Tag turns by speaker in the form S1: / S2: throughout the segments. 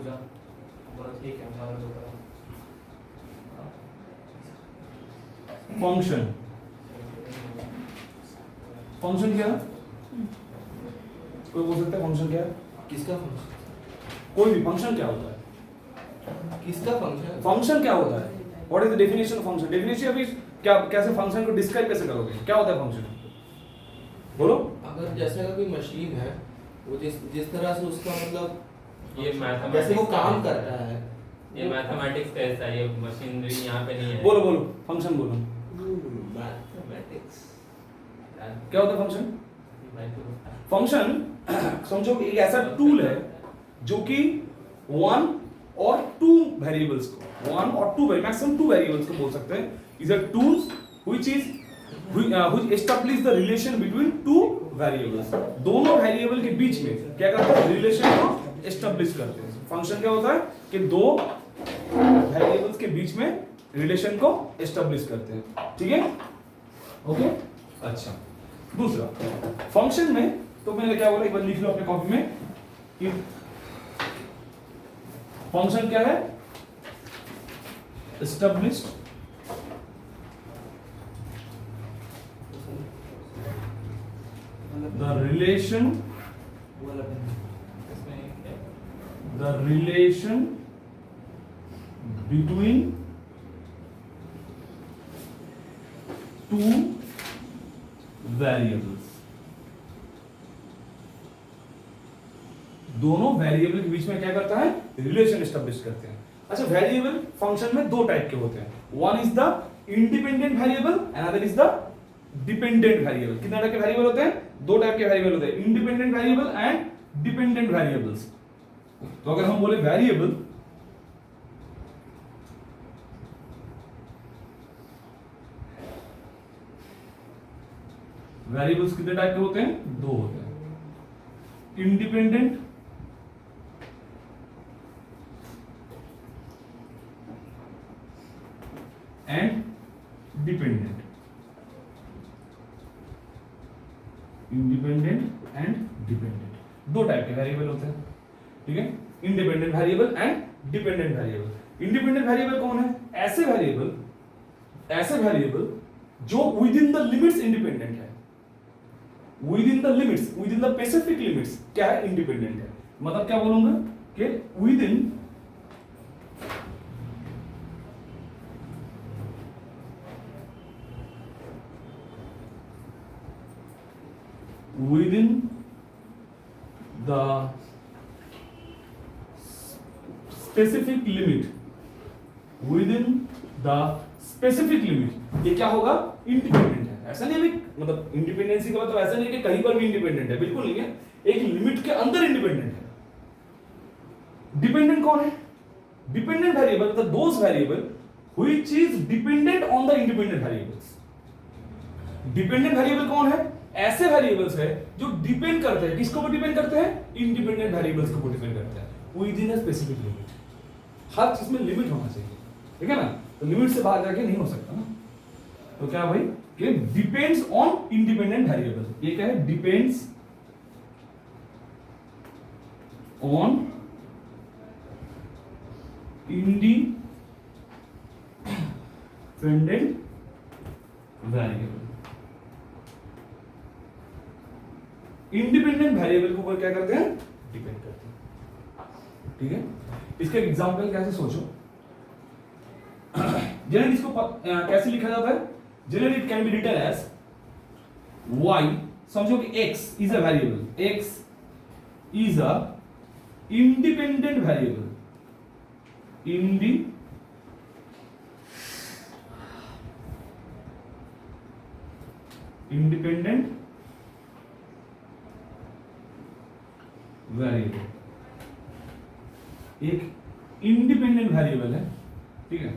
S1: जा बोला ठीक है हमारा जो करा
S2: फंक्शन फंक्शन क्या है? कोई बोल सकता है फंक्शन क्या है?
S1: किसका फंक्शन
S2: कोई भी फंक्शन क्या होता है?
S1: किसका फंक्शन
S2: फंक्शन क्या होता है? What is the definition of function? Definition अभी क्या कैसे फंक्शन को डिस्क्राइब कैसे करोगे? क्या होता है फंक्शन? बोलो।
S1: अगर जैसे अगर कोई मशीन है वो जिस तरह से उसका मतलब
S3: ये मैथमेटिक्स
S1: जैसे वो काम कर रहा है
S3: ये मैथमेटिक्स का ऐसा ये मशीनरी यहाँ पे नहीं है।
S2: बोलो बोलो फंक्शन बोलो।
S1: मैथमेटिक्स
S2: क्या होता है फंक्शन? फंक्शन समझो कि एक ऐसा टूल है जो कि वन और टू वेरिएबल्स को मैक्सिमम टू वेरिएबल्स को बोल सकते हैं is a tool which establish the relation between two variables. दोनों वेरिएबल के बीच में क्या करता है? रिलेशन को एस्टैब्लिश करते हैं। फंक्शन क्या होता है कि दो वेरिएबल्स के बीच में रिलेशन को एस्टैब्लिश करते हैं। ठीक है, ओके। अच्छा, दूसरा फंक्शन में तो मैंने क्या बोला, एक बार लिख लो अपने कॉपी में कि फंक्शन क्या है? Established the relation between two variables। दोनों वेरिएबल के बीच में क्या करता है? रिलेशन एस्टेब्लिश करते हैं। अच्छा, वेरिएबल फंक्शन में दो टाइप के होते हैं। One is the independent variable, another is the dependent variable. कितने टाइप के वेरिएबल होते हैं? दो टाइप के वेरिएबल होते हैं, independent variable and dependent variables. तो अगर हम बोले वेरिएबल वेरिएबल्स कितने टाइप के होते हैं? दो होते हैं, independent and dependent. Independent and dependent दो टाइप के वेरिएबल होते हैं। ठीक है, independent variable and dependent variable. Independent variable कौन है? ऐसे वेरिएबल जो within the limits independent है। Within the limits, within the specific limits क्या है? इंडिपेंडेंट है। मतलब क्या बोलूंगा कि within within the specific limit, within the specific limit, ये क्या होगा? इंडिपेंडेंट है। ऐसा नहीं है मतलब इंडिपेंडेंसी का मतलब ऐसा नहीं है कि कहीं पर भी इंडिपेंडेंट है, बिल्कुल नहीं है। एक लिमिट के अंदर इंडिपेंडेंट है। डिपेंडेंट कौन है? डिपेंडेंट वेरिएबल मतलब those variable which is dependent on the independent variables. Dependent variable कौन है? ऐसे वेरिएबल्स है जो डिपेंड करते हैं, किसको डिपेंड करते हैं? इंडिपेंडेंट वेरिएबल्स को डिपेंड करते हैं within a specific limit. हर चीज में लिमिट होना चाहिए, ठीक है ना? तो लिमिट से बाहर जाके नहीं हो सकता ना। तो क्या भाई कि डिपेंड्स ऑन इंडिपेंडेंट वेरिएबल। ये क्या है? Depends on independent variable. Independent variable को क्या करते हैं? डिपेंड करते हैं। ठीक है, इसका एग्जांपल कैसे सोचो। जनरली इसको कैसे लिखा जाता है? Generally it can be written as y। समझो कि x is a variable, x is a independent variable, independent variable. एक इंडिपेंडेंट वेरिएबल है, ठीक है,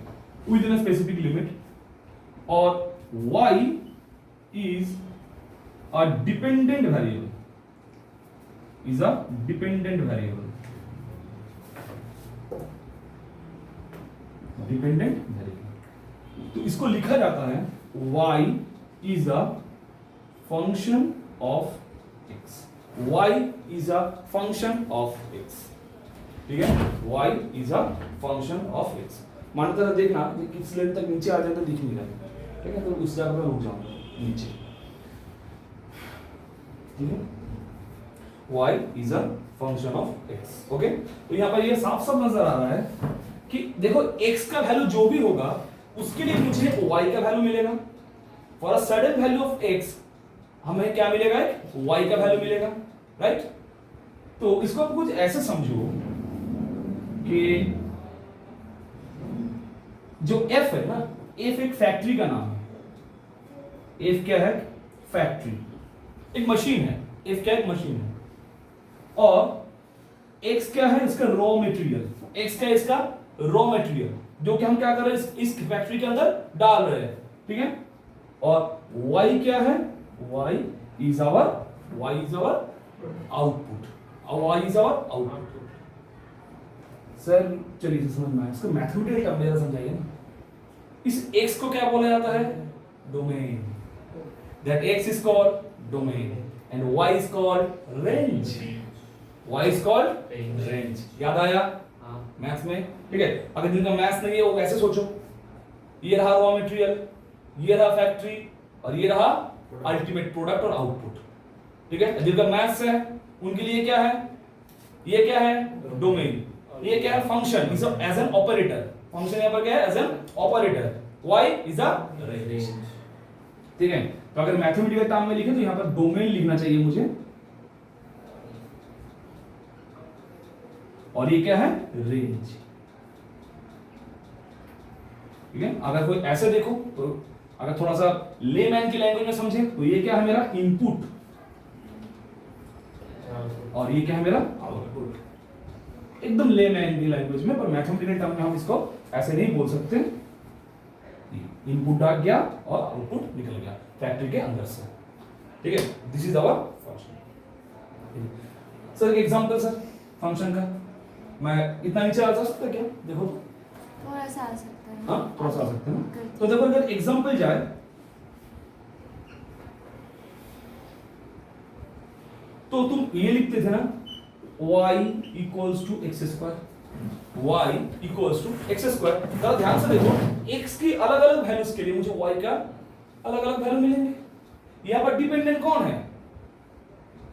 S2: within a specific limit, और y is a dependent variable, is a dependent variable, dependent variable. तो इसको लिखा जाता है y is a function of x, y is a function of x। ठीक है, y is a function of x। मान तरह देखना ये किस लेवल तक नीचे आ जाए तो दिख नहीं रहा, ठीक है, तो उस जगह पे रुक जाऊंगा नीचे, ठीक है, y is a function of x। Okay, तो यहाँ पर ये साफ साफ नजर आ रहा है कि देखो x का वैल्यू जो भी होगा उसके लिए मुझे y का वैल्यू मिलेगा। For a sudden value of x हमें क्या मिलेगा, y का वैल्यू मिलेगा, राइट। तो इसको आप कुछ ऐसे समझो कि जो f है ना, f एक फैक्ट्री का नाम है। f क्या है, फैक्ट्री, एक मशीन है। f क्या है, एक मशीन है। और x क्या है, इसका रॉ मटेरियल। x क्या है, इसका रॉ मटेरियल, जो कि हम क्या कर रहे हैं, इस फैक्ट्री के अंदर डाल रहे हैं, ठीक है। और y क्या है, y is our output, y is our output. Sir चलिए समझ में आया, इसको मैथमेटिकल टर्म में समझाइए ना। इस x को क्या बोला जाता है, domain. That x is called domain and y is called range। y is called range। याद आया मैथ्स में, ठीक है। अगर जिनका मैथ्स नहीं है वो कैसे सोचो, ये रहा रॉ मटेरियल, ये रहा फैक्ट्री, और ये रहा अल्टीमेट प्रोडक्ट और आउटपुट, ठीक है। जिनका मैथ्स है उनके लिए क्या है, ये क्या है, डोमेन, ये क्या है, function is as an operator. Function यहां पर क्या है, as an operator. y is a range, ठीक है। तो अगर मैथमेटिकल टर्म में लिखे तो यहां पर डोमेन लिखना चाहिए मुझे, और ये क्या है, रेंज, ठीक है। अगर कोई ऐसे देखो तो अगर थोड़ा सा लेमैन की लैंग्वेज में समझे तो ये क्या है, मेरा इनपुट, और ये क्या है, मेरा आउटपुट। एकदम लेमैन की लैंग्वेज में, पर मैथमेटिकल टर्म में हम इसको ऐसे नहीं बोल सकते। इनपुट आ गया और आउटपुट निकल गया फैक्ट्री के अंदर से, ठीक है। This is our function. Sir एक एग्जांपल सर फंक्शन का, मैं इतना नीचे आ सकता क्या, देखो
S4: थोड़ा सा आ सकता है।
S2: हाँ थोड़ा सा आ सकते हैं। तो देखो अगर एग्जांपल जाए तो तुम ये लिखते थे ना, y equals to x square, y equals to x square. जरा ध्यान से देखो, x की अलग अलग वैल्यूज के लिए मुझे y का अलग अलग वैल्यू मिलेंगे। यहां पर डिपेंडेंट कौन है,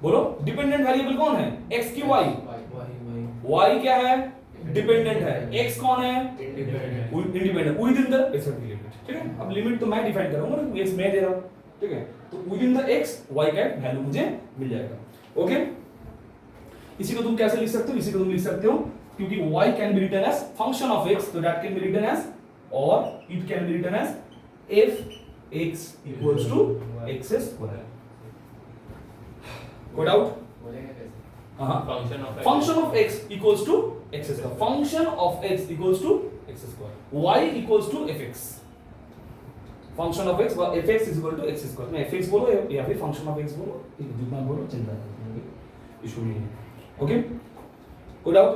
S2: बोलो, डिपेंडेंट वेरिएबल कौन है, x की y क्या है, डिपेंडेंट है, x कौन है, independent, with in the x limit, ठीक है। अब लिमिट तो मैं डिफाइन करूंगा ना, x मैं दे रहा हूं, ठीक है। तो with in the x y का वैल्यू मुझे मिल जाएगा। ओके, इसी को तुम कैसे लिख सकते हो, इसी को तुम लिख सकते हो क्योंकक्योंकि y can be written as function of x, तो that can be written as, और it can be written as if x equals to x square। कोई doubt? Function of x equals to x square, function of x equals to x square, y equals to fx, function of x fx is equal to x square। मैं fx बोलो या फिर function of x बोलो, जितना बोलो चलता है, issue नहीं है। ओके, कोई डाउट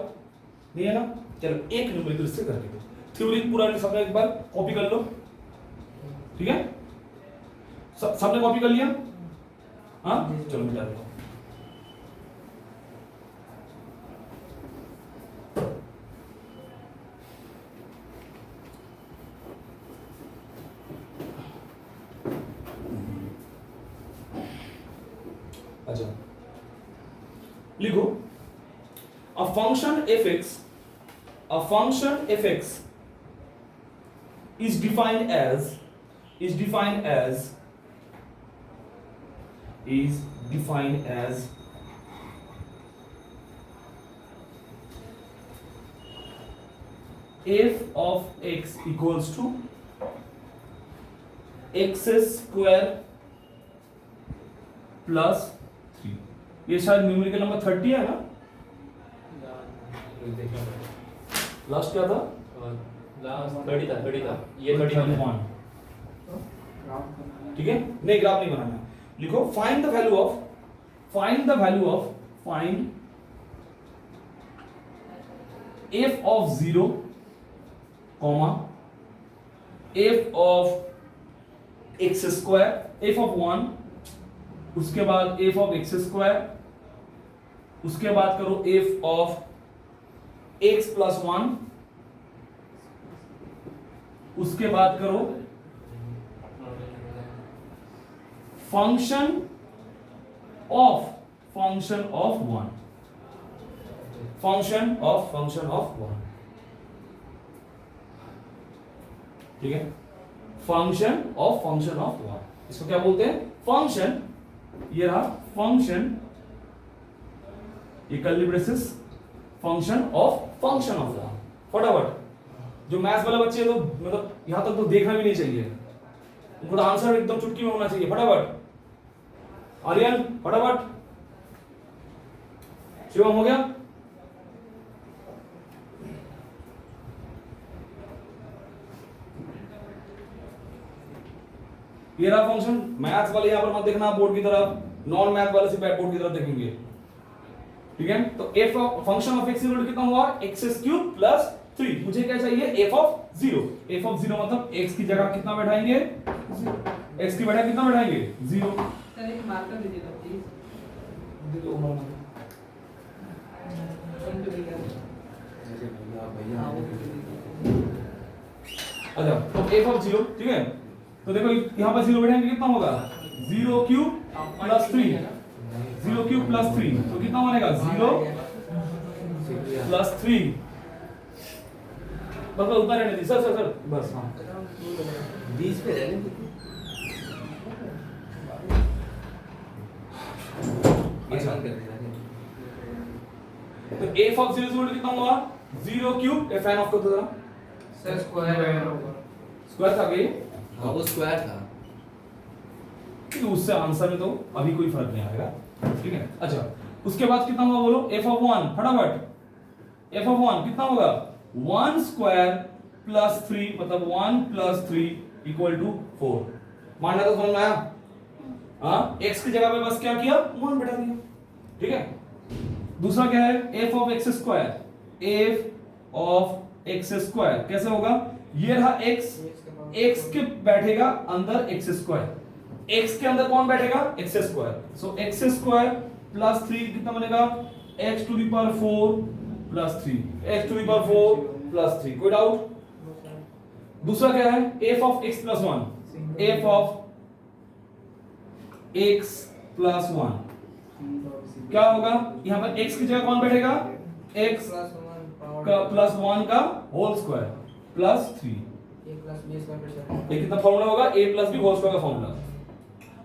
S2: नहीं है ना? चलो एक न्यूमेरिकल से करके दो, थ्योरी पूरा सबने एक बार कॉपी कर लो, ठीक है? सबने कॉपी कर लिया? हाँ चलो मिटा दो। अच्छा लिखो, a function fx is defined as f of x equals to x square plus 3। ये शायद न्यूमेरिकल नंबर 30 है ना? लास्ट क्या था?
S3: लास्ट 30 था, ये 31।
S2: ठीक है, नहीं ग्राफ नहीं बनाना। लिखो find the value of f of 0, f of x square, f of 1, उसके बाद f of x square, उसके बाद करो f of x प्लस 1, उसके बाद करो फंक्शन ऑफ 1, फंक्शन ऑफ 1, ठीक है, फंक्शन ऑफ 1, इसको क्या बोलते हैं? फंक्शन, ये रहा फंक्शन, ये कर्ली ब्रेसेस, फंक्शन ऑफ 1। फटाफट, जो मैथ्स वाले बच्चे हैं तो मतलब यहां तक तो देखना भी नहीं चाहिए, उनको आंसर एकदम चुटकी में होना चाहिए। फटाफट आर्यन, फटाफट, शिवम हो गया? ये रहा फंक्शन। मैथ्स वाले यहां पर मत देखना बोर्ड की तरफ, नॉन मैथ वाले से बोर्ड की तरफ देखेंगे, ठीक है? तो f of function of x equal to कितना हुआ? x³ plus 3। मुझे क्या चाहिए? f of 0। f ऑफ 0 मतलब x की जगह कितना बैठाएंगे? x की जगह कितना बैठाएंगे? 0।
S5: सर एक मार्कर दीजिए प्लीज।
S2: अच्छा, तो f ऑफ 0, ठीक है? तो देखो यहां पर 0 बैठाएंगे, कितना होगा? 0³ प्लस 3, 0³ प्लस 3, तो कितना बनेगा? 0 प्लस 3, बस उतना रहने दी। सर बस, हाँ
S1: 20 पे रहने दो।
S2: अच्छा, तो f ऑफ 0 कितना हुआ? 0³ फैन ऑफ कर दो जरा।
S5: सर स्क्वायर होगा।
S2: स्क्वायर था क्या?
S1: हाँ वो स्क्वायर था।
S2: तो उससे आंसर में तो अभी कोई फर्क नहीं आएगा, ठीक है? अच्छा, उसके बाद कितना हुआ बोलो? f ऑफ 1, फटाफट, f ऑफ 1 कितना होगा? 1 स्क्वायर प्लस 3, मतलब 1 प्लस 3 इक्वल टू 4। मानना तो समझ में आया? हाँ, x की जगह पे बस क्या किया? 1 बैठा दिया, ठीक है? दूसरा क्या है? f of x square, f of x square कैसे होगा? ये रहा x के बैठेगा अंदर x स्क्वायर, x के अंदर कौन बैठेगा? x square. So x square plus 3 कितना बनेगा? x to the power 4 plus 3, x to the power 4 plus 3। कोई डाउट? दूसरा क्या है? f of x plus 1, f of x plus 1 क्या होगा? यहां पर x की जगह कौन बैठेगा? x का प्लस 1 का होल स्क्वायर प्लस 3। ये कितना फॉर्मूला होगा? a plus b whole square का फॉर्मूला।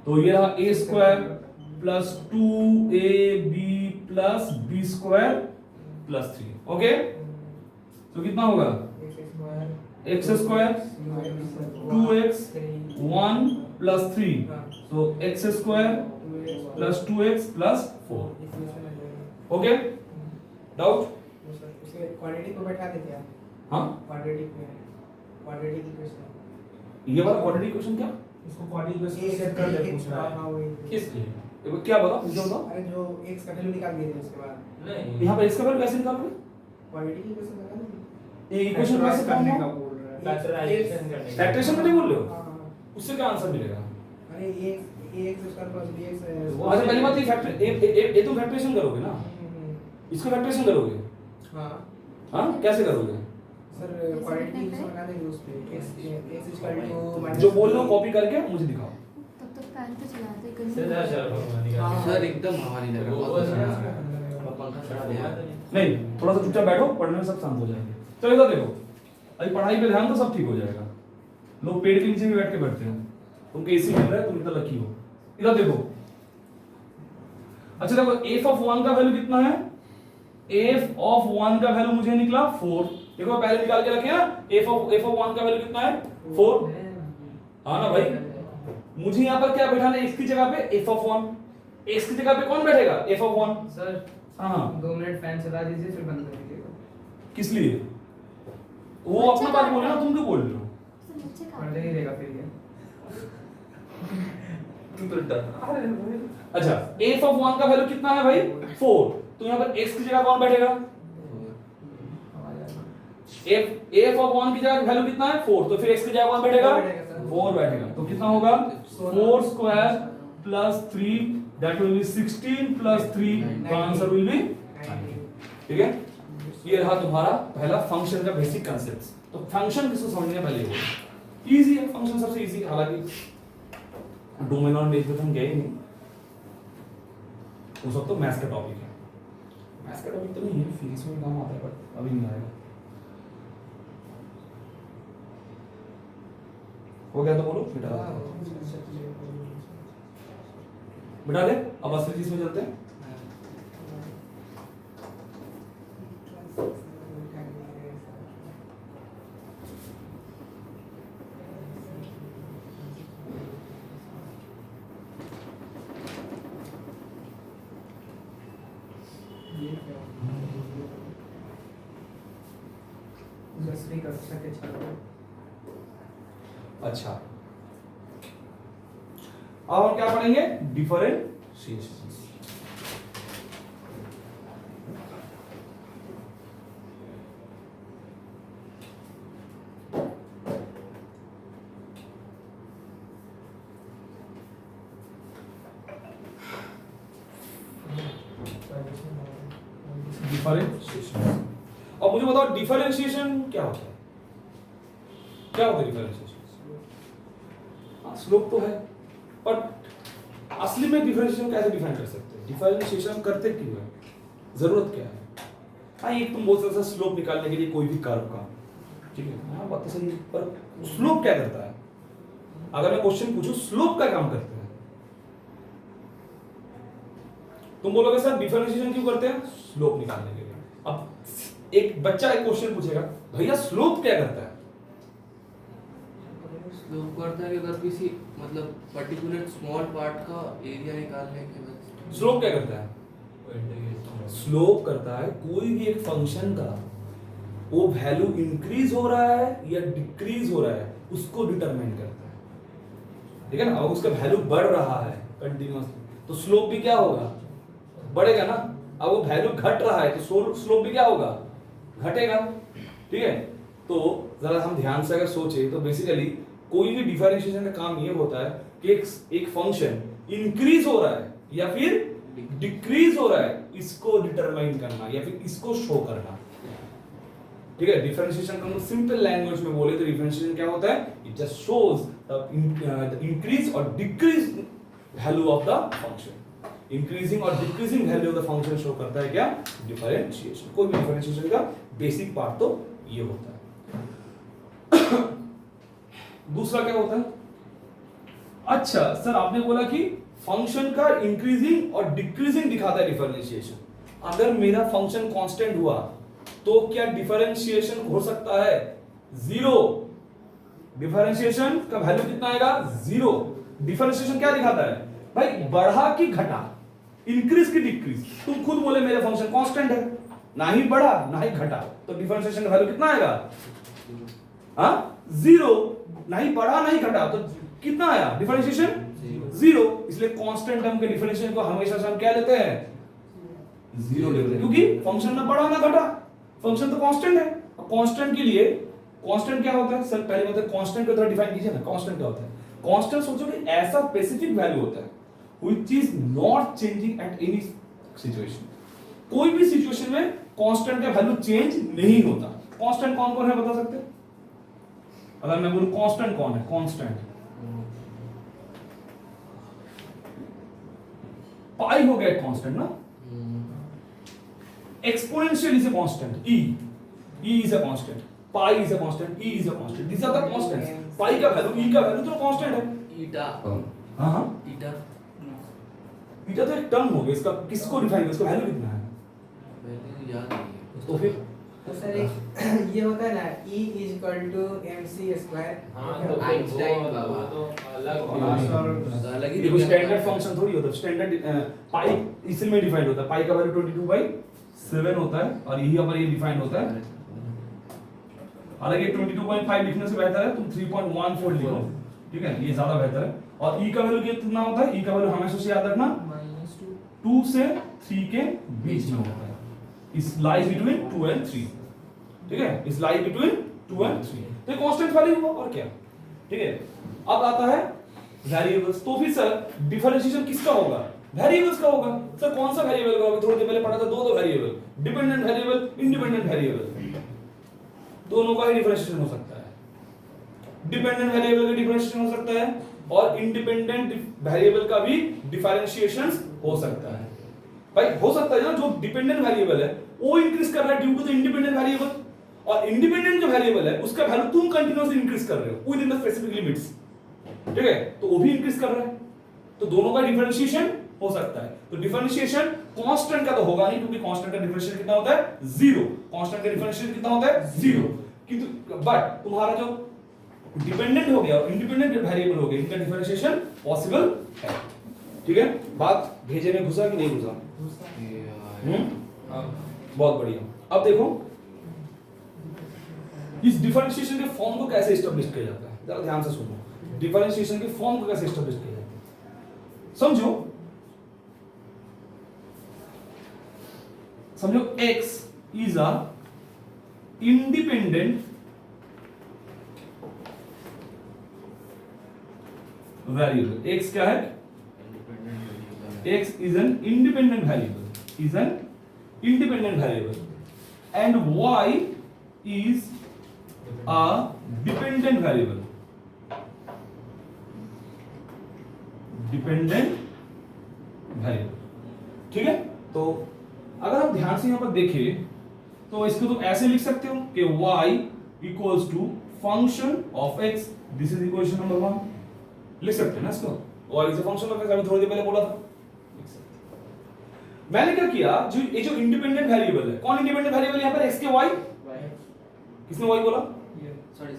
S2: तो ये रहा a square plus 2ab plus b square plus 3। Okay, तो कितना होगा? x स्क्वायर 2x 1 प्लस 3, तो x square plus 2x plus 4। Okay, doubt?
S5: Quadratic को बैठा देते हैं।
S2: हाँ,
S5: क्वाड्रेटिक इक्वेशन।
S2: ये वाला क्वाड्रेटिक इक्वेशन क्या?
S5: इसको क्वाड्रेटिक इक्वेशन सेट कर दे पूछ रहा है।
S3: किस लिए?
S2: देखो क्या बताओ, मुझे बताओ।
S5: अरे जो x का वैल्यू निकाल दिए थे उसके बाद
S3: नहीं,
S2: यहाँ पर x का वैल्यू कैसे निकालोगे?
S5: क्वाड्रेटिक इक्वेशन लगा दीजिए।
S2: ये इक्वेशन कैसे
S5: करने
S2: फॉर्म
S5: का
S2: होगा?
S5: बोल रहा है।
S3: फैक्टराइजेशन करने का।
S2: फैक्टराइजेशन करने बोल रहे हो?
S5: हाँ।
S2: उससे क्या आंसर मिलेगा?
S5: अरे ax स्क्वायर प्लस bx है।
S2: अच्छा, पहली बात ये फैक्टर ये तुम फैक्टराइजेशन करोगे ना, इसको फैक्टराइजेशन करोगे?
S5: हाँ
S2: हाँ, कैसे करोगे?
S5: सर क्वाड्रेटिक इक्वेशन लगा देंगे उस पे x इक्वल टू माइनस
S2: जो बोल रहे हो कॉपी करके मुझे दिखाओ।
S4: तब तक फैन तो चलाते
S3: सीधा चल भगवान का।
S5: हाँ।
S1: सर एकदम हवा नहीं लग रहा, बहुत पसंद आ रहा है।
S3: पंखा चला दिया।
S2: नहीं, थोड़ा सा चुपचाप बैठो, पढ़ने में सब शांत हो जाएंगे। चलो इधर देखो, अभी पढ़ाई पे ध्यान दो, सब ठीक हो जाएगा। लोग पेड़ के नीचे भी बैठ के बैठते हैं, तुमको एसी मिल रहा है, तुम इतना लकी हो। इधर देखो, अच्छा देखो, f ऑफ 1 का वैल्यू कितना है? f ऑफ 1 का वैल्यू मुझे निकला 4। देखो पहले निकाल के रखे ना, f ऑफ 1 का वैल्यू कितना है? 4। हाँ ना भाई, मुझे यहाँ पर क्या बैठाना है? x की जगह पे f ऑफ 1, x की जगह पे कौन बैठेगा? f of 1।
S5: सर
S2: हाँ,
S5: 2 मिनट फैन चला दीजिए फिर बंद कर दीजिएगा।
S2: किस लिए? वो अपना बात बोल रहे ना, तुम क्यों बोल रहे हो?
S5: पढ़ ही रहेगा फिर ये।
S2: अच्छा, f ऑफ 1 का वैल्यू कितना है भाई? 4। तो यहाँ पर x की जगह कौन बैठेगा? f ऑफ 1 की जगह वैल्यू कितना है? 4। तो फिर x की जगह कौन बैठेगा? 4 बैठेगा। तो कितना होगा? 4 square plus 3, that will B 16 plus 3, the answer will be, ठीक है? ये रहा तुम्हारा पहला फंक्शन का बेसिक कंसेप्ट। तो फंक्शन किसको समझने पहले हो इजी है, फंक्शन सबसे इजी। हालांकि डोमेन और बेस पे हम गए नहीं, वो सब तो मैथ्स का टॉपिक है। मैथ्स का टॉपिक तो नहीं है, फिजिक्स में काम आता है, बट अभी नहीं आएगा। हो गया तो बोलो, बिठा दे। अब असली चीज में चलते हैं। अच्छा, अब हम क्या पढ़ेंगे? डिफरेंशिएशन। डिफरेंशिएशन। अब मुझे बताओ डिफरेंशिएशन क्या होता है? क्या होता है डिफरेंशिएशन? स्लोप तो है, पर असली में डिफरेंशिएशन कैसे डिफाइन कर सकते हैं? डिफरेंशिएशन करते क्यों है? जरूरत क्या है? हाँ, एक तुम बोल सकते हो स्लोप निकालने के लिए कोई भी कर्व का, ठीक है, हाँ बात तो सही है, पर स्लोप क्या करता है? अगर मैं क्वेश्चन पूछूं स्लोप का काम करते हैं, तुम बोलोगे सर डिफरेंशिएशन क्यों करते हैं? स्लोप निकालने के लिए। अब एक बच्चा एक क्वेश्चन पूछेगा, भैया स्लोप क्या करता है?
S1: स्लोप करता है कि अगर किसी मतलब पर्टिकुलर स्मॉल पार्ट का एरिया निकालने के बाद।
S2: स्लोप क्या करता है? स्लोप करता है कोई भी एक फंक्शन का वो वैल्यू इंक्रीज हो रहा है या डिक्रीज हो रहा है उसको डिटरमाइन करता है, ठीक है ना। अब उसका वैल्यू बढ़ रहा है कंटिन्यूअसली तो स्लोप भी क्या होगा? बढ़ेगा ना। अब वो वैल्यू घट रहा है तो स्लोप भी क्या होगा? घटेगा, ठीक है। तो जरा हम ध्यान से अगर सोचे तो बेसिकली कोई भी डिफरेंशिएशन का काम ये होता है कि एक फंक्शन इंक्रीज हो रहा है या फिर डिक्रीज हो रहा है इसको डिटरमाइन करना या फिर इसको शो करना, ठीक है। डिफरेंशिएशन को सिंपल लैंग्वेज में बोले तो डिफरेंशिएशन क्या होता है? It just shows the increase और decrease value of the function. Increasing और decreasing value of the function show करता है क्या? डिफरेंशिएशन। कोई भी डिफरेंशिएशन का बेसिक पार्ट तो ये होता है। दूसरा क्या होता है? अच्छा सर, आपने बोला कि फंक्शन का इंक्रीजिंग और डिक्रीजिंग दिखाता है डिफरेंशिएशन। अगर मेरा फंक्शन कांस्टेंट हुआ तो क्या डिफरेंशिएशन हो सकता है? जीरो। डिफरेंशिएशन का वैल्यू कितना आएगा? जीरो। डिफरेंशिएशन क्या दिखाता है भाई? बढ़ा कि घटा, इंक्रीज की डिक्रीज। तुम खुद बोले मेरा फंक्शन कांस्टेंट है, ना ही बढ़ा ना ही घटा, तो डिफरेंशिएशन का वैल्यू कितना आएगा? हाँ, जीरो। ना ही बढ़ा ना ही घटा, तो कितना आया डिफरेंशिएशन? जीरो। इसलिए कांस्टेंट टर्म के डिफरेंशिएशन को हमेशा से हम क्या लेते हैं? जीरो लेते हैं, क्योंकि फंक्शन ना बढ़ा ना घटा, फंक्शन तो कांस्टेंट है। अब कांस्टेंट के लिए कांस्टेंट क्या होता है? सर पहले मतलब कांस्टेंट को थोड़ा डिफाइन कीजिए ना। कांस्टेंट क्या होता है? कांस्टेंट सोचो कि ऐसा स्पेसिफिक वैल्यू होता है which is not changing at any situation. कोई भी सिचुएशन में कांस्टेंट का वैल्यू चेंज नहीं होता। कांस्टेंट कौन कौन है बता सकते हैं? अगर मैं बोलूं कांस्टेंट कौन है? कांस्टेंट पाई हो गया कांस्टेंट ना। Exponential is a constant, e is a constant, pi is a constant, e is a constant. This are the constants. Pi का वैल्यू, ई का वैल्यू तो कांस्टेंट है।
S1: ईटा।
S2: हां हां,
S1: ईटा
S2: ईटा तो एक टर्म हो गया। इसका किसको डिफाइन कर? इसका वैल्यू कितना है?
S1: मैंने याद नहीं है।
S2: तो फिर
S5: तो सर एक ये होता है ना E = mc²।
S3: हाँ, तो
S1: आइंस्टाइन
S3: वो
S1: बाबा
S3: तो अलग
S1: अलग ही
S2: देखो स्टैंडर्ड फंक्शन थोड़ी होता है। स्टैंडर्ड पाई इसमें डिफाइंड होता है। पाई का वैल्यू 22/7 होता है और यही पर ये डिफाइंड होता है। हालांकि 22.5 लिखने से बेहतर है तुम 3.14 लिखो, ठीक है, ये ज्यादा बेहतर है। और ई का वैल्यू कितना होता है? ई का वैल्यू हमेशा से याद रखना -2 से 3 के बीच में होता है। इस लाइज बिटवीन 2 and 3, ठीक है, इस लाइज बिटवीन 2 and 3। तो कांस्टेंट वैल्यू हुआ और क्या, ठीक है। अब आता है वेरिएबल्स। तो फिर सर डिफरेंशिएशन किसका होगा? वेरिएबल्स का होगा। सर कौन सा वेरिएबल का होगा? थोड़ी देर पहले पढ़ा था दो variable, dependent variable, independent variable, दोनों का ही डिफरेंशिएशन हो सकता है। डिपेंडेंट वेरिएबल का डिफरेंशिएशन हो सकता है और इंडिपेंडेंट वेरिएबल का भी डिफरेंशिएशन हो सकता है। भाई हो सकता है ना, जो डिपेंडेंट वेरिएबल है वो इंक्रीज कर रहा है due to the independent variable, और इंडिपेंडेंट जो वेरिएबल है उसका वैल्यू तुम कंटीन्यूअसली इंक्रीज कर रहे हो within the specific limits, ठीक है, तो वो भी इंक्रीज कर रहा है, तो दोनों का डिफरेंशिएशन हो सकता है। तो डिफरेंशिएशन कांस्टेंट का तो होगा नहीं, क्योंकि कांस्टेंट का डिफरेंशिएशन कितना होता है? जीरो। कांस्टेंट का डिफरेंशिएशन कितना होता है? जीरो। किंतु बट तुम्हारा जो डिपेंडेंट हो गया और इंडिपेंडेंट वेरिएबल हो गया, इनका डिफरेंशिएशन पॉसिबल है, ठीक है। बात भेजे में घुसा कि नहीं घुसा? बहुत बढ़िया। अब देखो इस डिफरेंशिएशन के फॉर्म को कैसे एस्टेब्लिश किया जाता है, जरा ध्यान से सुनो। डिफरेंशिएशन के फॉर्म को कैसे एस्टेब्लिश किया जाता है, समझो x is a independent variable. x क्या है? x is an independent variable, and y is a dependent variable, ठीक है। तो अगर आप ध्यान से यहां पर देखें तो इसको तुम ऐसे लिख सकते हो कि y equals to function of x, this is equation number 1, लिख सकते हैं ना इसको। y is a function of x, अभी थोड़ी देर पहले बोला था। मैंने क्या किया, जो ये जो इंडिपेंडेंट वेरिएबल है, कौन इंडिपेंडेंट वेरिएबल यहां पर? x के y, किसने y बोला?
S1: सॉरी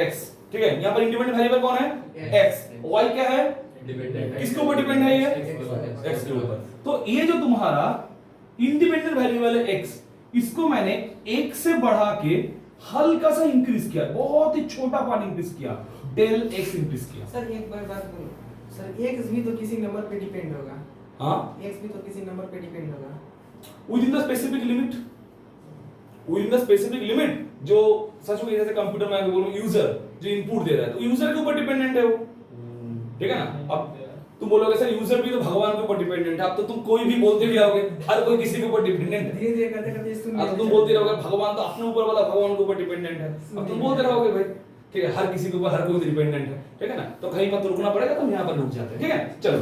S2: x, ठीक है। यहां पर इंडिपेंडेंट वेरिएबल कौन है? x। y क्या है? किसके ऊपर डिपेंड है ये? x के ऊपर। तो ये जो तुम्हारा इंडिपेंडेंट वेरिएबल है x, इसको मैंने 1 से बढ़ा के हल्का सा इंक्रीज किया, बहुत ही छोटा पार्ट इंक्रीज किया, डेल x इंक्रीज किया।
S5: सर एक बार बात बोलो सर, x भी तो किसी नंबर पे डिपेंड होगा।
S2: हाँ,
S5: x भी तो किसी नंबर पे डिपेंड होगा
S2: with in the specific limit, with in the specific limit. जो सच में जैसे कंप्यूटर में बोलो यूजर जो इनपुट दे रहा है, तो यूजर के ऊपर डिपेंडेंट है वो, ठीक है ना। अब तुम बोलोगे सर यूजर भी तो भगवान के ऊपर डिपेंडेंट है, अब तो तुम कोई भी बोलते भी रहोगे, हर कोई किसी के ऊपर डिपेंडेंट है।
S5: धीरे धीरे करते करते सुन
S2: अब तो तुम बोलते रहोगे भगवान तो अपने ऊपर वाला भगवान के ऊपर डिपेंडेंट है, अब तुम बोलते रहोगे भाई, ठीक है, हर किसी के ऊपर हर कोई डिपेंडेंट है, ठीक है ना। तो कहीं पर तो रुकना पड़ेगा, तो हम यहाँ पर रुक जाते हैं, ठीक है। चलो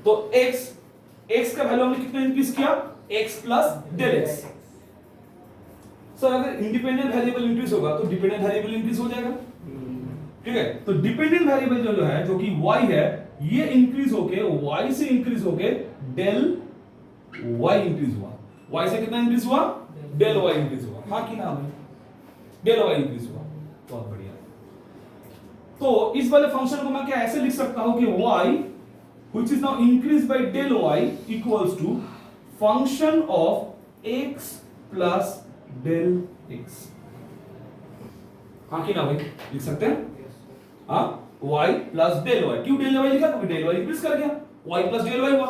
S2: तो x का वैल्यू हमने कितना इंक्रीज किया? x plus del x। Sir अगर इंडिपेंडेंट वेरिएबल इंक्रीज होगा तो डिपेंडेंट वेरिएबल इंक्रीज हो जाएगा, ठीक है। तो डिपेंडेंट वेरिएबल जो है, जो कि y है, ये इंक्रीज होके y से इंक्रीज होके डेल y इंक्रीज हुआ। y से कितना इंक्रीज हुआ? डेल y इंक्रीज हुआ। हाँ कि ना भाई? डेल y इंक्रीज हुआ, बहुत बढ़िया। तो इस वाले फंक्शन को मैं क्या ऐसे लिख सकता हूं कि y which is now increased by del y equals to function of x plus del x। हाँ कि ना भाई? लिख सकते हैं, हाँ, y plus del y। क्यों del y लिखा? क्योंकि del y इंक्रीज कर गया, y plus del y हुआ।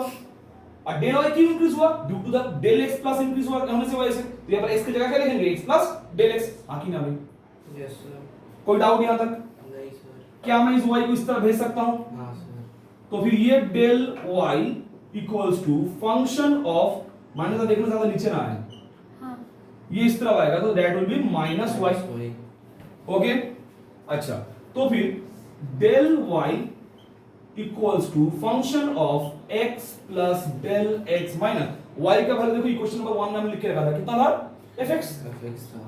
S2: और del y क्यों इंक्रीज हुआ? Due to the del x plus increase हुआ होने से वजह से। तो यहाँ पर x की जगह क्या लिखेंगे? x plus del x। हाँ कि ना भाई?
S1: Yes sir.
S2: कोई डाउट यहाँ तक?
S1: नहीं सर।
S2: क्या मैं इस y को इस तरह भेज सकता हूँ?
S1: हाँ सर।
S2: तो फिर ये del y equals to function of, मान्यता देखना ज्यादा नीचे ना आए,
S4: हाँ
S2: ये इस तरह आएगा, तो that will be minus y। Okay, अच्छा, तो फिर del y equals to function of x plus del x minus y का वैल्यू देखो इक्वेशन नंबर 1 में हमने लिख के रखा था, कितना था? fx।
S1: था।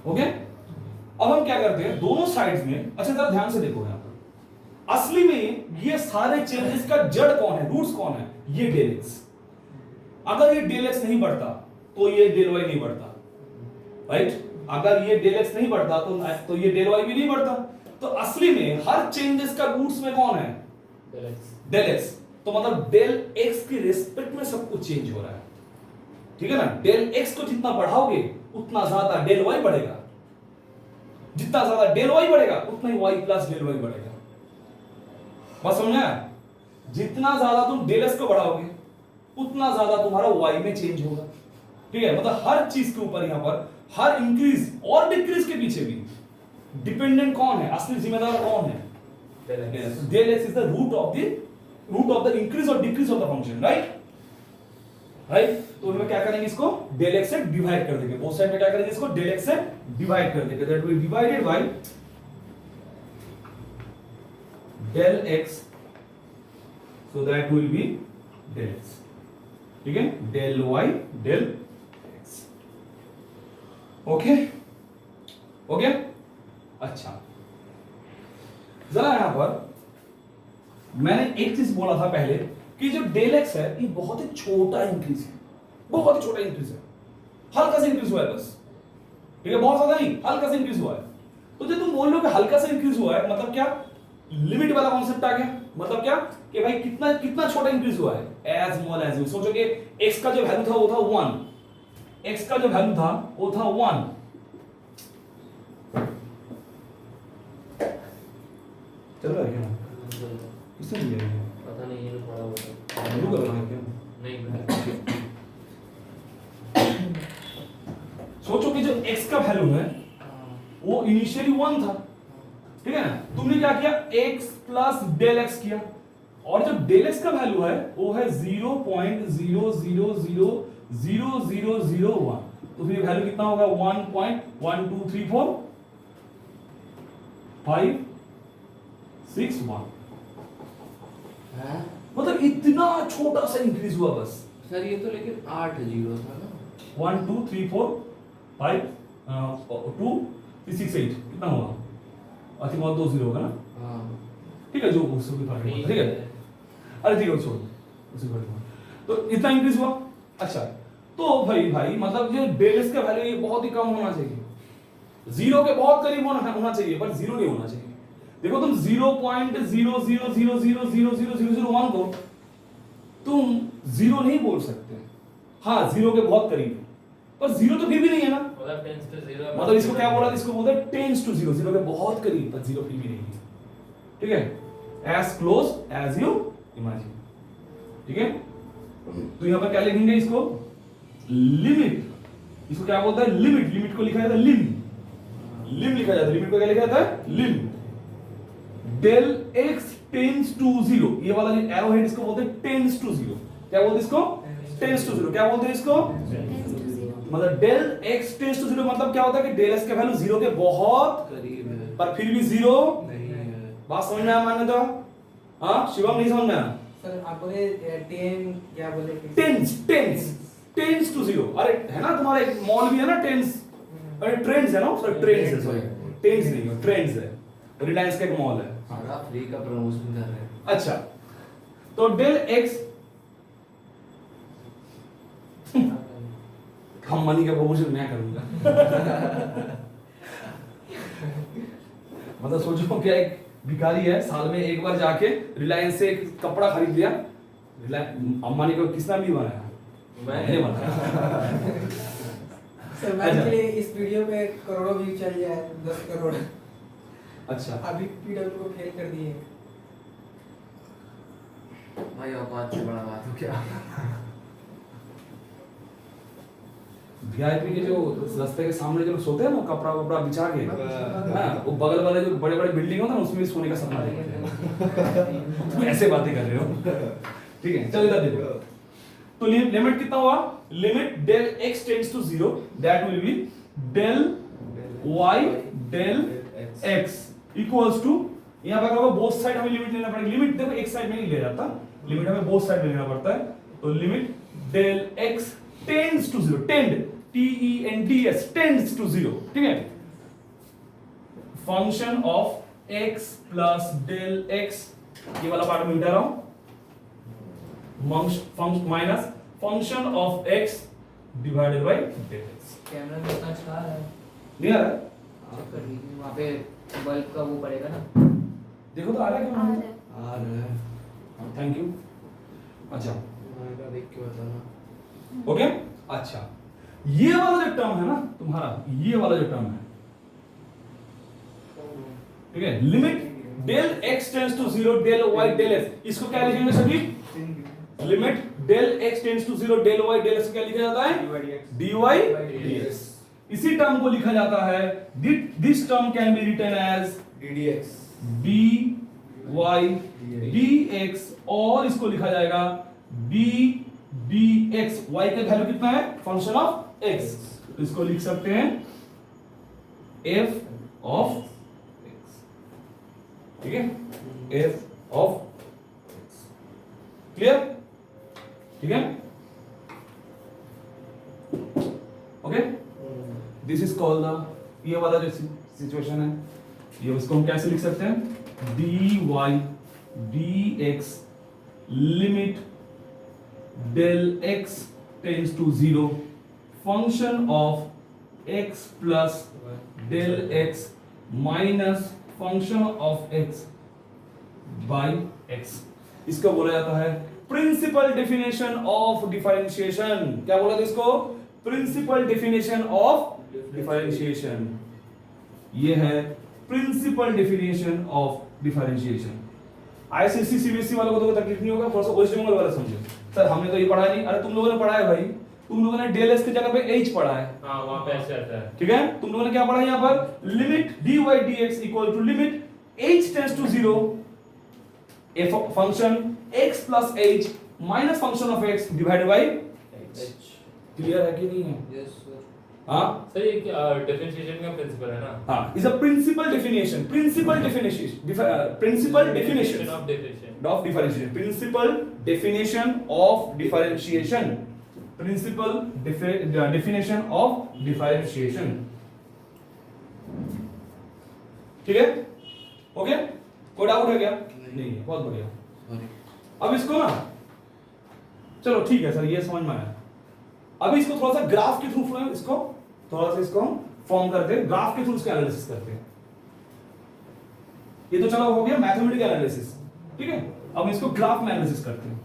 S2: ओके, अब हम क्या करते हैं, दोनों साइड्स में, अच्छा जरा ध्यान से देखो यहाँ पर, असली में ये सारे चेंजेस का जड़ कौन है, रूट्स कौन है? ये del x। अगर ये del x नहीं बढ़ता तो ये del y नहीं बढ़ता, राइट? अगर ये del x नहीं बढ़ता तो ये del y भी नहीं बढ़ता। तो असली में हर चेंजेस का रूट्स में कौन है? del x। तो मतलब del x की रिस्पेक्ट में सब कुछ चेंज हो रहा है, ठीक है ना। del x को जितना बढ़ाओगे उतना ज्यादा del y बढ़ेगा, जितना ज्यादा del y बढ़ेगा उतना ही y प्लस del y बढ़ेगा। बात समझा? जितना ज्यादा तुम del x को बढ़ाओगे उतना ज्यादा तुम्हारा y में चेंज होगा, ठीक है। मतलब हर चीज के ऊपर यहां पर हर इंक्रीज और डिक्रीज के पीछे भी डिपेंडेंट कौन है, असली जिम्मेदार कौन है? del x is the root of the increase or decrease of the function, right? तो हम क्या करेंगे इसको del x से डिवाइड कर देंगे, बोथ साइड में क्या करेंगे इसको del x से डिवाइड कर देंगे, that will be divided by del x, so that will be del x, ठीक है, del y del x, okay हो गया। अच्छा जरा यहां पर मैंने एक चीज बोला था पहले कि जो डेल एक्स है ये बहुत ही छोटा इंक्रीज है, बहुत ही छोटा इंक्रीज है, हल्का सा इंक्रीज हुआ है बस, ठीक है, बहुत ज्यादा नहीं, हल्का सा इंक्रीज हुआ है। तो जब तुम बोल रहे हो कि हल्का सा इंक्रीज हुआ है मतलब क्या, लिमिट वाला कॉन्सेप्ट आ गया, मतलब क्या कि भाई कितना कितना छोटा इंक्रीज हुआ है, एज स्मॉल एज यू। सोचो कि x का जो वैल्यू था वो था 1, x का जो वैल्यू था वो था 1, चल रहा है क्या किसने दिया है,
S3: पता नहीं ये पड़ा होगा
S2: शुरू कर रहा है क्या?
S3: नहीं
S2: सोचो कि जो x का वैल्यू है वो इनिशियली 1 था, ठीक है ना, तुमने क्या किया x प्लस डेल x किया, और जो डेल x का वैल्यू है वो है 0.00000001, तो फिर वैल्यू कितना होगा 1.1234561,
S1: हैं?
S2: मतलब इतना छोटा सा इंक्रीज हुआ बस।
S1: सर ये तो लेकिन 8 जीरो था ना।
S2: 1 2 3 4 5 2 3 6 8 कितना हुआ, आई थिंक 1 2 0 होगा ना,
S1: हाँ
S2: ठीक है, जो उससे कोई फर्क नहीं पड़ता, ठीक है, अरे ठीक है छोड़ उसी पर, तो इतना इंक्रीज हुआ। अच्छा तो भाई मतलब जो डेल एक्स का वैल्यू ये बहुत ही कम होना चाहिए, जीरो के बहुत करीब होना चाहिए, पर जीरो नहीं होना चाहिए। देखो तुम 0.0000000001 को तुम जीरो नहीं बोल सकते, हाँ जीरो के बहुत करीब, पर जीरो तो फिर भी नहीं है ना,
S3: मतलब टेंस टू जीरो,
S2: मतलब इसको क्या बोला, इसको बोलते हैं टेंस टू जीरो, जीरो के बहुत करीब पर जीरो फिर भी नहीं है, ठीक है, as close as you imagine, ठीक है। तो यहां पर क्या लिखेंगे इसको, लिमिट, इसको क्या बोलता है लिमिट, लिमिट को लिखा जाता है लिम, लिम लिखा जाता है, लिमिट को क्या लिखा जाता है lim, del x tends to zero, ये वाला जो एरो है इसको बोलते हैं टेंस टू जीरो, क्या बोलते हैं इसको टेंस टू जीरो, क्या बोलते हैं इसको, मतलब del x tends to zero मतलब क्या होता है कि डेल x का वैल्यू जीरो के बहुत
S1: करीब है,
S2: पर फिर भी जीरो
S1: नहीं है।
S2: बात समझ में आया मान्य तो, हाँ शिवम नहीं समझ में आया,
S5: सर आप बोले 10 क्या बोले,
S2: tends tends tends to zero, अरे है ना तुम्हारा एक मॉल भी है ना टेंस, अरे ट्रेंड्स है ना सर, ट्रेंड्स है, सॉरी टेंस नहीं है, ट्रेंड्स है, रिलायंस का एक मॉल है,
S1: सारा फ्री का प्रमोशन कर रहे हैं।
S2: अच्छा तो डेल एक्स, हम मनी का प्रमोशन मैं करूंगा मतलब सोचो क्या एक भिखारी है, साल में एक बार जाके रिलायंस से एक कपड़ा खरीद लिया, अंबानी को किसने भी बनाया, मैंने बनाया
S5: सर मैं
S2: अच्छा।
S5: के लिए इस वीडियो पे करोड़ों व्यू चल जाए, 10 करोड़,
S2: अच्छा
S5: अभी पीडब्ल्यू को फेल कर दिए।
S1: भाई औकात से बड़ा बात हो क्या।
S2: वीआईपी के जो रास्ते के सामने जो लोग सोते हैं ना कपड़ा वपड़ा बिछा के, हाँ वो बगल वाले जो बड़े बड़े बिल्डिंग होता है ना उसमें भी सोने का सपना देखते हैं तुम ऐसे बातें कर रहे हो, ठीक है चलो इधर देखो, तो लिमिट कितना हुआ, limit del x tends to 0 that will be del y del x equals to, यहां पर होगा बोथ साइड हमें लिमिट लेना पड़ेगा, लिमिट देखो एक साइड में नहीं ले जाता, लिमिट हमें बोथ साइड में लेना पड़ता है, तो limit del x tends to 0, tend TENDS tends to 0, ठीक है, function of x plus del x, ये वाला पार्ट में मिटा रहा हूं, minus function of x divided by del x,
S5: camera में इतना अच्छा है,
S2: नहीं आ रहा है?
S5: चेक कर लीजिए वहां पे बल्ब का वो पड़ेगा ना,
S2: देखो तो आ रहा है
S4: आ
S2: क्या,
S4: रहा है।
S1: आ रहा है,
S2: थैंक यू, अच्छा
S1: आएगा देख के बताना।
S2: ओके, अच्छा ये वाला जो टर्म है ना तुम्हारा, ये वाला जो टर्म है, ठीक है, limit del x tends to 0 del y del x, इसको क्या लिखेंगे सभी, limit del x tends to 0 del y del x क्या लिखा जाता है, dy dx, इसी टर्म को लिखा जाता है, this term can be written as
S1: DDX
S2: dy y dx और इसको लिखा जाएगा b dx। y का वैल्यू कितना है? फंक्शन ऑफ x, इसको लिख सकते हैं f ऑफ x। ठीक है, f ऑफ x। क्लियर? ठीक है, okay. This is called the, ये वाला जो सिचुएशन है, ये उसको हम कैसे लिख सकते हैं? dy dx limit del x tends to 0 function of x plus del x minus function of x by x। इसको बोला जाता है प्रिंसिपल डेफिनेशन ऑफ डिफरेंशिएशन। क्या बोला था इसको? Principal definition of differentiation. ये है principal definition of differentiation. ICSC CBSE वालों को तो तकलीफ नहीं होगा, थोड़ा सा ओएसडी वाला समझो। सर हमने तो ये पढ़ा नहीं। अरे तुम लोगों ने पढ़ा है भाई, तुम लोगों ने डेल एस की जगह पे एच पढ़ा है।
S3: हाँ वहां पे ऐसे आता है।
S2: ठीक है, तुम लोगों ने क्या पढ़ा है यहाँ पर? Limit dy dx equal to limit h tends to 0 a function x plus h minus function of x divided by h। Clear है कि नहीं है?
S1: Yes sir.
S2: हाँ
S3: सर ये डिफरेंशिएशन का प्रिंसिपल है ना?
S2: हाँ, is a principal definition. Principal definition principal definition
S3: of differentiation
S2: of differentiation, principal definition of differentiation, principal definition of differentiation। ठीक है, ओके, कोई डाउट है क्या? नहीं है, बहुत बढ़िया।
S1: सॉरी।
S2: अब इसको ना, चलो ठीक है सर, ये समझ में आया। अभी इसको थोड़ा सा ग्राफ के थ्रू इसको थोड़ा सा इसको फॉर्म करते हैं, ग्राफ के थ्रू इसका एनालिसिस करते हैं। ये तो चलो हो गया मैथमेटिकल एनालिसिस, ठीक है। अब इसको ग्राफ में एनालिसिस करते हैं।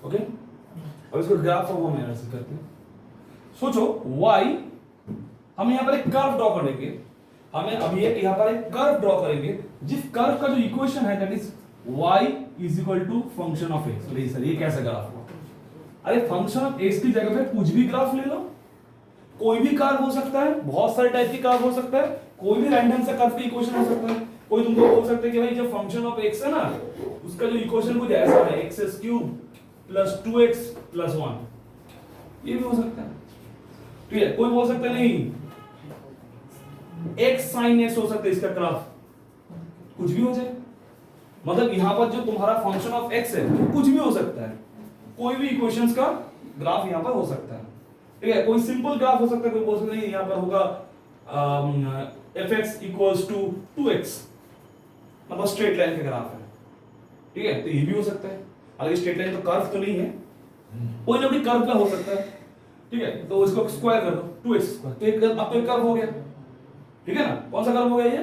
S2: ओके, अब इसको ग्राफ फॉर्म में एनालिसिस करते हैं। सोचो y, हम यहां पर एक कर्व ड्रॉ करेंगे। हमें अब ये यहां पर एक कर्व ड्रॉ करेंगे, जिस कर्व का जो इक्वेशन है that is y is equal to function of x। नहीं सर, ये कैसा ग्राफ हुआ? अरे फंक्शन ऑफ x की जगह पे कुछ भी ग्राफ ले लो, कोई भी कर्व हो सकता है, बहुत सारे टाइप के कर्व हो सकता है, कोई भी रैंडम सा कर्व का इक्वेशन हो सकता है। कोई तुमको बोल सकता है कि भाई जो फंक्शन ऑफ x है ना, उसका जो इक्वेशन कुछ ऐसा है, x³ प्लस 2x प्लस 1, ये भी हो सकता है। ठीक है, कोई बोल सकता है नहीं x sin x हो सकता है, इसका ग्राफ कुछ भी हो जाए। मतलब यहां पर जो तुम्हारा फंक्शन ऑफ x है कुछ भी हो सकता है, कोई भी इक्वेशंस का ग्राफ यहां पर हो सकता है। ठीक है, कोई सिंपल ग्राफ हो सकता है, कोई बोल सकता है नहीं यहां पर होगा fx इक्वल्स टू 2x, मतलब स्ट्रेट लाइन का ग्राफ है। ठीक है, तो ये भी हो सकता है। हालांकि स्ट्रेट लाइन तो कर्व तो नहीं है, कोई ना कोई कर्व का हो सकता है। ठीक है, तो इसको स्क्वायर कर दो 2x स्क्वायर, तो एक अब तो एक कर्व हो गया। ठीक है ना, कौन सा कर्व हो गया ये?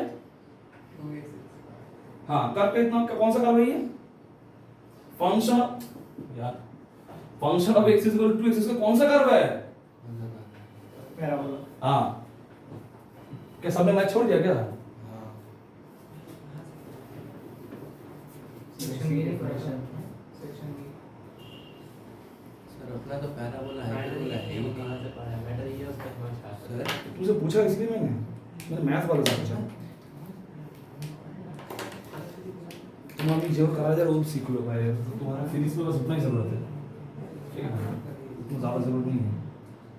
S2: हाँ, कर्व का इतना कौन सा कर्व है ये? फंक्शन यार, function of x equal to 2x, इसका कौन सा कर्व है? पैराबोला। हाँ, क्या सबने मैच छोड़ दिया क्या?
S1: सर अपना तो पैराबोला है, हाइपरबोला है, ये कहां से पढ़ा है? मैटर ये उसका समझ आता है।
S2: तुमसे पूछा इसलिए मैंने मैथ वाला से पूछा। तुम अभी जो करा जा रोज सीख लो भाई, तुम्हारा फिजिक्स में बस उतना ही जरूरत है। ठीक है ना, इतना ज्यादा जरूरत नहीं है।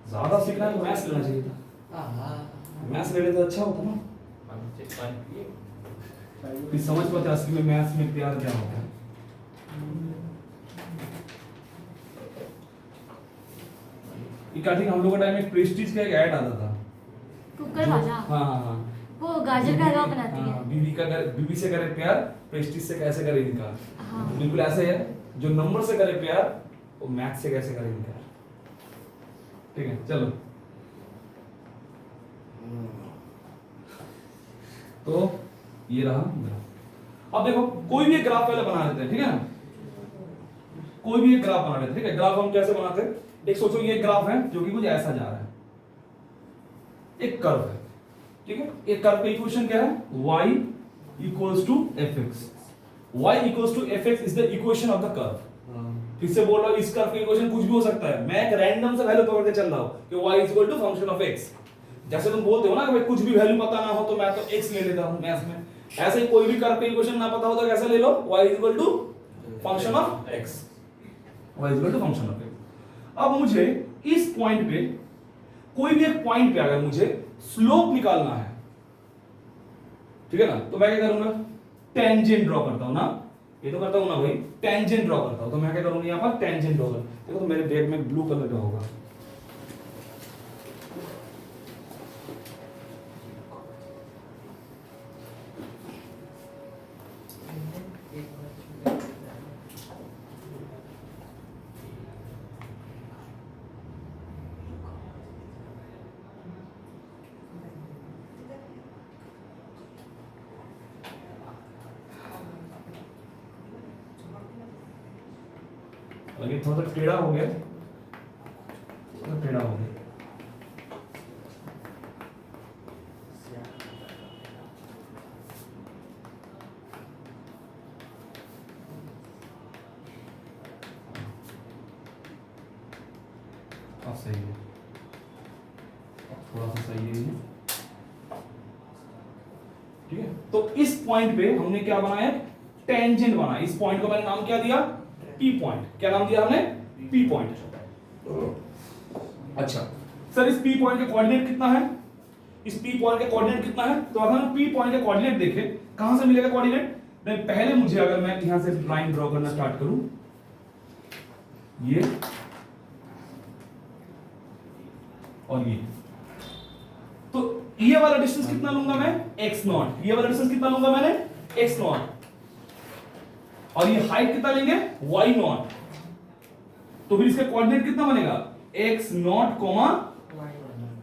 S2: ज्यादा सीखना है तो मैथ्स लेना चाहिए था।
S1: हां,
S2: मैथ्स ले लेते तो अच्छा होता ना, फिर समझ पाते असली में मैथ्स में प्यार क्या होता है। हम लोगों का टाइम में प्रेस्टीज का एक ऐड आता था,
S4: कुकर वाला।
S2: हाँ हाँ हाँ,
S4: वो गाजर का हलवा बनाती है।
S2: बीवी से करे प्यार, प्रेस्टीज से कैसे करे इनकार।
S4: हाँ।
S2: बिल्कुल ऐसे है, जो नंबर से करे प्यार वो मैथ से कैसे करे इनकार। ठीक है, चलो तो ये रहा ग्राफ। अब देखो कोई भी एक ग्राफ पहले बना लेते हैं, ठीक है ना, कोई भी एक ग्राफ बना लेते हैं। ठीक है, ग्राफ हम कैसे बनाते हैं? एक सोचो ये ग्राफ है जो कि कुछ ऐसा जा रहा है, एक कर्व है। ठीक है, एक कर्व का इक्वेशन क्या है, y equals to fx, y equals to fx is the equation of the curve. फिर से बोल रहा हूं, इस कर्व का इक्वेशन कुछ भी हो सकता है, मैं एक रैंडम सा वैल्यू पकड़ के चल रहा हूं कि y is equal to function of x। जैसे तुम बोलते हो ना कि भाई कुछ भी वैल्यू पता ना हो तो मैं तो x ले लेता हूं मैथ्स में, ऐसे ही कोई भी कर्व का इक्वेशन ना पता हो तो कैसे ले लो, y is equal to function of x, y is equal to function of x। अब मुझे इस पॉइंट पे, कोई भी एक पॉइंट पे अगर मुझे स्लोप निकालना है, ठीक है ना, तो मैं क्या करूंगा, टेंजेंट ड्रॉ करता हूं ना, ये तो करता हूं ना भाई, टेंजेंट ड्रॉ करता हूं, तो मैं क्या करूंगा यहां पर टेंजेंट ड्रॉ कर, देखो तो मेरे बैग में ब्लू कलर का होगा, ये थोड़ा सा टेढ़ा हो गया, थोड़ा टेढ़ा हो गया, अब सही है, थोड़ा सा सही है, ठीक है। तो इस पॉइंट पे हमने क्या बनाया, टेंजेंट बनाया, इस पॉइंट को मैंने नाम क्या दिया, P पॉइंट। क्या नाम दिया हमने, P पॉइंट। अच्छा सर, इस P पॉइंट का कोऑर्डिनेट कितना है, इस P पॉइंट का कोऑर्डिनेट कितना है, तो अगर हम P पॉइंट का कोऑर्डिनेट देखें, कहां से मिलेगा कोऑर्डिनेट, नहीं पहले मुझे, अगर मैं यहां से लाइन ड्रॉ करना स्टार्ट करूं, ये और ये, तो ये वाला डिस्टेंस कितना लूंगा मैं, x0, ये वाला डिस्टेंस कितना लूंगा मैंने, x0, और ये हाइट कितना लेंगे, y0, तो फिर इसका कोऑर्डिनेट कितना बनेगा, x0,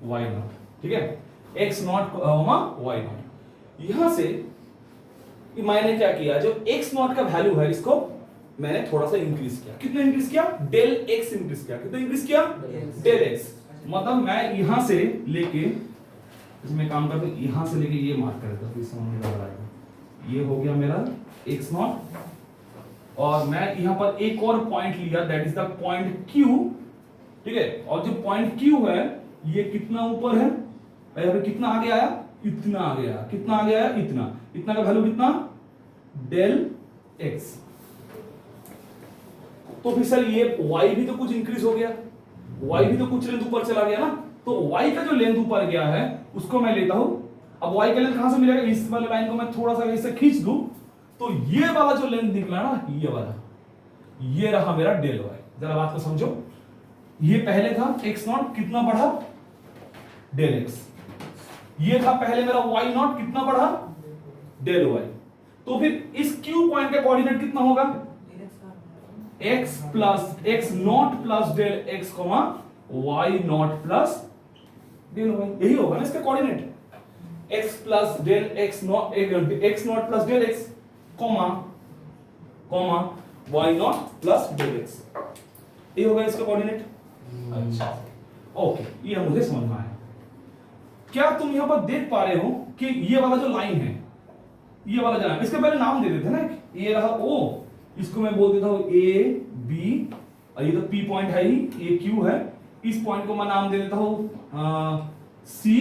S2: y0, ठीक है, x0, y0। यहां से मैंने क्या किया, जो x0 का वैल्यू है इसको मैंने थोड़ा सा इंक्रीज किया, कितना इंक्रीज किया, डेल x इंक्रीज किया, कितना इंक्रीज किया, डेल x, मतलब मैं यहां से लेके, इसमें काम करते हैं, यहां से लेके ये मार्क करेगा, तो समझ में आ जाएगा, ये हो गया मेरा x0, और मैं यहां पर एक और पॉइंट लिया, that is the point Q, ठीक है, और जो पॉइंट Q है ये कितना ऊपर है, यहाँ पे कितना आगे आया, इतना आगे आया, कितना आगे आया, इतना, इतना का वैल्यू कितना, डेल x। तो फिर सर ये y भी तो कुछ इंक्रीज हो गया, y भी तो कुछ लेंथ ऊपर चला गया ना, तो y का जो लेंथ ऊपर गया है उसको मैं लेता हूं। अब y का लेंथ कहां से मिलेगा, इस वाले लाइन को मैं थोड़ा सा इससे खींच दूं, तो ये वाला जो लेंथ निकला ना, ये वाला, ये रहा मेरा डेल y। जरा बात को समझो, ये पहले था x0, कितना बढ़ा, डेल x, ये था पहले मेरा y0, कितना बढ़ा, डेल y। तो फिर इस q पॉइंट का कोऑर्डिनेट कितना होगा, x plus x0 plus del x, y0 plus del y, यही होगा ना इसका coordinate, x plus del x0 plus del x, comma y0 plus del x, ये होगा इसका कोऑर्डिनेट। अच्छा ओके, ये मुझे समझ में आया। क्या तुम यहां पर देख पा रहे हो कि ये वाला जो लाइन है, ये वाला जो लाइन, इसका पहले नाम दे देते हैं ना, ये रहा O, इसको मैं बोल देता हूं A B, और ये तो P पॉइंट है ही, ये Q है, इस पॉइंट को मैं नाम दे देता हूं C,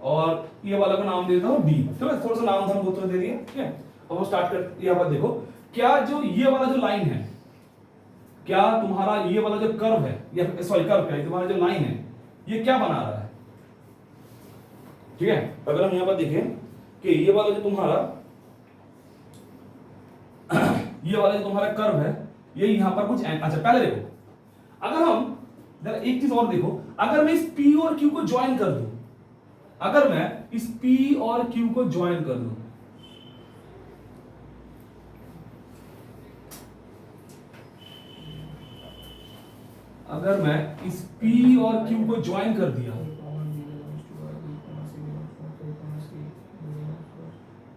S2: और ये वाला का नाम दे देता हूं D। चलो थोड़ा सा नाम धाम दे दिया, ठीक है। अब वो स्टार्ट कर, यहां पर देखो, क्या जो ये वाला जो लाइन है, क्या तुम्हारा ये वाला जो कर्व है, या सॉरी कर्व क्या है, तुम्हारा जो लाइन है ये क्या बना रहा है, ठीक है। अगर हम यहां पर देखें कि ये वाला जो तुम्हारा ये वाला जो तुम्हारा कर्व है, ये यहां पर कुछ अच्छा पहले देखो, अगर हम जरा एक चीज और देखो, अगर मैं इस P और Q को ज्वाइन कर दूं, अगर मैं इस P और Q को ज्वाइन कर दूं, अगर मैं इस P और Q को ज्वाइन कर दिया,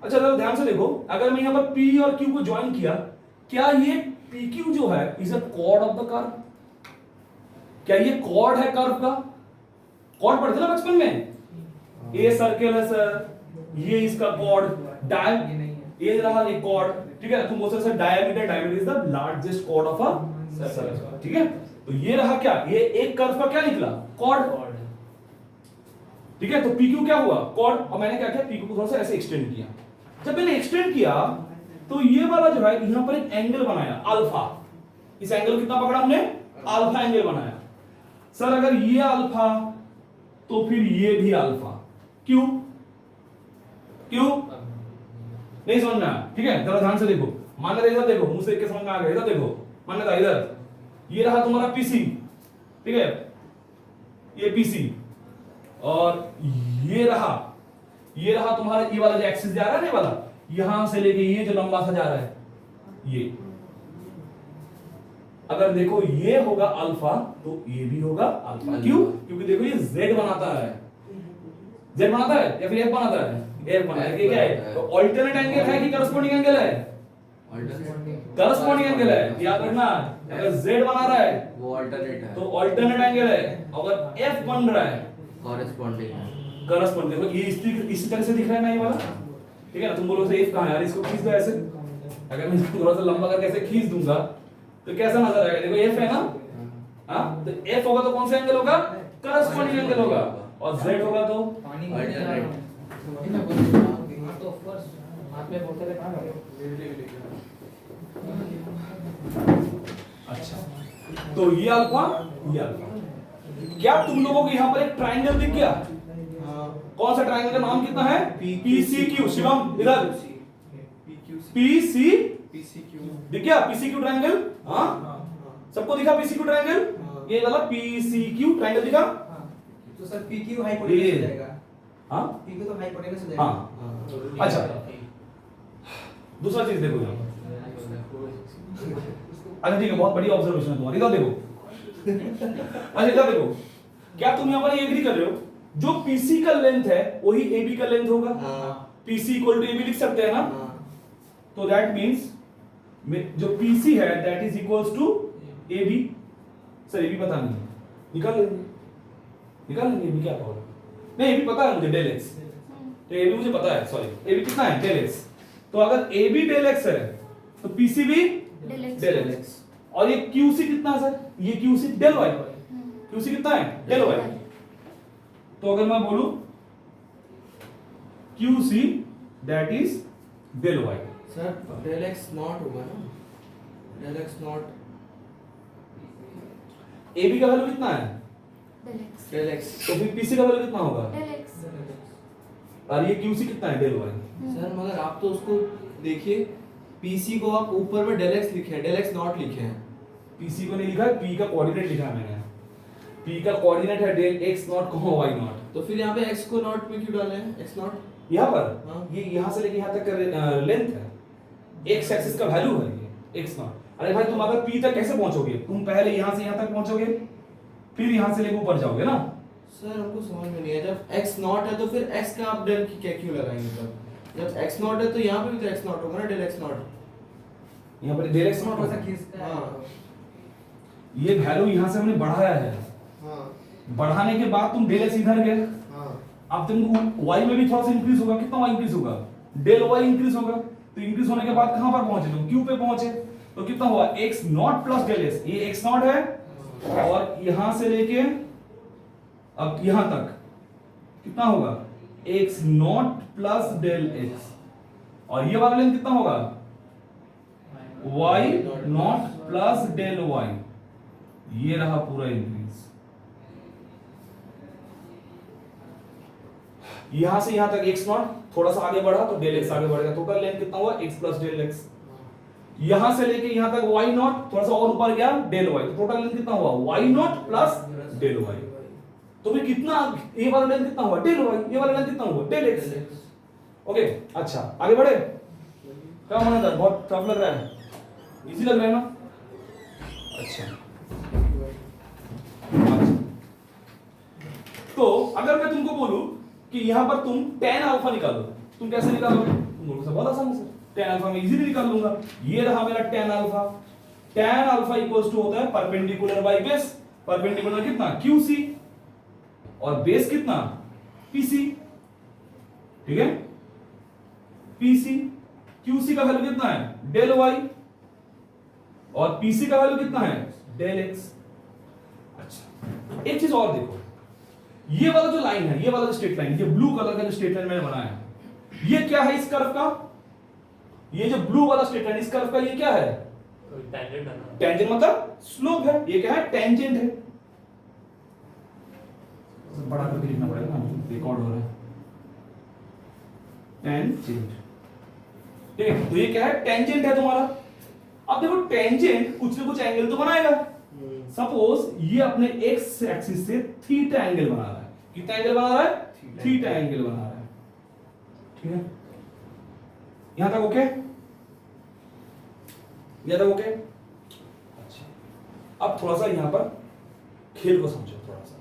S2: अच्छा जरा ध्यान से देखो, अगर मैं यहां पर P और Q को ज्वाइन किया, क्या ये PQ जो है is a cord of the curve, क्या ये कॉर्ड है कर्व का, कॉर्ड पढ़ते ना बचपन में, ए सर्कल है सर, ये इसका कॉर्ड डाय,
S5: ये नहीं है।
S2: ये रहा एक कॉर्ड, ठीक है। तुम बोल सकते हो diameter, diameter is the largest chord of a circle, ठीक है। तो ये रहा क्या, ये एक कर्व का क्या निकला, कॉर्ड, ठीक है। तो PQ क्या हुआ, कॉर्ड। और मैंने क्या किया, PQ को थोड़ा सा ऐसे एक्सटेंड किया। जब मैंने एक्सटेंड किया तो ये वाला जो है यहां पर एक एंगल बनाया अल्फा। इस एंगल कितना पकड़ा हमने, अल्फा एंगल बनाया। सर अगर ये अल्फा तो फिर ये भी अल्फा, क्यों क्यों नहीं समझ में आया, ठीक है। जरा ध्यान से देखो, मान्यता इधर देखो, मुझसे देख के समझ में आ गया, इधर देखो मान्यता, इधर ये रहा तुम्हारा पीसी, ठीक है, ये पीसी, और ये रहा तुम्हारा ये वाला जो एक्सिस जा रहा है, ये वाला यहां से लेके ये जो लंबा सा जा रहा है, ये अगर देखो ये होगा अल्फा तो ये भी होगा अल्फा, क्यों, क्योंकि देखो ये जेड बनाता है, जेड बनाता है या फिर एफ बनाता है, एफ बनाता है, क्या है, तो अल्टरनेट एंगल है कि करस्पॉन्डिंग एंगल है, करस्पॉन्डिंग एंगल है, याद रखना। अगर जेड बना रहा है
S1: वो अल्टरनेट है,
S2: तो अल्टरनेट एंगल है, अगर एफ बन रहा है
S1: कॉरेस्पॉन्डिंग है।
S2: करस्पॉन्डिंग, देखो ये इसी तरह से दिख रहा है ना ये वाला, ठीक है ना। तुम बोलो से एफ कहां है यार, इसको खींच दो ऐसे, अगर मैं इसको थोड़ा सा लंबा करके ऐसे खींच दूंगा तो कैसा नजर आएगा, देखो एफ है ना, हां, तो एफ होगा तो कौन सा एंगल होगा, करस्पॉन्डिंग एंगल होगा, और जेड होगा तो
S5: पानी में
S1: अल्टरनेट।
S5: हाँ तो ऑफ कोर्स हाथ में बोतल है, कहां रखे।
S2: अच्छा, तो ये अल्फा, ये अल्फा। क्या तुम लोगों को यहां पर एक ट्रायंगल दिख गया, कौन सा ट्रायंगल का नाम कितना है, PCQ। शिवम इधर PCQ दिख गया, PCQ ट्रायंगल, हाँ सबको दिखा PCQ ट्रायंगल, ये वाला PCQ ट्रायंगल दिखा,
S5: तो सर PQ हाइपोटेनस हो जाएगा,
S2: हाँ
S5: PQ तो हाइपोटेनस हो जाएगा।
S2: हाँ। अच्छा, दूसरा चीज देखो यहाँ, अच्छा ठीक है, बहुत बड़ी ऑब्जर्वेशन है तुम्हारी, इधर देखो, अच्छा इधर देखो, क्या तुम यहाँ पर एग्री कर रहे हो, जो PC का लेंथ है वही AB का लेंथ होगा, PC इक्वल टू AB लिख सकते हैं ना, तो दैट मींस जो PC है that is equals to AB। Sir AB पता नहीं, निकाल लेंगे AB क्या होगा, नहीं AB पता है मुझे, डेल x, तो AB मुझे पता है, सॉरी AB कितना है, डेल x। तो अगर AB डेल x है तो PC भी डेल x, और ये QC कितना है सर, ये QC डेल y, QC कितना है, डेल y। तो अगर मैं बोलूं QC that is del y,
S1: sir del x not होगा ना, डेल एक्स नॉट,
S2: AB का वैल्यू कितना है,
S1: डेल एक्स,
S2: तो फिर PC का वैल्यू कितना होगा, और ये QC कितना है, डेल y।
S1: सर मगर आप तो उसको देखिए, PC को आप ऊपर में डेल एक्स लिखे हैं, डेल एक्स नॉट लिखे हैं।
S2: PC को नहीं लिखा है, P का कोऑर्डिनेट लिखा है मैंने, P का कोऑर्डिनेट है del x not y not,
S1: तो फिर यहाँ पे x को नॉट में क्यों डाले हैं, x नॉट,
S2: यहाँ पर
S1: हाँ।
S2: ये यहाँ से लेके यहाँ तक का लेंथ है, x एक्सिस का वैल्यू है ये x नॉट। अरे भाई तुम अगर P तक कैसे पहुंचोगे, तुम पहले यहाँ से यहाँ तक पहुंचोगे, फिर यहाँ से लेके ऊपर जाओगे ना।
S1: सर हमको समझ में नहीं है, जब x नॉट है तो फिर x का आप डेल की क्या क्यों लगाएंगे, तब जब x नॉट है तो यहाँ पे भी तो x नॉट होगा ना, डेल x नॉट,
S2: यहाँ पर डेल x नॉट
S5: थोड़ा सा
S2: होगा,
S5: खींचता है।
S1: हाँ
S2: ये वैल्यू यहाँ से हमने बढ़ाया है,
S1: हाँ
S2: बढ़ाने के बाद तुम डेल x इधर गए,
S1: हाँ,
S2: अब तुमको y में भी थोड़ा सा इंक्रीज होगा, कितना y इंक्रीज होगा, डेल y इंक्रीज होगा, तो इंक्रीज होने के बाद कहां पर पहुंचे तुम, q पे पहुंचे, तो कितना हुआ x not plus del x, ये x नॉट है और यहां से लेके अब यहां तक कितना होगा x not plus del x, और ये वाला लेंथ कितना होगा y not plus del y, ये रहा पूरा इंक्रीज। यहां से यहां तक x नॉट थोड़ा सा आगे बढ़ा तो डेल x आगे बढ़ेगा, टोटल लेंथ कितना हुआ x प्लस डेल x। यहां से लेके यहां तक y नॉट थोड़ा सा और ऊपर गया डेल y, तो टोटल लेंथ कितना हुआ y not plus del y। तो फिर कितना, ये वाला लेंथ कितना हुआ डेल y, ये वाला लेंथ कितना हुआ डेल x। ओके अच्छा आगे बढ़े, क्या माना था, बहुत टफ लग रहा है, इजी लग रहा है ना। अच्छा तो अगर मैं तुमको बोलूं कि यहां पर तुम tan अल्फा निकालो, तुम कैसे निकालोगे, तुम बोलोगे बहुत आसान है सर, tan अल्फा मैं इजीली निकाल लूंगा। ये रहा मेरा tan alpha, tan alpha equals to होता है परपेंडिकुलर बाय बेस, परपेंडिकुलर कितना QC और बेस कितना PC, ठीक है। पीसी क्यूसी का वैल्यू कितना है डेल वाई, और पीसी का वैल्यू कितना है डेल एक्स। अच्छा एक चीज और देखो, ये वाला जो लाइन है, ये वाला जो स्ट्रेट लाइन, ये ब्लू कलर का जो स्ट्रेट लाइन मैंने बनाया है, ये क्या है इस कर्व का? ये जो ब्लू वाला स्ट्रेट लाइन इस कर्व का ये क्या है?
S3: टेंजेंट है ना।
S2: टेंजेंट मतलब स्लोप है, ये क्या है टेंजेंट है। बड़ा करके लिखना पड़ेगा ना, रिकॉर्ड हो रहा है। टेंजेंट, ठीक है, तो ये क्या है टेंजेंट है तुम्हारा। अब देखो टेंजेंट कुछ ना कुछ एंगल तो बनाएगा। सपोज ये अपने एक्स एक्सिस से थीटा एंगल बना रहा है। कितना एंगल बना रहा है? थीटा एंगल बना रहा है, ठीक है। यहां तक ओके? यहां तक ओके? अच्छा, अब थोड़ा सा यहां पर खेल को समझो थोड़ा सा।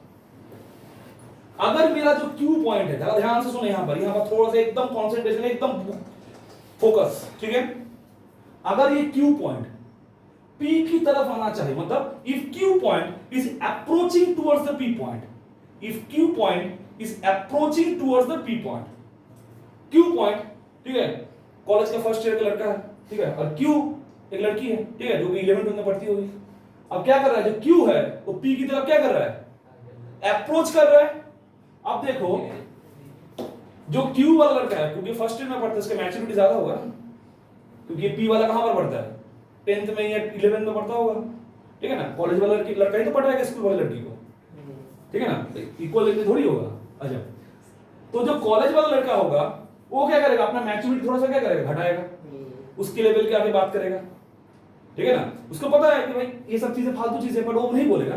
S2: अगर मेरा जो क्यू पॉइंट है, जरा ध्यान से सुनो, यहां पर थोड़ा सा एकदम कंसंट्रेशन, एकदम फोकस, ठीक है। अगर ये क्यू पॉइंट P की तरफ आना चाहिए, मतलब if Q point is approaching towards the P point, if Q point is approaching towards the P point, Q point, ठीक है, कॉलेज का फर्स्ट ईयर का लड़का है, ठीक है, और Q एक लड़की है, ठीक है, जो कि 11th में पढ़ती होगी। अब क्या कर रहा है, जो Q है वो P की तरफ क्या कर रहा है? अप्रोच कर रहा है। अब देखो जो Q वाला लड़का है, क्योंकि फर्स्ट ईयर में पढ़ता है, इसका मैच्योरिटी ज्यादा होगा, क्योंकि ये P वाला कहां पर पढ़ता है? 10th में या 11th में पढ़ता होगा, ठीक है ना। कॉलेज वाला लड़का ही तो पढ़ रहा है स्कूल वाली लड़की को, ठीक है ना, इक्वल लेवल थोड़ी होगा। अच्छा, तो जो कॉलेज वाला लड़का होगा वो क्या करेगा? अपना मैच्योरिटी थोड़ा सा क्या करेगा? घटाएगा, उसके लेवल के आगे बात करेगा, ठीक है ना। उसको पता है कि भाई ये सब चीजें फालतू चीजें, पर वो नहीं बोलेगा,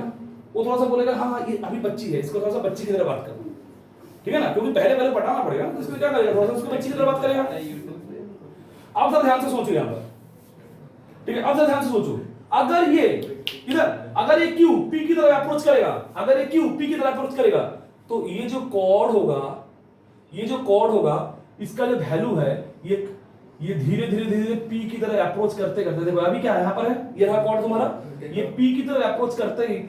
S2: वो थोड़ा सा बोलेगा हाँ ये अभी बच्ची है, इसको थोड़ा सा बच्ची की तरह बात करो, ठीक है ना, क्योंकि पहले पढ़ाना पड़ेगा, इसको क्या करेगा? थोड़ा सा उसको बच्ची की तरह बात करेगा। आप सब ध्यान से सोचो यहां पर, ठीक है। अब ध्यान से सोचो, अगर ये इधर, अगर ये Q P की तरफ अप्रोच करेगा, अगर ये Q P की तरफ अप्रोच करेगा, तो ये जो कॉर्ड होगा, ये जो कॉर्ड होगा, इसका जो वैल्यू है, ये धीरे धीरे P की तरफ अप्रोच करते करते, देखो अभी क्या है यहां पर है, ये रहा कॉर्ड तुम्हारा, ये P की तरफ अप्रोच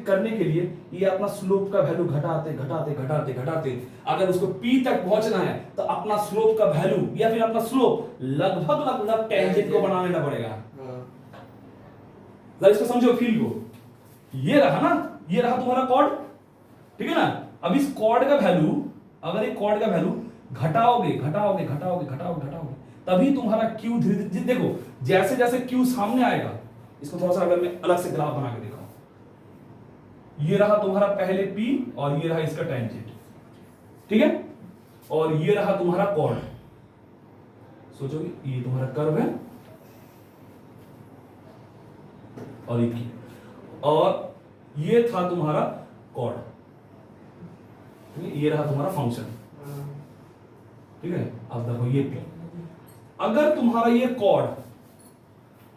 S2: करने के लिए ये अपना स्लोप का वैल्यू घटाते घटाते घटाते घटाते, अगर उसको P तक पहुंचना है तो अपना स्लोप का वैल्यू या फिर अपना स्लोप लगभग टेंजेंट को बना लेना पड़ेगा। जरा इसको समझो फील को, ये रहा ना, ये रहा तुम्हारा कॉर्ड, ठीक है ना। अब इस कॉर्ड का वैल्यू, अगर ये कॉर्ड का वैल्यू घटाओगे घटाओगे घटाओगे घटाओगे घटाओगे, तभी तुम्हारा Q धीरे धीरे, देखो जैसे जैसे Q सामने आएगा, इसको थोड़ा सा अगर मैं अलग से ग्राफ बना के दिखाऊं, ये रहा तुम्हारा पहले P और ये रहा इसका टेंजेंट, ठीक है, और ये रहा तुम्हारा कॉर्ड। सोचोगे ये तुम्हारा कर्व है और ये था तुम्हारा कॉर्ड, ये रहा तुम्हारा फंक्शन, ठीक है। अब देखो ये P, अगर तुम्हारा ये कॉर्ड,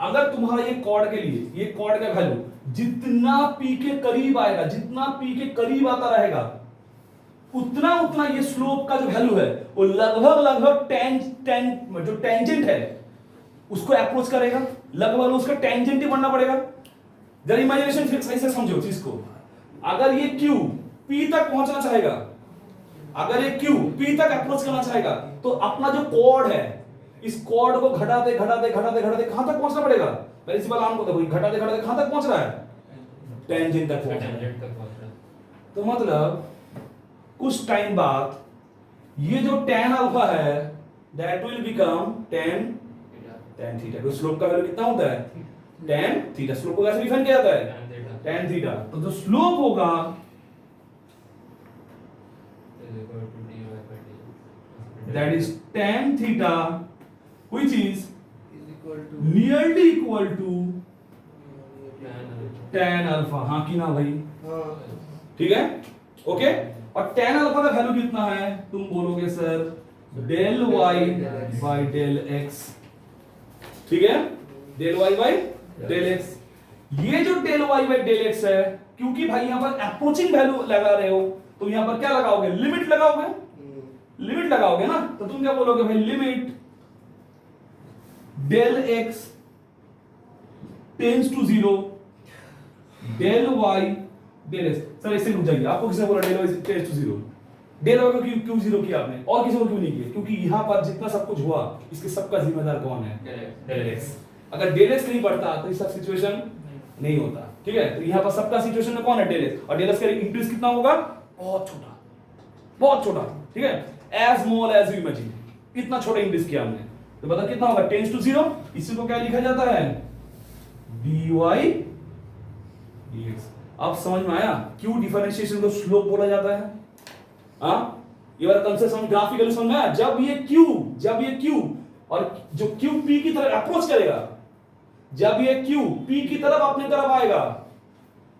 S2: अगर तुम्हारा ये कॉर्ड के लिए, ये कॉर्ड का वैल्यू जितना P के करीब आएगा, जितना P के करीब आता रहेगा, उतना उतना ये स्लोप का जो वैल्यू है वो लगभग जो टेंजेंट है उसको अप्रोच करेगा, लगभग उसका टेंजेंट ही बनना पड़ेगा। जरा इमेजिनेशन फिर सही से समझो चीज को। अगर ये Q P तक पहुंचना चाहेगा, अगर ये Q P तक अप्रोच करना चाहेगा, तो अपना जो कॉर्ड है, इस कॉर्ड को घटाते घटाते घटाते घटाते कहां तक पहुंचना पड़ेगा? प्रिंसिपल आम को देखो, घटाते घटाते कहां तक पहुंच रहा है? टेंजेंट तक पहुंच रहा है। तो मतलब कुछ टाइम बाद ये जो tan अल्फा है, that will become tan theta. तो स्लोप का वैल्यू कितना होता है? tan theta. स्लोप को कैसे डिफाइन किया जाता है? tan theta. तो जो स्लोप होगा that is tan theta which is nearly equal to tan alpha। हाँ कि ना भाई? ठीक है, ओके। और tan अल्फा का वैल्यू कितना है? तुम बोलोगे sir del y by del x, ठीक है, del y by del x। ये जो del y by del x है, क्योंकि भाई यहां पर अप्रोचिंग वैल्यू लगा रहे हो, तो यहां पर क्या लगाओगे? लिमिट लगाओगे, लिमिट लगाओगे ना, तो तुम क्या बोलोगे भाई? Limit del x tends to 0 del y del x। Sir ऐसे रुक जाइए, आपको किसने बोला del y tends to 0? Del y को क्यों जीरो किया आपने और किसी को क्यों नहीं किया? क्योंकि यहाँ पर जितना सब कुछ हुआ इसके सबका जिम्मेदार कौन है? Del x. अगर डेल एक्स नहीं बढ़ता तो इस सिचुएशन नहीं होता, ठीक है? तो यहाँ पर सबका सिचुएशन में कौन है? Del x. और डेल एक्स का इंक्रीज कितना होगा? बहुत छोटा, बहुत छोटा, ठीक है? As small as you imagine, इतना छोटा इंक्रीज किया हमने। तो बता कितना होगा? Tends to zero. इसी को क्या लिखा जाता है? dy dx। अब समझ में आया क्यों डिफरेंशिएशन को स्लोप बोला जाता है? हाँ, ये वाला कंसेप्ट ग्राफिकली समझ में आया? जब ये q और जो q p की तरफ अप्रोच करेगा, जब ये q p की तरफ अपनी तरफ आएगा,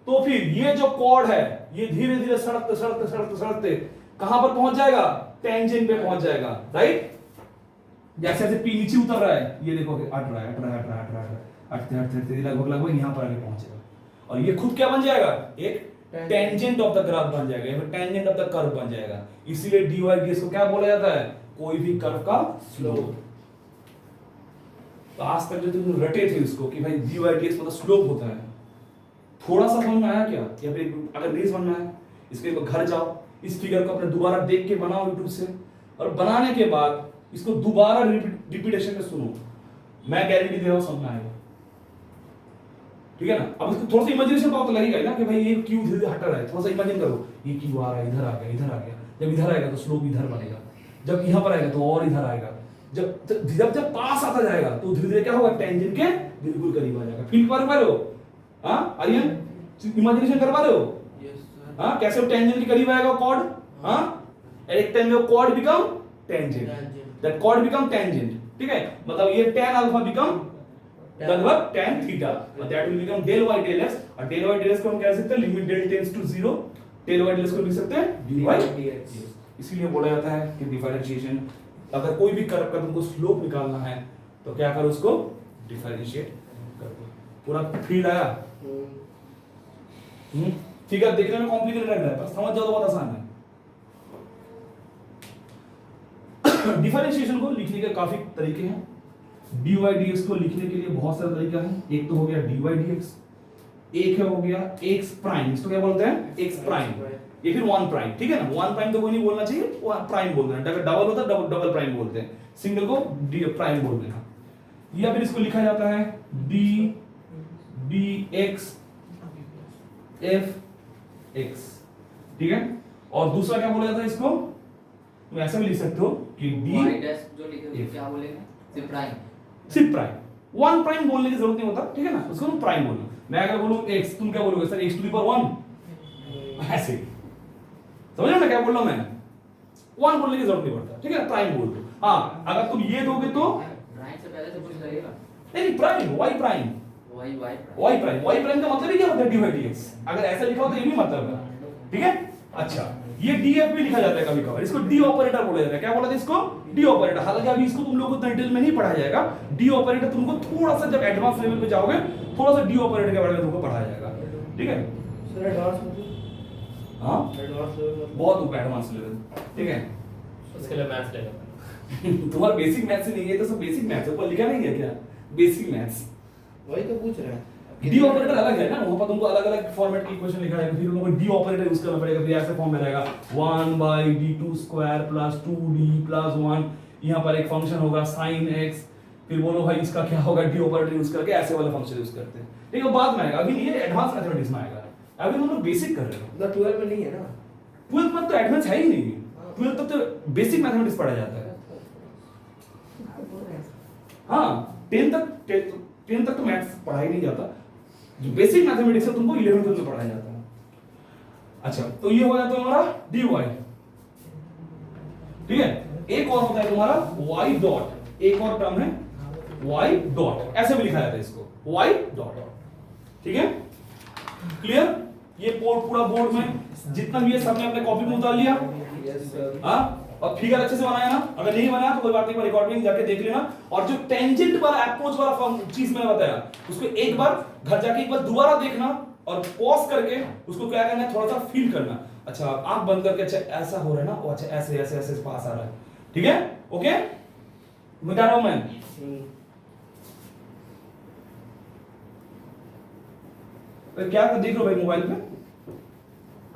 S2: तो फिर ये जो कॉर्ड है ये धीरे धीरे सड़कते कहां पर पहुंच जाएगा? टेंजेंट पे पहुंच जाएगा, राइट? जैसे जैसे p नीचे उतर रहा है, ये देखो हट रहा है अटते लगभग यहां पर आके पहुंचेगा। और ये खुद क्या बन जाएगा? एक टेंजेंट ऑफ द ग्राफ बन जाएगा, या टेंजेंट ऑफ द कर्व बन जाएगा। इसीलिए dy dx को क्या बोला जाता है? कोई भी कर्व का स्लोप। तो आज तक जो तुम रटे थे इसको कि भाई dy dx मतलब स्लोप होता है, थोड़ा सा समझ में आया क्या? या फिर अगर नहीं समझ में आया, इसके घर जाओ, इस फिगर को अपने दोबारा देख के बनाओ यूट्यूब से, और बनाने के बाद इसको दोबारा रिपीटेशन में सुनो, मैं गारंटी दे रहा हूं समझ में आएगा, ठीक है ना? अब इसको थोड़ा सा इमेजिनेशन पावर तो लगेगा ना कि भाई ये क्यू धीरे धीरे हट रहा है, थोड़ा सा इमेजिन करो, ये क्यू आ रहा है, इधर आ गया। जब इधर आएगा तो स्लोप इधर बनेगा, जब यहाँ पर आएगा तो और इधर आएगा, जब पास आता जाएगा तो धीरे धीरे क्या होगा? टेंजेंट के बिल्कुल करीब आ जाएगा। फील कर पा रहे हो? हाँ आर्यन, इमेजिनेशन कर पा रहे हो? हाँ, कैसे टेंजेंट के करीब आएगा कॉर्ड? हाँ, rectangle chord become tangent, that chord become tangent, ठीक है? मतलब ये tan अल्फा बिकम लगभग tan थीटा, और that will become del y del x। और del y del x को हम कह सकते हैं limit del tends to 0, del y del x को लिख सकते हैं dy dx। इसीलिए बोला जाता है कि डिफरेंशिएशन, अगर कोई भी कर्व का तुमको स्लोप निकालना है तो क्या करो? उसको डिफरेंशिएट करो। पूरा फील आया? ठीक है, देखने में कॉम्प्लिकेटेड लग रहा है, बस समझ जाओ तो बहुत आसान है। डिफरेंशिएशन को लिखने के काफी तरीके हैं। dy dx को लिखने के लिए बहुत सारे तरीका है। एक तो हो गया dy dx, एक हो गया x प्राइम, इसको क्या बोलते हैं? x प्राइम, ये फिर 1 प्राइम, ठीक है ना? 1 प्राइम तो कोई नहीं बोलना चाहिए, 1 प्राइम बोलते हैं। अगर डबल होता है डबल प्राइम बोलते हैं, सिंगल को प्राइम बोल देना। या फिर इसको लिखा जाता है dx f x, ठीक है? और दूसरा क्या बोला जाता है इसको? तुम ऐसा भी लिख सकते हो कि d
S6: जो लिखे क्या बोलेंगे?
S2: सिर्फ प्राइम, 1 प्राइम बोलने की जरूरत नहीं होता, ठीक है ना? उसको तुम प्राइम बोलो। मैं अगर बोलूं x, तुम क्या बोलोगे? Sir x to the power 1, ऐसे समझ रहे हो ना क्या बोल रहा हूं मैं? 1 बोलने की जरूरत नहीं पड़ता, ठीक है? प्राइम बोल दो। हाँ, अगर तुम ये दोगे तो
S6: प्राइम से पहले तो कुछ लगेगा।
S2: नहीं, prime y prime y prime का मतलब ही क्या होता है? dy dx। अगर ऐसा लिखा हो तो ये भी मतलब है, ठीक है? अच्छा, ये df भी लिखा जाता है कभी कभार, इसको d ऑपरेटर बोला जाता है। क्या बोला था इसको? d operator. हालांकि अभी इसको तुम लोगों को डिटेल में नहीं पढ़ाया जाएगा। d ऑपरेटर तुमको थोड़ा सा जब एडवांस लेवल पे जाओगे थोड़ा सा d ऑपरेटर के बारे में तुमको पढ़ाया जाएगा, ठीक है?
S5: सर एडवांस में
S2: हाँ,
S5: एडवांस लेवल
S2: बहुत एडवांस लेवल, ठीक है?
S3: उसके लिए मैथ्स लेगा।
S2: तुम्हारा बेसिक मैथ्स ही नहीं है, तो सब बेसिक मैथ्स ऊपर लिखा नहीं है क्या? Basic maths.
S5: वही तो पूछ रहे हैं।
S2: डी ऑपरेटर अलग है ना, वहां पर तुमको अलग अलग फॉर्मेट की इक्वेशन लिखा है, फिर तुमको डी ऑपरेटर यूज करना पड़ेगा। फिर ऐसे फॉर्म में रहेगा 1/d2 square plus 2d plus 1, यहां पर एक फंक्शन होगा sin x, फिर बोलो भाई इसका क्या होगा? डी ऑपरेटर यूज करके ऐसे वाला फंक्शन यूज करते हैं, ठीक है? बाद में आएगा, अभी नहीं है, एडवांस मैथमेटिक्स में आएगा। अभी तुम लोग बेसिक कर रहे हो,
S5: मतलब 12 में नहीं है ना?
S2: 12th में तो एडवांस है ही नहीं, 12th तक तो बेसिक मैथमेटिक्स पढ़ा जाता है। हाँ, 10 तक तो मैथ्स पढ़ाई नहीं जाता, जो बेसिक मैथमेटिक्स है तुमको 11th में पढ़ाया जाता है। अच्छा, तो ये हो गया तुम्हारा dy, ठीक है? एक और होता है तुम्हारा y डॉट, एक और टर्म है y डॉट, ऐसे भी लिखा जाता है इसको y डॉट, ठीक है? क्लियर? ये पूरा बोर्ड में जितना भी है सबने अपने कॉपी में उतार लिया?
S5: Yes sir.
S2: हाँ, और फिगर अच्छे से बनाया ना? अगर नहीं बनाया तो कोई बात नहीं, रिकॉर्डिंग जाके देख लेना। और जो टेंजेंट वाला अप्रोच वाला चीज मैंने बताया उसको एक बार घर जाके एक बार दोबारा देखना और पॉज करके उसको क्या करना है? थोड़ा सा फील करना। अच्छा, आंख बंद करके, अच्छा ऐसा हो रहा है ना, वो अच्छा ऐसे ऐसे ऐसे पास आ रहा है, ठीक है? ओके, बता रहा हूं मैं। क्या देख रहे हो भाई मोबाइल पे?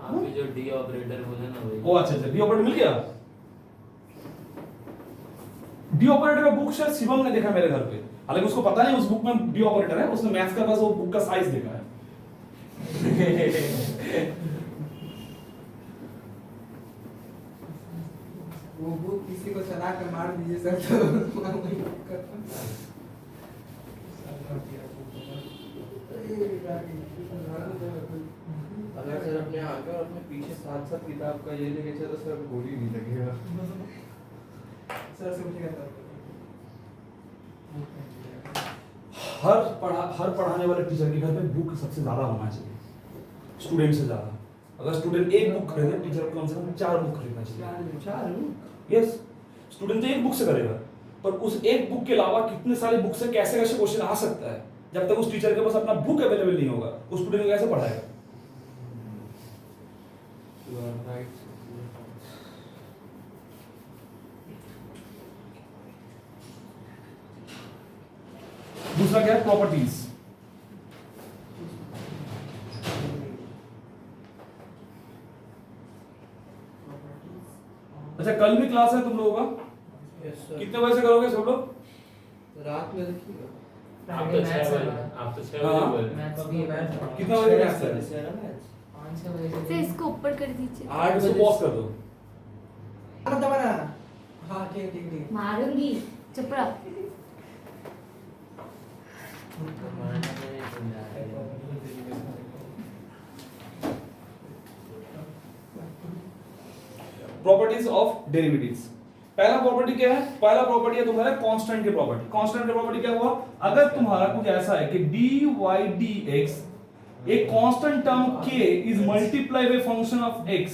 S3: आपके जो डी ऑपरेटर बोले ना वही।
S2: ओ अच्छा डी ऑपरेटर मिल गया। डी ऑपरेटर का बुक शायद शिवम ने देखा मेरे घर पे, हालांकि उसको पता नहीं उस बुक में डी ऑपरेटर है, उसने मैथ्स का बस वो बुक का साइज देखा है।
S5: वो बुक किसी को चला के मार दीजिए सर तो मैं वही करता हूँ।
S1: अगर सर अपने आगे और अपने पीछे साथ साथ किताब का ये लेके चलो सर गोली नहीं लगेगा।
S5: सर से मुझे कहता
S2: हर पढ़ाने वाले टीचर के घर में बुक सबसे ज्यादा होना चाहिए, स्टूडेंट से ज्यादा। अगर स्टूडेंट एक बुक खरीदे, टीचर को कम से कम 4 बुक खरीदना चाहिए। यस, स्टूडेंट तो एक बुक से करेगा, पर उस एक बुक के अलावा कितने सारे बुक से कैसे कैसे क्वेश्चन आ सकता है, जब तक उस टीचर के पास अपना बुक अवेलेबल नहीं होगा, उस स्टूडेंट को कैसे पढ़ाएगा। दूसरा क्या है, प्रॉपर्टीज। अच्छा कल भी क्लास है तुम लोगों का, कितने बजे से करोगे सब लोग?
S1: रात में देखिएगा।
S3: आप तो 6 बजे, आप तो 6 बजे बोल रहे हैं।
S6: मैथ्स भी है
S2: कितना बजे क्लास है?
S6: 5-6 बजे
S4: से इसको ऊपर कर दीजिए।
S1: 8
S2: इसको
S1: बजे
S2: पॉज कर दो।
S5: दबाना। हाँ ठीक ठीक ठीक।
S4: मारूंगी, चुप रहो।
S2: Properties of derivatives. पहला प्रॉपर्टी क्या है? पहला प्रॉपर्टी है तुम्हारा कांस्टेंट की प्रॉपर्टी। कांस्टेंट की प्रॉपर्टी क्या हुआ? अगर तुम्हारा कुछ ऐसा है कि dy dx एक constant term k is multiply by function of x,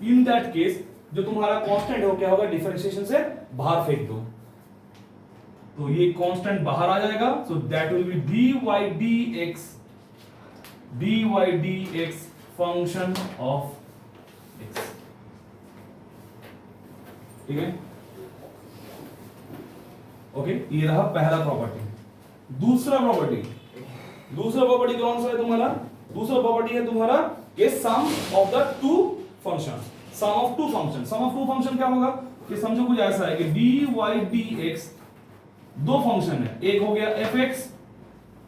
S2: in that case जो तुम्हारा कांस्टेंट है वो क्या होगा? डिफरेंशिएशन से बाहर फेंक दो, तो ये कांस्टेंट बाहर आ जाएगा। सो that will B dy dx function of x। ठीक है, ओके, ये रहा पहला प्रॉपर्टी। दूसरा प्रॉपर्टी कौन सा है तुम्हारा? दूसरा प्रॉपर्टी है तुम्हारा ये sum of the two function. Sum of two function क्या होगा कि समझो कुछ ऐसा है कि dy dx दो फंक्शन है, एक हो गया fx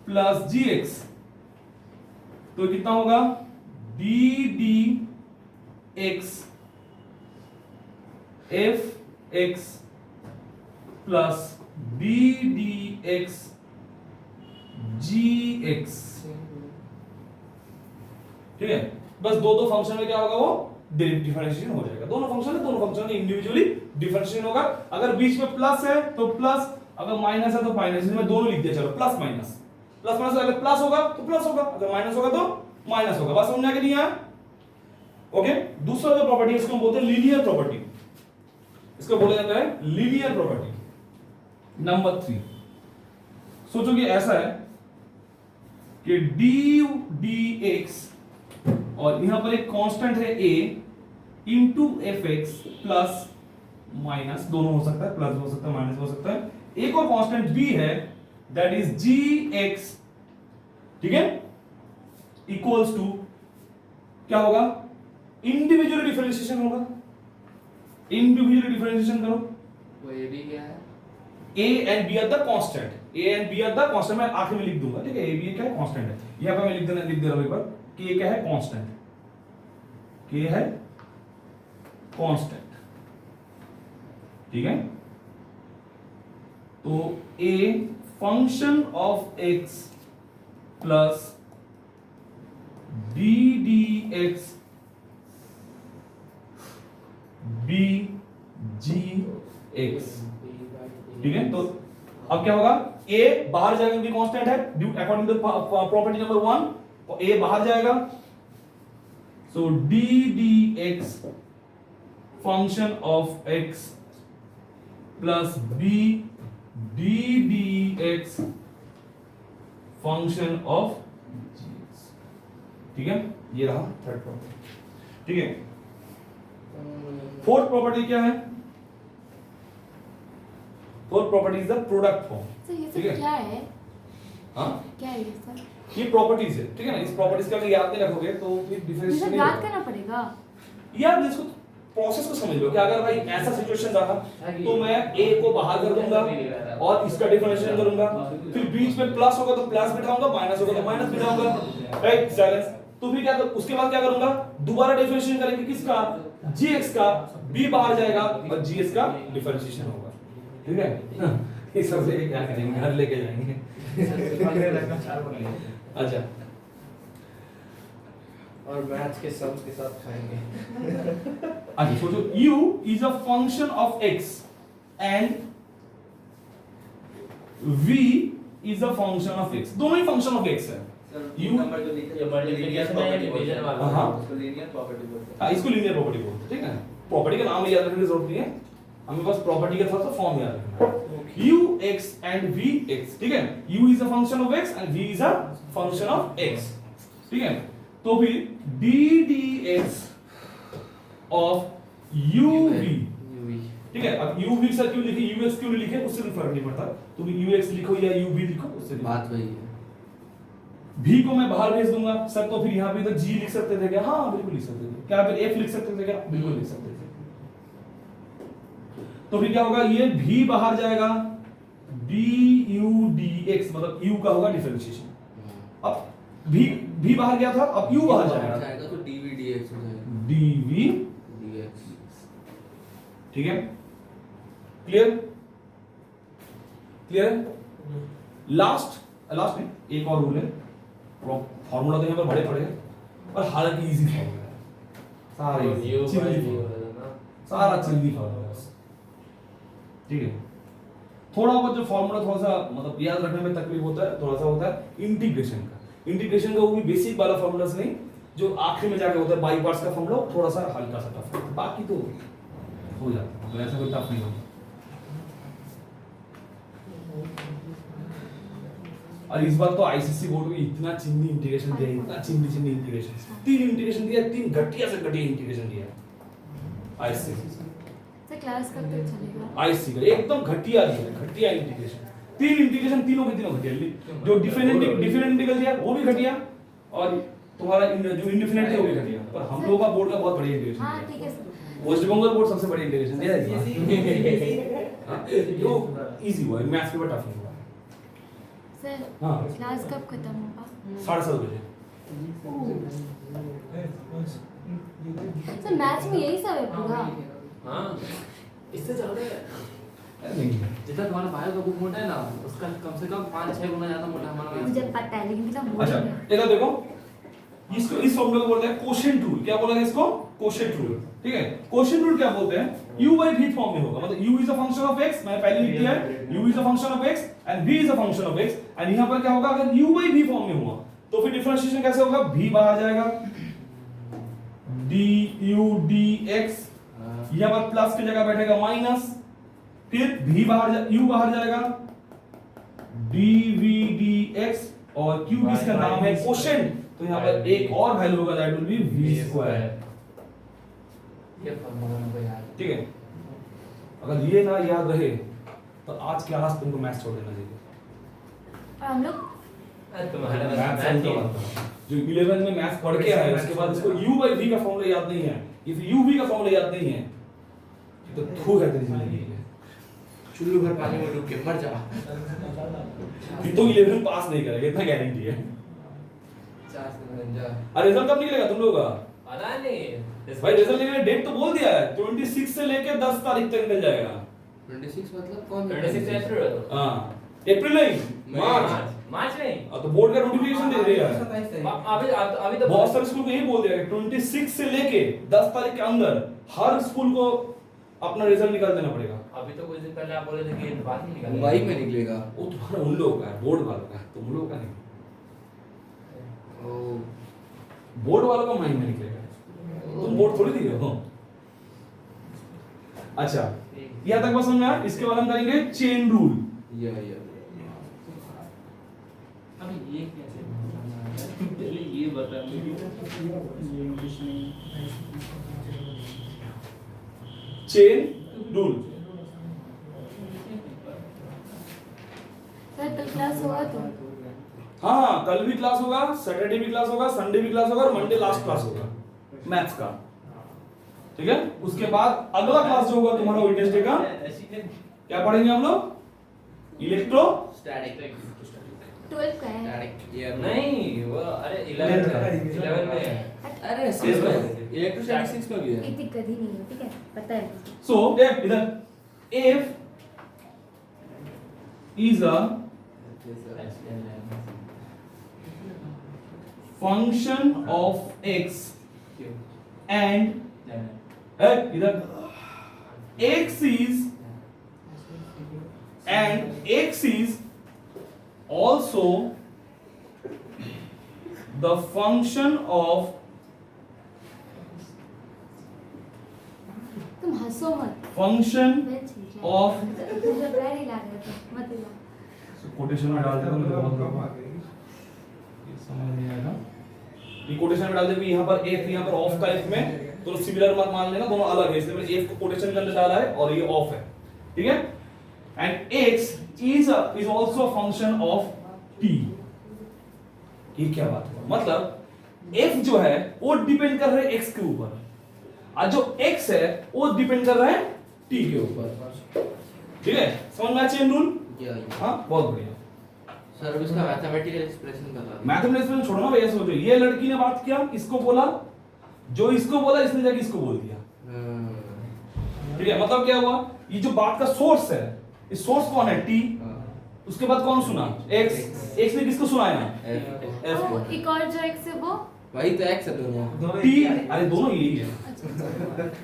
S2: प्लस gx, तो कितना होगा? ddx fx plus ddx gx। ठीक है, बस दो फंक्शन में क्या होगा? वो डिफरेंशिएशन हो जाएगा। दोनों फंक्शन में इंडिविजुअली डिफरेंशिएशन होगा। अगर बीच में प्लस है तो प्लस, अगर माइनस है तो माइनस। इसमें दोनों लिख दिया, चलो प्लस माइनस। अगर प्लस होगा तो प्लस होगा, अगर माइनस होगा तो माइनस होगा। बस समझ आ गया? ओके, दूसरा जो प्रॉपर्टी है इसको हम बोलते हैं लीनियर प्रॉपर्टी। इसको बोला जाता है लीनियर प्रॉपर्टी। नंबर 3, सोचो कि ऐसा है कि dx और यहां पर एक कांस्टेंट है a into fx plus minus, दोनों हो सकता है, प्लस हो सकता है माइनस हो सकता है। एक और कांस्टेंट b है दैट इज gx, ठीक है, इक्वल्स टू क्या होगा? इंडिविजुअल डिफरेंशिएशन होगा। इंडिविजुअल डिफरेंशिएशन करो।
S6: वो ये भी क्या है?
S2: a and b are the constant, मैं आखिर में लिख दूंगा, ठीक है। a b क्या है? कांस्टेंट है। यहां पर मैं लिख दे रहा हूं एक बार कि ये क्या है? कांस्टेंट, k है कांस्टेंट, ठीक है। तो a function of x plus d dx b g x, ठीक है। तो अब क्या होगा? a बाहर जाएगा क्योंकि कांस्टेंट है, अकॉर्डिंग टू प्रॉपर्टी नंबर 1, तो a बाहर जाएगा। सो d dx function of x plus b d dx function of gx, ठीक है। ये रहा थर्ड प्रॉपर्टी, ठीक है। फोर्थ प्रॉपर्टी क्या है? Fourth property is the product form.
S4: Sir ये
S2: ठीक
S4: सब
S2: है।
S4: क्या है?
S2: हाँ,
S4: क्या है ये सब?
S2: ये प्रॉपर्टीज है, ठीक है ना। इस प्रॉपर्टीज का अगर याद नहीं रखोगे तो फिर
S4: मुझे
S2: डिफरेंशिएशन नहीं
S4: याद
S2: होगा।
S4: करना पड़ेगा।
S2: यार जिसको प्रोसेस को समझ लो कि अगर भाई ऐसा सिचुएशन रहा तो मैं a को बाहर कर दूंगा और इसका डिफरेंशिएशन करूंगा, फिर बीच में प्लस होगा तो प्लस बिठाऊंगा, माइनस होगा तो माइनस बिठाऊंगा, राइट साइलेंस। तो फिर क्या, उसके बाद क्या करूंगा, दोबारा डिफरेंशिएशन करेंगे किसका, gx का, b बाहर जाएगा और gs का डिफरेंशिएशन होगा, ठीक है। इस सबसे क्या करेंगे, घर लेके जाएंगे। अच्छा,
S1: और मैच के सम्स के साथ खाएंगे।
S2: अच्छा सोचो, u is a function of x and v is a function of x, दोनों ही function of x है।
S3: ये मल्टीप्लिकेशन है या डिवीजन वाला?
S2: हाँ,
S1: उसको लीनियर प्रॉपर्टी बोलते हैं।
S2: हाँ इसको लीनियर प्रॉपर्टी बोलते हैं, ठीक है। प्रॉपर्टी का नाम याद रखने की जरूरत नहीं है, हमें बस प्रॉपर्टी का थोड़ा सा फॉर्म याद रखना है। u x and v x, ठीक है। u is a function of x and v is a function of x, ठीक है। तो फिर d dx of uv, ठीक है। अब uv सर क्यों लिखे, ux क्यों नहीं लिखे, उससे कोई फर्क नहीं पड़ता। तुम ux लिखो या uv लिखो, उससे
S1: बात वही है।
S2: v को मैं बाहर भेज दूंगा सर, तो फिर यहाँ पे तो g लिख सकते थे क्या, हाँ बिल्कुल लिख सकते थे। क्या फिर f लिख सकते थे क्या, बिल्कुल लिख सकते थे। तो फिर क्या होगा, ये v बाहर जाएगा, du dx मतलब u का होगा डिफरेंशिएशन। अब v बाहर गया था, अब u बाहर जाएगा
S1: तो dv dx हो जाएगा,
S2: dv
S1: dx।
S2: ठीक है, क्लियर क्लियर। लास्ट में एक और रूल है, फॉर्मूला तो यहाँ पर बड़े पड़े हैं और हालांकि इजी फॉर्मूला है, सारा चिल्ली फॉर्मूला, ठीक है। थोड़ा बहुत जो फॉर्मूला थोड़ा सा मतलब याद रखने में तकलीफ होता है, थोड़ा सा होता है इंटीग्रेशन का वो भी बेसिक वाला फॉर्मूलास नहीं, जो आखिरी में जाके होता है बाई पार्ट्स का फॉर्मूला, थोड़ा सा हल्का सा टफ है, बाकी तो हो जाता है, तो ऐसा कोई टफ नहीं होता। और इस बार तो आईसीएससी बोर्ड में इतना चिंदी इंटीग्रेशन दिया, इतना चिंदी इंटीग्रेशन, 3 इंटीग्रेशन दिया, 3 घटिया से घटिया इंटीग्रेशन दिया आईसीएससी
S4: सर क्लास कब तक चलेगा?
S2: आईसी का एकदम घटिया दिया, घटिया इंटीग्रेशन, 3 इंटीग्रेशन, तीनों के तीनों घटिया। जो डिफरेंट इंटीग्रल दिया वो भी घटिया, और तुम्हारा जो इंडिफिनिट है वो भी घटिया। पर हम लोगों का बोर्ड का बहुत बढ़िया इंटीग्रेशन
S4: हाँ
S2: है,
S4: ठीक है सर।
S2: वेस्ट बंगाल बोर्ड सबसे बढ़िया इंटीग्रेशन दिया है। तो इजी हुआ, मैथ्स पेपर टफ नहीं हुआ।
S4: सर
S2: हाँ।
S4: क्लास कब खत्म होगा?
S2: 7:30 बजे।
S4: सर मैथ्स में यही सब है पूरा?
S6: हाँ, इससे ज्यादा है।
S2: नहीं
S6: जितना तुम्हारा बायो का बुक मोटा है ना, उसका कम से कम 5-6 गुना ज्यादा मोटा हमारा
S4: मुझे पता है लेकिन मतलब
S2: अच्छा, इधर देखो, इसको इस फॉर्मूला को बोलते हैं कोशेंट रूल। क्या बोला है इसको, कोशेंट रूल, ठीक है। कोशेंट रूल क्या बोलते हैं, u by v फॉर्म में होगा, मतलब u is a function of x, मैंने पहले लिख दिया है, u is a function of x and v is a function of x, and यहां पर क्या होगा, अगर u by v फॉर्म में हुआ तो फिर डिफरेंशिएशन कैसे होगा, v बाहर जाएगा, du dx, यहां पर प्लस की जगह बैठेगा माइनस, फिर v बाहर u बाहर जाएगा, dv dx, और q इसका नाम है कोशेंट, तो यहां पर एक और वैल्यू होगा, that will B v square,
S6: ये फॉर्मूला हमको याद है।
S2: ठीक है। अगर ये ना याद रहे तो आज क्लास तुमको मैथ्स छोड़ देना चाहिए।
S4: और हम लोग
S3: तुम्हारा
S2: मैथ्स हमको बनता है। जो 11 में मैथ्स पढ़ के आए उसके बाद इसको u by v का फॉर्मूला याद नहीं है, इफ u v का फॉर्मूला याद नहीं है तो थू है तेरी जिंदगी में,
S1: चुल्लू भर पानी में डूब के मर जा।
S2: फिर तो 11 पास नहीं करेगा, इतना गारंटी है।
S6: 4 से गंजा।
S2: और रिजल्ट कब निकलेगा तुम लोगों का,
S3: पता नहीं
S2: भाई रिजल्ट निकलने डेट तो बोल दिया है, 26 से लेके 10 तारीख तक निकल जाएगा।
S1: 26 मतलब कौन
S3: 26 अप्रैल,
S2: हां अप्रैल नहीं,
S3: मार्च नहीं।
S2: अब तो बोर्ड का नोटिफिकेशन दे दिया है।
S5: 27 तारीख।
S3: अभी तो
S2: बहुत सारे स्कूल को यही बोल दिया है 26 से लेके 10 तारीख के अंदर हर स्कूल को अपना रिजल्ट निकाल देना पड़ेगा।
S3: अभी तो कुछ दिन पहले आप बोले थे कि बाद में निकालेंगे।
S1: मुंबई में निकलेगा।
S2: वो तुम्हारा उन लोगों का है, बोर्ड वालों का है, तुम लोगों का नहीं।
S1: ओ
S2: बोर्ड वालों का महीने में निकलेगा, तुम बोर्ड थोड़ी दिए हो। अच्छा यहाँ तक बस समझ में आया। इसके बाद हम करेंगे चेन रूल।
S1: या
S6: अभी ये कैसे पहले ये बता इंग्लिश में
S2: चेन रूल।
S4: सर कल क्लास होगा तो
S2: हाँ कल भी क्लास होगा, सैटरडे भी क्लास होगा, संडे भी क्लास होगा और मंडे लास्ट क्लास होगा मैथ्स का, ठीक है। उसके बाद अगला क्लास जो होगा तुम्हारा वेडनेसडे का, क्या पढ़ेंगे हम लोग? इलेक्ट्रो
S4: 12 का है।
S3: नहीं वो अरे 11 में है।
S1: अरे इलेक्ट्रोस्टैटिक्स में भी है।
S4: एक दिक्कत ही नहीं है, ठीक है, पता है।
S2: सो इधर if is a function of x and इधर x is also the function of
S4: तुम हंसो मत।
S2: function
S4: मैं चीज़ है।
S2: of
S4: मुझे ब्रेड हिला रहे थे, मत हिला।
S2: कोटेशन में डाल देगा, मेरे बहुत लोग ये समझ नहीं आएगा। ये कोटेशन में डाल देगा, यहाँ पर f यहाँ पर ऑफ का f में तो सिमिलर मत मान लेना, दोनों अलग है, इसलिए मैंने f को कोटेशन के अंदर डाला है और ये ऑफ है, ठीक है। And x is also a function of t। ये क्या बात हुआ? मतलब f जो है वो डिपेंड कर रहा है x के ऊपर और जो x है वो डिपेंड कर रहा है t के ऊपर, ठीक है। समझ में चेन रूल? हाँ बहुत बढ़िया।
S6: सर अब इसका मैथमेटिकल एक्सप्रेशन बता दो।
S2: मैथमेटिक्स में छोड़ो ना भैया, सोचो ये लड़की ने बात किया, इसको बोला, जो इसको बोला इसने जाके इसको बोल दिया, ठीक है। मतलब क्या हुआ? ये जो बात का सोर्स है, इस सोर्स कौन है? टी। उसके बाद कौन सुना? एक्स। एक्स ने किसको सुनाया? एफ को।
S4: एक और जो एक से वो
S6: वही तो एक्स है दोनों।
S2: टी, अरे दोनों यही है।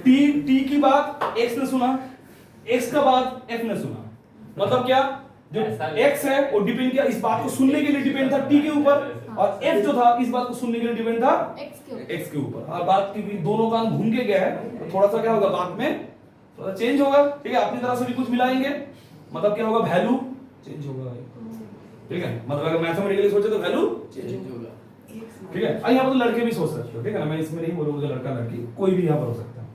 S2: टी की बात एक्स ने सुना, एक्स का बात एफ ने सुना। मतलब क्या? जो एक्स है वो डिपेंड किया, इस बात को सुनने के लिए डिपेंड था टी के ऊपर, और एफ जो था इस बात को सुनने के लिए डिपेंड था एक्स के ऊपर। और बात की दोनों कान घूम के गया है तो थोड़ा सा क्या होगा, बात में थोड़ा चेंज होगा, ठीक है। अपनी तरह से भी कुछ मिलाएंगे, मतलब क्या होगा, वैल्यू चेंज होगा, ठीक है। मतलब अगर मैथमेटिकली सोचे तो वैल्यू चेंज होगा, ठीक है। यहाँ पर तो लड़के भी सोच सकते हो, ठीक है ना, मैं इसमें नहीं बोलूंगा लड़का लड़की, कोई भी यहाँ पर हो सकता है।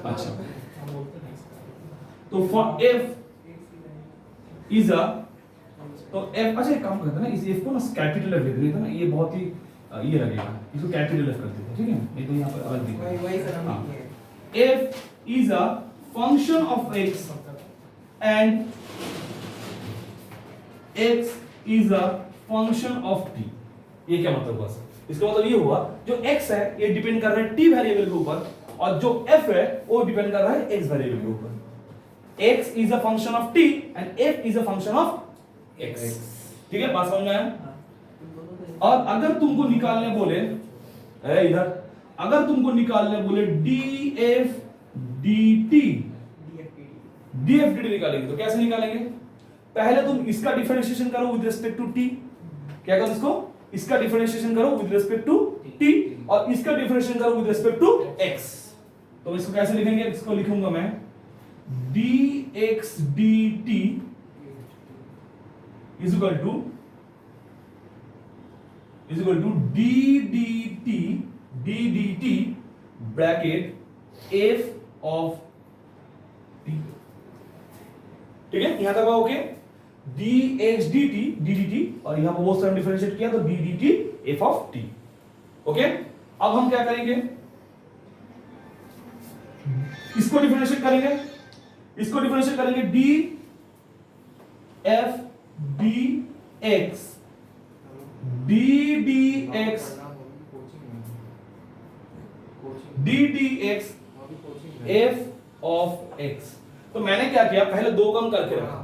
S2: अच्छा तो फॉर एफ इज अ, तो एफ, अच्छा एक काम करते हैं ना, इस एफ को ना कैपिटल एफ लिख देते हैं ना, ये बहुत ही ये लगेगा, इसको कैपिटल एफ कर देते हैं, ठीक है। नहीं तो यहाँ पर अलग दिखेगा।
S5: वही सर
S2: हाँ। F is a function of x and x is a function of t। ये क्या मतलब हुआ सर? इसका मतलब ये हुआ जो x है ये डिपेंड कर रहा है t वेरिएबल के ऊपर, और जो f है वो डिपेंड कर रहा है x वेरिएबल के ऊपर। x is a function of t and f is a function of x, ठीक है। बात समझ में आया? और अगर तुमको निकालने बोले इधर, अगर तुमको निकालने बोले df dt, df dt निकालेंगे तो कैसे निकालेंगे? पहले तुम इसका डिफरेंशिएशन करो विद रिस्पेक्ट टू t। क्या करो इसको? इसका डिफरेंशिएशन करो विद रिस्पेक्ट टू t और इसका डिफरेंशिएशन करो विद रिस्पेक्ट टू x। तो इसको कैसे लिखेंगे? इसको लिखूंगा मैं dx dt is equal to ddt bracket f of t, ठीक है। यहां तक ओके। dx dt और यहां पर वो सर डिफरेंशिएट किया तो ddt f of t, okay. अब हम क्या करेंगे? इसको डिफरेंशिएट करेंगे, इसको डिफरेंशिएट करेंगे d f dx ddx ddx f of x। तो मैंने क्या किया, पहले दो कम करके रखा,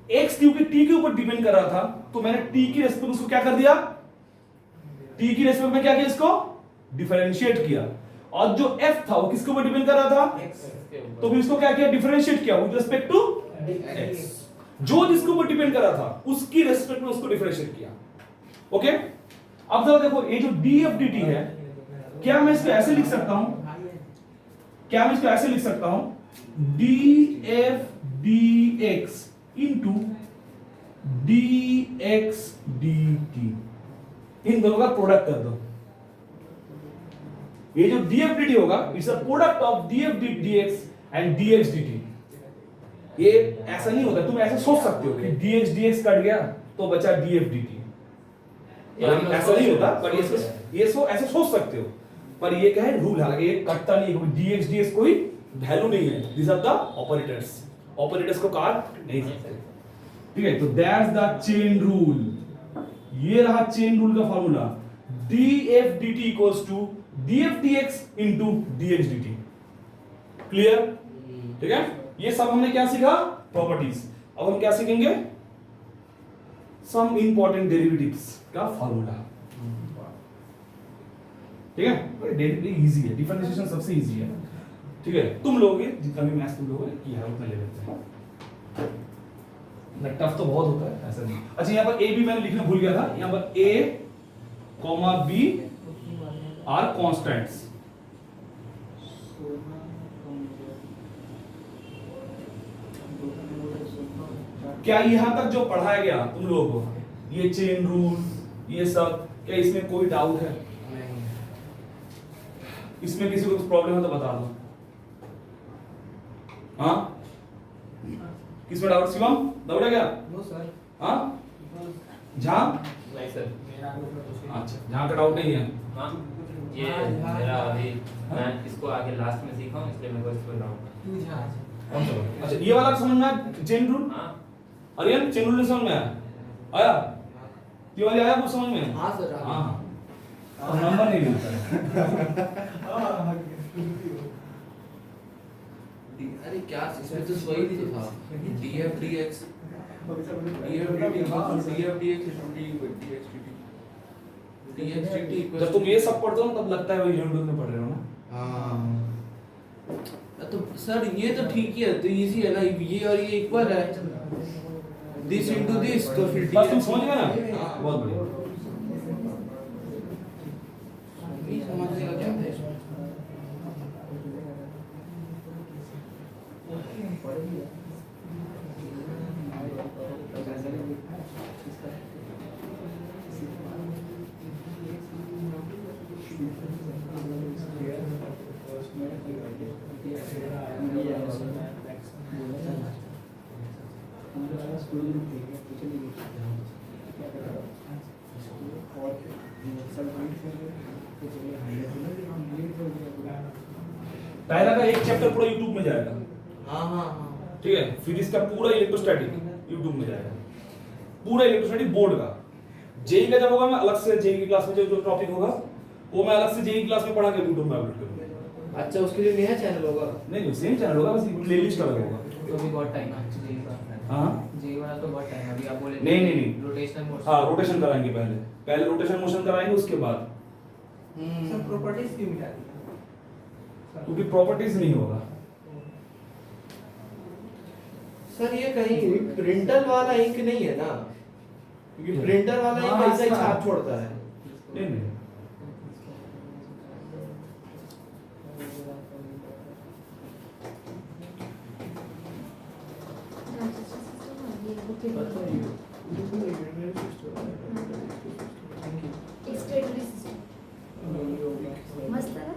S2: x क्योंकि t के ऊपर डिपेंड कर रहा था तो मैंने t की रेस्पेक्ट में उसको क्या कर दिया, t की रेस्पेक्ट में क्या किया, इसको डिफरेंशिएट किया। और जो f था वो किसके ऊपर डिपेंड कर रहा था, तो फिर इसको क्या किया, डिफरेंशिएट किया विद रिस्पेक्ट टू x। जो जिसके ऊपर डिपेंड कर रहा था उसकी रेस्पेक्ट में उसको डिफरेंशिएट किया, ओके। अब जरा देखो ये जो df dt है, क्या मैं इसको ऐसे लिख सकता हूं, क्या मैं इसको ऐसे लिख सकता हूं, df dx into dx dt, इन दोनों का प्रोडक्ट कर दो। ये जो df dt होगा it's a product of df dx and dx dt। ये ऐसा नहीं होता, तुम ऐसे सोच सकते हो कि dx dx कट गया तो तो बचा DFDT। ऐसा नहीं होता, पर ये ऐसे सोच सकते हो, पर ये क्या है रूल है, हालांकि ये कटता नहीं है, dx ds कोई वैल्यू नहीं है, दिस आर द ऑपरेटर्स को काट नहीं सकते। ठीक है, तो दैट्स द चेन रूल। ये रहा चेन रूल का formula, dfdt equals to dfdx into dxdt। Clear? ठीक है, ये सब हमने क्या सीखा, प्रॉपर्टीज। अब हम क्या सीखेंगे, सम इंपॉर्टेंट डेरिवेटिव्स का फार्मूला। ठीक है, डेरिवेटिव इजी है, डिफरेंशिएशन सबसे इजी है। ठीक है, तुम लोग जितना भी मैथ्स तुम लोगों ने किया है उतना ले लेते हैं, टफ तो बहुत होता है ऐसा नहीं। अच्छा, यहाँ पर ए बी मैंने लिखना भूल गया था, यहाँ पर ए कॉमा बी आर कॉन्स्टेंट्स। क्या यहां तक जो पढ़ाया गया तुम लोगों को, ये चेन रूल, ये सब, क्या इसमें कोई डाउट है? इसमें किसी को कुछ प्रॉब्लम है तो बता दो। हाँ, किसमें डाउट? शिवम, डाउट है क्या?
S5: No sir.
S2: हाँ, जहां
S3: नहीं सर।
S2: अच्छा, जहां का डाउट नहीं है।
S3: हाँ, ये मेरा अभी मैं इसको आगे लास्ट में सीखा हूँ, इसलिए मेरे को इस पर डाउट है।
S5: तू जहाज।
S2: कौन सा? अच्छा, ये वाला समझ में आया, चेन रूल?
S3: हाँ
S2: अरियन, चेन रूल समझ में आया? आया? ये वाली आया कुछ समझ में?
S5: हाँ सर।
S2: हाँ, और नंबर नहीं मिलता है।
S6: अरे क्या इसमें तो वही तो था, dfdx dfdx
S2: जब तुम ये सब पढ़ते हो ना, तब लगता है वही यूट्यूब में पढ़ रहे हो ना।
S6: हाँ तो सर ये तो ठीक ही है, तो इजी है ना, ये और ये इक्वल है, दिस इनटू दिस, तो फिर
S2: बस तुम समझ गए ना, बहुत बढ़िया।
S6: ये समझने का क्या है?
S2: पहला का एक चैप्टर पूरा YouTube में जाएगा।
S6: हाँ हाँ हाँ
S2: ठीक है, फिर इसका पूरा इलेक्ट्रोस्टैटिक YouTube में जाएगा, पूरा इलेक्ट्रोस्टैटिक बोर्ड का। जेई का जब होगा, मैं अलग से जेई की क्लास में जो टॉपिक होगा वो मैं अलग से जेई क्लास में पढ़ा के YouTube में अपलोड करूंगा।
S6: अच्छा, उसके लिए नया चैनल होगा?
S2: नहीं, सेम चैनल होगा, बस प्लेलिस्ट अलग होगा।
S7: तो भी बहुत टाइम है जी का।
S2: हाँ,
S7: जी वाला तो बहुत टाइम है, अभी आप बोले
S2: नहीं।
S7: Rotational mode.
S2: हाँ, रोटेशन कराएंगे, पहले रोटेशन मोशन कराएंगे, उसके बाद
S5: सर प्रॉपर्टीज क्यों मिटा दी?
S2: क्योंकि प्रॉपर्टीज नहीं होगा।
S1: सर ये कहीं प्रिंटर वाला इंक नहीं है ना, क्योंकि प्रिंटर वाला इंक ऐसा ही छाप छोड़ता है।
S2: नहीं
S4: एक्सटेंडेड सिस्टम मस्त है ना?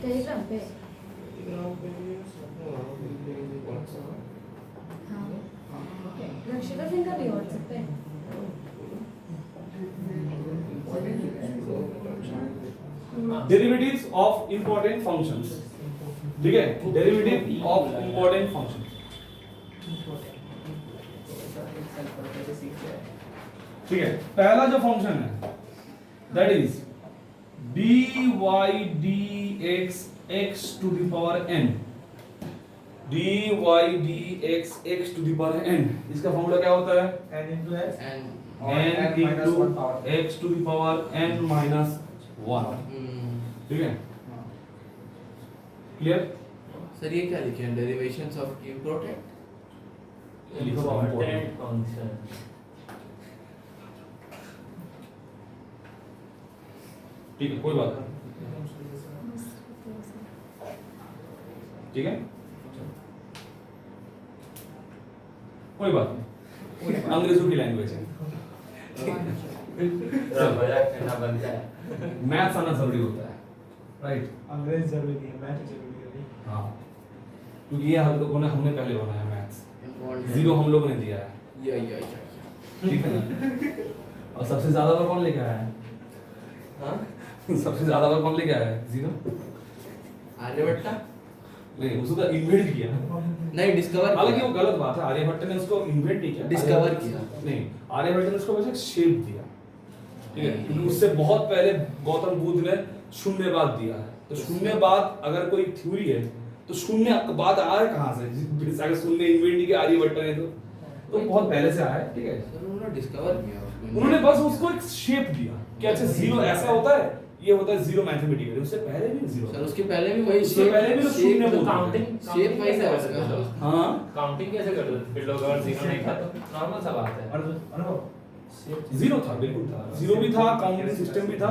S4: टेलीग्राम पे हाँ, रक्षिता सिंह का भी व्हाट्सएप पे
S2: डेरिवेटिव्स ऑफ इंपॉर्टेंट फंक्शंस। ठीक है, डेरिवेटिव ऑफ इंपॉर्टेंट फंक्शंस। ठीक है, पहला जो फंक्शन है that is dy dx x to the power n, dy dx x to the power n, इसका फॉर्मूला क्या होता है?
S5: n into s
S2: n into x to the power n minus 1। ठीक है, क्लियर?
S6: सर ये क्या लिखे हैं, derivations of important?
S3: Important function.
S2: ठीक है, कोई बात नहीं। ठीक है, कोई बात नहीं, अंग्रेजों की लैंग्वेज है,
S3: मजाक करना बनता है।
S2: मैथ्स आना जरूरी होता है। राइट।
S5: अंग्रेज जरूरी है, मैथ जरूरी है।
S2: हाँ, क्योंकि ये हम लोगों ने हमने पहले बनाया मैथ्स, जीरो हम लोगों ने दिया है,
S1: या
S2: ठीक है ना? और सबसे ज्यादा बार कौन लेके आया है?
S1: हाँ
S2: सबसे ज्यादा बार कौन लेके आया है? जीरो
S1: आर्यभट्ट
S2: नहीं, उसको तो इन्वेंट किया।
S1: नहीं डिस्कवर
S2: हालांकि वो गलत बात है, आर्यभट्ट ने उसको इन्वेंट नहीं किया,
S1: डिस्कवर
S2: आर्यभट्ट-
S1: किया।
S2: नहीं, आर्यभट्ट ने उसको बस एक शेप दिया, ठीक है? क्योंकि उससे बहुत पहले गौतम बुद्ध ने शून्यवाद दिया है, तो शून्यवाद अगर कोई थ्योरी है तो शून्य बाद आया कहाँ से? अगर शून्य इन्वेंट नहीं किया आर्यभट्ट ने तो बहुत पहले से आया है, ठीक है?
S1: सर उन्होंने डिस्कवर किया उसको।
S2: उन्होंने बस उसको एक शेप दिया कि अच्छा जीरो ऐसा होता है, ये होता है जीरो मैथमेटिकली, उससे पहले भी जीरो।
S1: सर उसके पहले भी वही
S2: उससे पहले भी तो शून्य बोलते थे।
S3: काउंटिंग
S1: शेप वही था उसका।
S2: हाँ,
S3: काउंटिंग कैसे कर दो फिर लोग अगर जीरो नहीं था तो नॉर्मल सा बात है।
S2: जीरो था, बिल्कुल था, जीरो भी था, काउंटिंग सिस्टम भी था,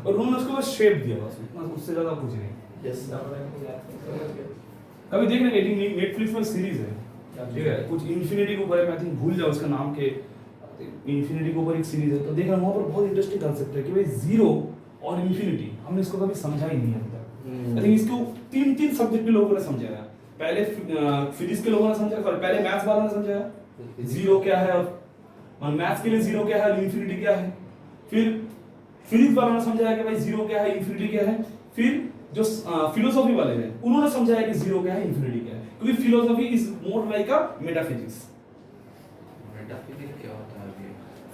S2: और उन्होंने उसको बस शेप दिया, बस उतना, उससे ज्यादा कुछ नहीं।
S1: यस
S2: अभी देख रहे हैं नेटफ्लिक्स में सीरीज है, ठीक है? कुछ इन्फिनिटी के ऊपर है, मैं थिंक भूल जाओ उसका नाम के, इन्फिनिटी के ऊपर एक सीरीज है, तो देख रहा हूँ वहाँ पर बहुत इंटरेस्टिंग कंसेप्ट है कि भाई जीरो और इन्फिनिटी हमने इसको कभी समझा ही नहीं अभी तक। आई थिंक इसको तीन सब्जेक्ट के लोगों ने समझाया, पहले फिजिक्स के लोगों ने समझाया, पहले मैथ्स वालों ने समझाया जीरो क्या है, और मैथ्स के लिए जीरो क्या है और इन्फिनिटी क्या है, फिर फिजिक्स वालों ने समझाया कि भाई जीरो क्या है, इन्फिनिटी क्या है, फिर जो फिलोसॉफी वाले हैं उन्होंने समझाया कि जीरो क्या है, इन्फिनिटी क्या है, क्योंकि philosophy is more like a metaphysics.
S1: Metaphysics क्या होता है अभी?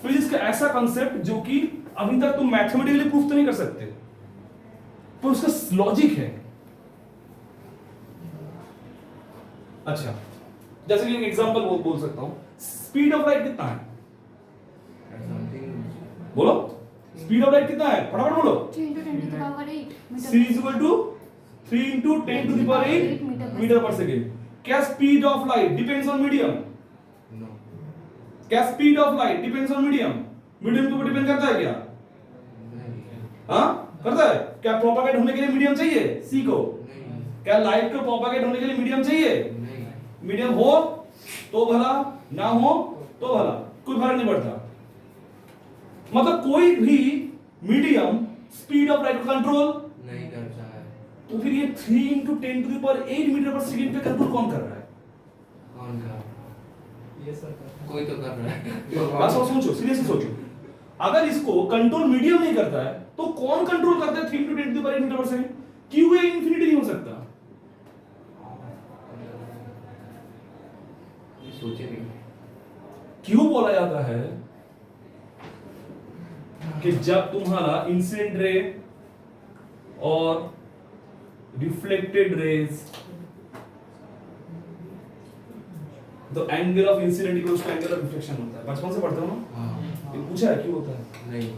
S2: फिजिक्स का ऐसा कंसेप्ट जो कि अभी तक तुम मैथमेटिकली प्रूफ तो नहीं कर सकते, पर उसका लॉजिक है। अच्छा, जैसे कि एक एग्जांपल बोल सकता हूं, स्पीड ऑफ लाइट कितना है? बोलो, स्पीड ऑफ लाइट कितना है? फटाफट बोलो।
S4: 3 into 10 to the power 8
S2: c is equal to 3 into 10 to the power 8 metre पर सेकेंड। क्या speed of light depends on medium?
S1: No
S2: क्या speed of light depends on medium? Medium के ऊपर depend करता है क्या? हाँ, करता है। क्या प्रोपागेट होने के लिए मीडियम चाहिए? सी को। क्या लाइट को प्रोपागेट होने के लिए मीडियम चाहिए? मीडियम हो तो भला, ना हो तो भला, कोई फर्क नहीं पड़ता। मतलब कोई भी मीडियम स्पीड ऑफ लाइट को कंट्रोल
S1: नहीं करता है।
S2: तो फिर ये 3 into 10 to the power 8 metre पर सेकंड पे कंट्रोल कौन कर रहा है?
S1: कौन कर रहा है?
S5: ये सर
S1: कोई तो कर रहा है।
S2: बस सोचो, सीरियसली सोचो, अगर इसको कंट्रोल मीडियम नहीं करता है तो कौन कंट्रोल करता है 3 into 10 to the power 8 metre पर सेकंड? क्यों ये इन्फिनिटी नहीं हो सकता?
S1: ये सोचे नहीं।
S2: क्यों बोला जाता है कि जब तुम्हारा इंसिडेंट रे और रिफ्लेक्टेड रेज, तो angle of incident equals to angle of reflection होता है, बचपन से पढ़ते हो ना?
S1: हाँ
S2: ये पूछा है क्यों होता है?
S1: नहीं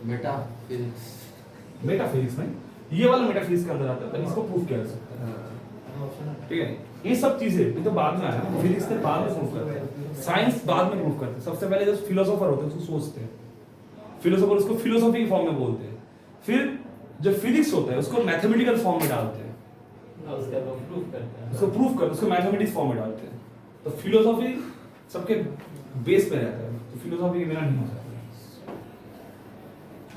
S1: मेटाफिजिक्स।
S2: मेटाफिजिक्स में ये वाला मेटाफिजिक्स के अंदर आता है, इसको प्रूफ किया जा सकता है, ठीक है? ये सब चीजें ये तो बाद में आया, फिजिक्स ने बाद में प्रूफ करते हैं, साइंस बाद में प्रूफ करते हैं। सबसे पहले जो फिलोसोफर होते हैं उसको सोचते हैं, फिलोसोफर उसको फिलोसॉफी की फॉर्म में बोलते हैं, फिर जो फिजिक्स होता है उसको मैथमेटिकल फॉर्म में डालते हैं,
S3: उसका वो प्रूफ करते हैं।
S2: उसको प्रूफ करते, उसको मैथमेटिक्स फॉर्म में डालते हैं। तो फिलोसॉफी सबके बेस पे रहता है, तो फिलोसॉफी के बिना नहीं हो सकता।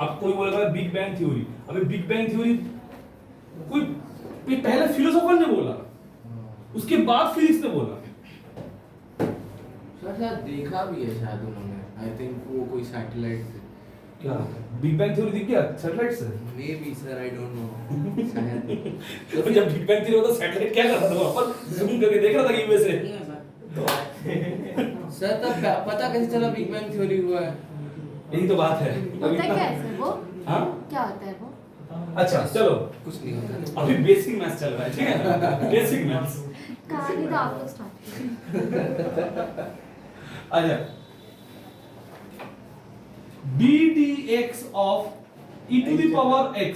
S2: अब कोई बोलेगा बिग बैंग थ्योरी, अबे बिग बैंग थ्योरी कोई पहले फिलोसोफर ने बोला, उसके बाद फिजिक्स ने बोला।
S1: सर शायद देखा भी है शायद उन्होंने, आई थिंक वो कोई सैटेलाइट से।
S2: क्या बिग बैंग थ्योरी दिख गया सैटेलाइट से?
S1: May be sir, I don't know शायद।
S2: तो जब बिग बैंग थ्योरी होता सैटेलाइट क्या कर रहा था वहां पर? जूम करके देख रहा था यूएस से।
S1: सर तब पता कैसे चला बिग बैंग थ्योरी हुआ है?
S2: यही तो बात है।
S4: होता क्या है सर वो?
S2: हाँ?
S4: क्या होता है वो?
S2: अच्छा चलो,
S1: कुछ नहीं होता।
S2: अभी बेसिक मैथ्स चल रहा है, ठीक है? Basic maths.
S4: कहानी तो आप लोग स्टार्ट
S2: अच्छा, b dx of e to the power x,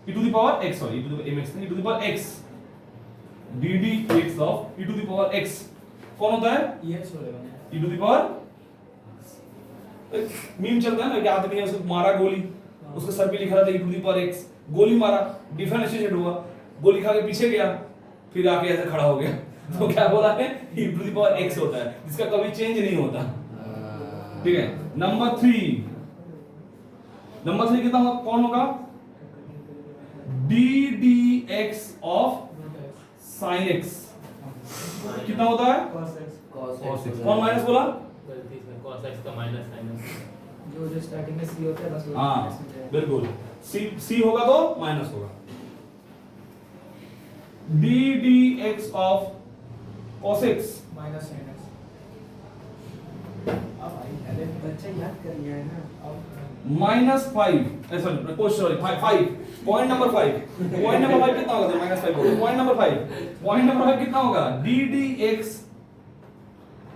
S2: e to the power x, sorry, e to the mx नहीं, e to the power x, b dx of e to the power x कौन होता है?
S5: ये छोड़ेगा
S2: e to the power, meme चलता है ना कि आदमी ने उसको मारा गोली, उसके सर पे लिखा था e to the power x, गोली मारा, डिफरेंशिएट हुआ, गोली खा के पीछे गया, फिर आके ऐसे खड़ा हो गया, तो क्या बोला है? e to the power x होता है, जिसका कभी चेंज नहीं होता, ठीक है? नंबर 3, नंबर 3 कितना होगा, कौन होगा, D d x of sine x कितना होता है,
S5: cos x
S6: cos
S2: cos
S6: x
S2: x। कौन माइनस बोला,
S3: गलती से cos x का माइनस sin x।
S5: जो स्टार्टिंग में c होता है बस वो
S2: हाँ
S5: minus में जाएगा।
S2: बिल्कुल, सी होगा तो माइनस होगा, D d x of cos x
S5: minus sin x। अब भाई अरे बच्चा याद कर लिया है ना, अब
S2: -5 सॉरी 5 पॉइंट नंबर 5 कितना होगा, -5 होगा, पॉइंट नंबर 5 कितना होगा, D d x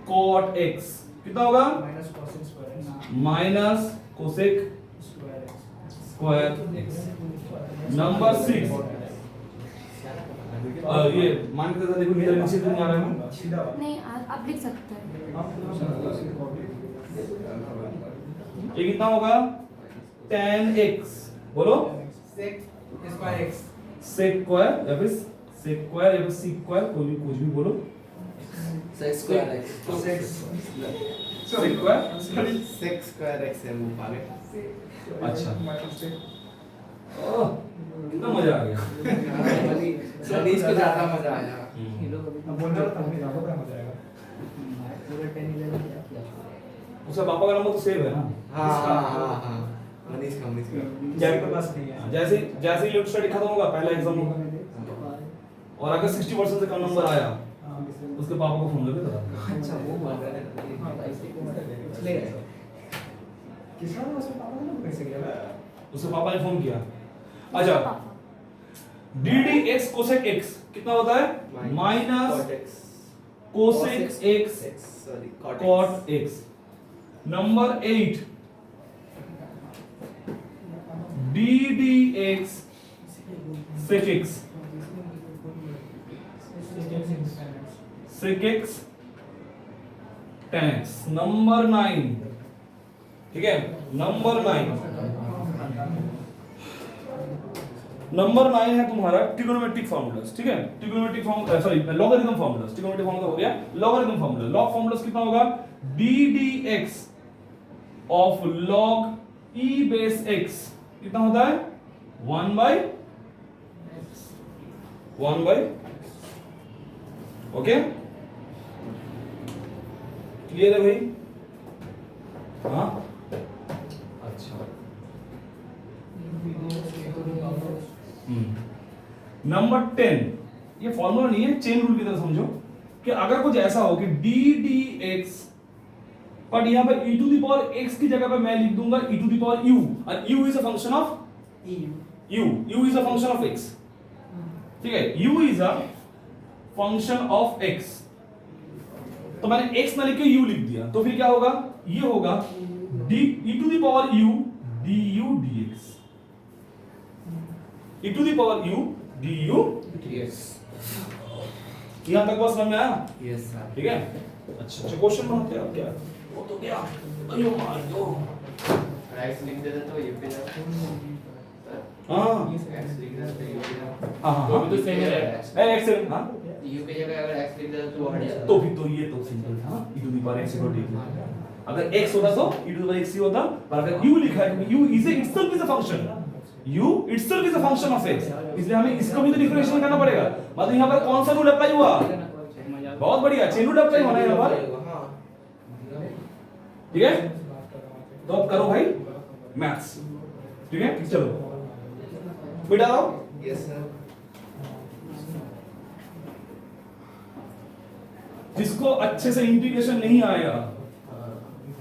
S2: cot x कितना होगा,
S5: minus cos x square x
S2: minus cosec
S5: square x
S2: square x। Number 6 ये मान के देखो नीचे नीचे नहीं आ रहा है ना,
S5: सीधा वाला।
S4: नहीं आप लिख सकते हैं।
S2: ये कितना होगा, tan x बोलो,
S5: sec square x
S2: sec square या फिर sec स्क्वायर या फिर sec स्क्वायर, कुछ भी बोलो,
S6: sec square x
S5: sec
S2: sec square,
S6: sec square x है वो पागल।
S2: अच्छा। ओह कितना मजा आ गया,
S6: सतीश को ज्यादा मजा आया।
S5: अब बोल रहा था मैं ज्यादा मजा आएगा। पूरा 10 11 क्या किया?
S2: उसका पापा का नंबर तो सेव है ना,
S6: हाँ मनीष का
S5: जैक के पास नहीं है।
S2: जैसे जैसे ही स्टडी खत्म होगा पहला एग्जाम होगा, और अगर 60% से कम नंबर आया उसके पापा को फोन करके बता,
S5: अच्छा वो बात है। हां भाई इसको मतलब ले गए। किसका नाम उसमें पापा ने कैसे किया?
S2: उसके पापा ने फोन किया। अच्छा d d x cosec x कितना होता है, minus cosec x
S6: sorry
S2: cot x. Number 8 d d x sec x sec x tan x। Number 9 ठीक है, नंबर 9 है तुम्हारा ट्रिगोनोमेट्रिक फार्मूलास, ठीक है, trigonometric formula sorry logarithm formulas, trigonometric formula हो गया, लॉगरिथम फार्मूला, लॉग फार्मूलास कितना होगा, D d x of log e base x कितना होता है, 1 by ओके, क्लियर है भाई, हाँ अच्छा। नंबर 10 ये फॉर्मूला नहीं है, चेन रूल की तरह समझो कि अगर कुछ ऐसा हो कि डी डी एक्स बट यहां पर e to the power x की जगह पर मैं लिख दूंगा e to the power u, और u is a function of u is a function of x, ठीक है, u is a function of x, तो मैंने x ना लिख के u लिख दिया, तो फिर क्या होगा, ये होगा d e to the power u du dx, e to the power u du dx। यहां तक बात समझ में आया,
S6: यस सर।
S2: ठीक है, अच्छा क्वेश्चन बनाते हैं, अब क्या वो तो क्या, अयो मार दो,
S3: x लिख देते तो ये पे जाता
S2: हां
S3: x लिख देते ये पे जाता
S2: हां
S3: तो भी तो सेम ही रहेगा
S2: x हां
S3: u की जगह अगर x लिख देते तो हट जाता
S2: तो भी तो ये तो सिंपल था, e to the power x को ठीक है, अगर x होता तो e to the power x ही होता, पर अगर u लिखा है क्योंकि u is itself is a function, u itself is a function of x, इसलिए हमें इसका भी तो डिफरेंशिएशन करना पड़ेगा, मतलब यहां पर कौन सा रूल अप्लाई हुआ, बहुत बढ़िया, चेन रूल अप्लाई होना है यहां पर, ठीक है, तो अब करो भाई मैथ्स, ठीक है, चलो मिटा दो,
S6: यस सर।
S2: जिसको अच्छे से इंटीग्रेशन नहीं आएगा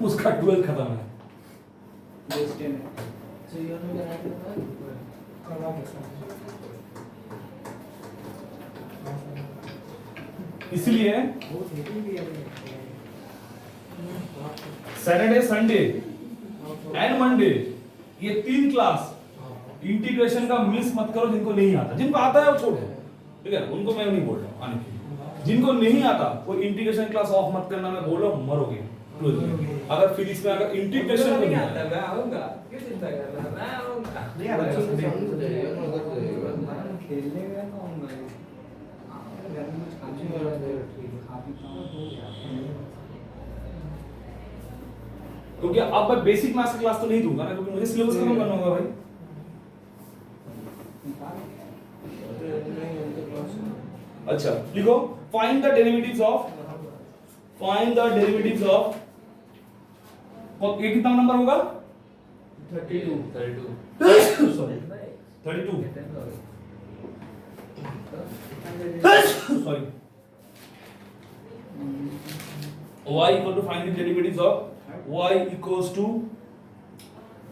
S2: उसका 12th खत्म है, इसलिए सैटरडे संडे एंड मंडे ये 3 क्लास इंटीग्रेशन का मिस मत करो, जिनको नहीं आता, जिनको आता है वो छोड़ो, ठीक है, उनको मैं नहीं बोल रहा हूं आने के लिए, जिनको नहीं आता वो इंटीग्रेशन क्लास ऑफ मत करना, मैं बोल रहा हूं मरोगे, अगर फिजिक्स में अगर इंटीग्रेशन नहीं आता
S3: मैं आऊंगा, क्यों चिंता कर रहा है, मैं आऊंगा
S5: खेलने गया ना आऊंगा, घर में कुछ काम नहीं कर रहा, खा पी पाऊं हो गया।
S2: क्योंकि अब मैं बेसिक मैथ्स का क्लास तो नहीं दूंगा ना, क्योंकि मुझे सिलेबस खत्म करना होगा भाई। अच्छा लिखो, फाइंड द डेरिवेटिव्स ऑफ ये कितना नंबर होगा?
S3: 32
S2: sorry 32 sorry y equal to find the derivatives of y equals to,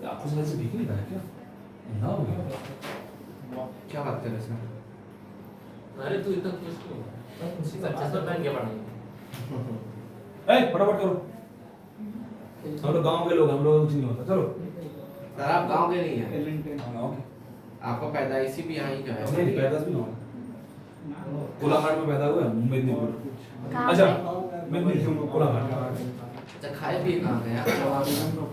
S2: आपको समझ से दिख नहीं रहा है क्या? ना हो गया
S6: क्या बात कर रहे हैं सर?
S3: अरे तू इतना खुश क्यों? चश्मा पहन के पढ़ा।
S2: ए फटाफट करो, हम लोग गांव के लोग, हम लोग कुछ नहीं होता। चलो
S6: सर आप गांव के नहीं हैं,
S2: गांव के
S6: आपका पैदाइशी भी यहाँ ही का है।
S2: नहीं पैदा भी ना हो, कोलाघाट में पैदा हुआ है, मेदिनीपुर।
S4: कहाँ
S2: अच्छा
S4: पे?
S2: मेदिनीपुर कोलाघाट,
S6: अच्छा खाए पिए कहाँ गए आप?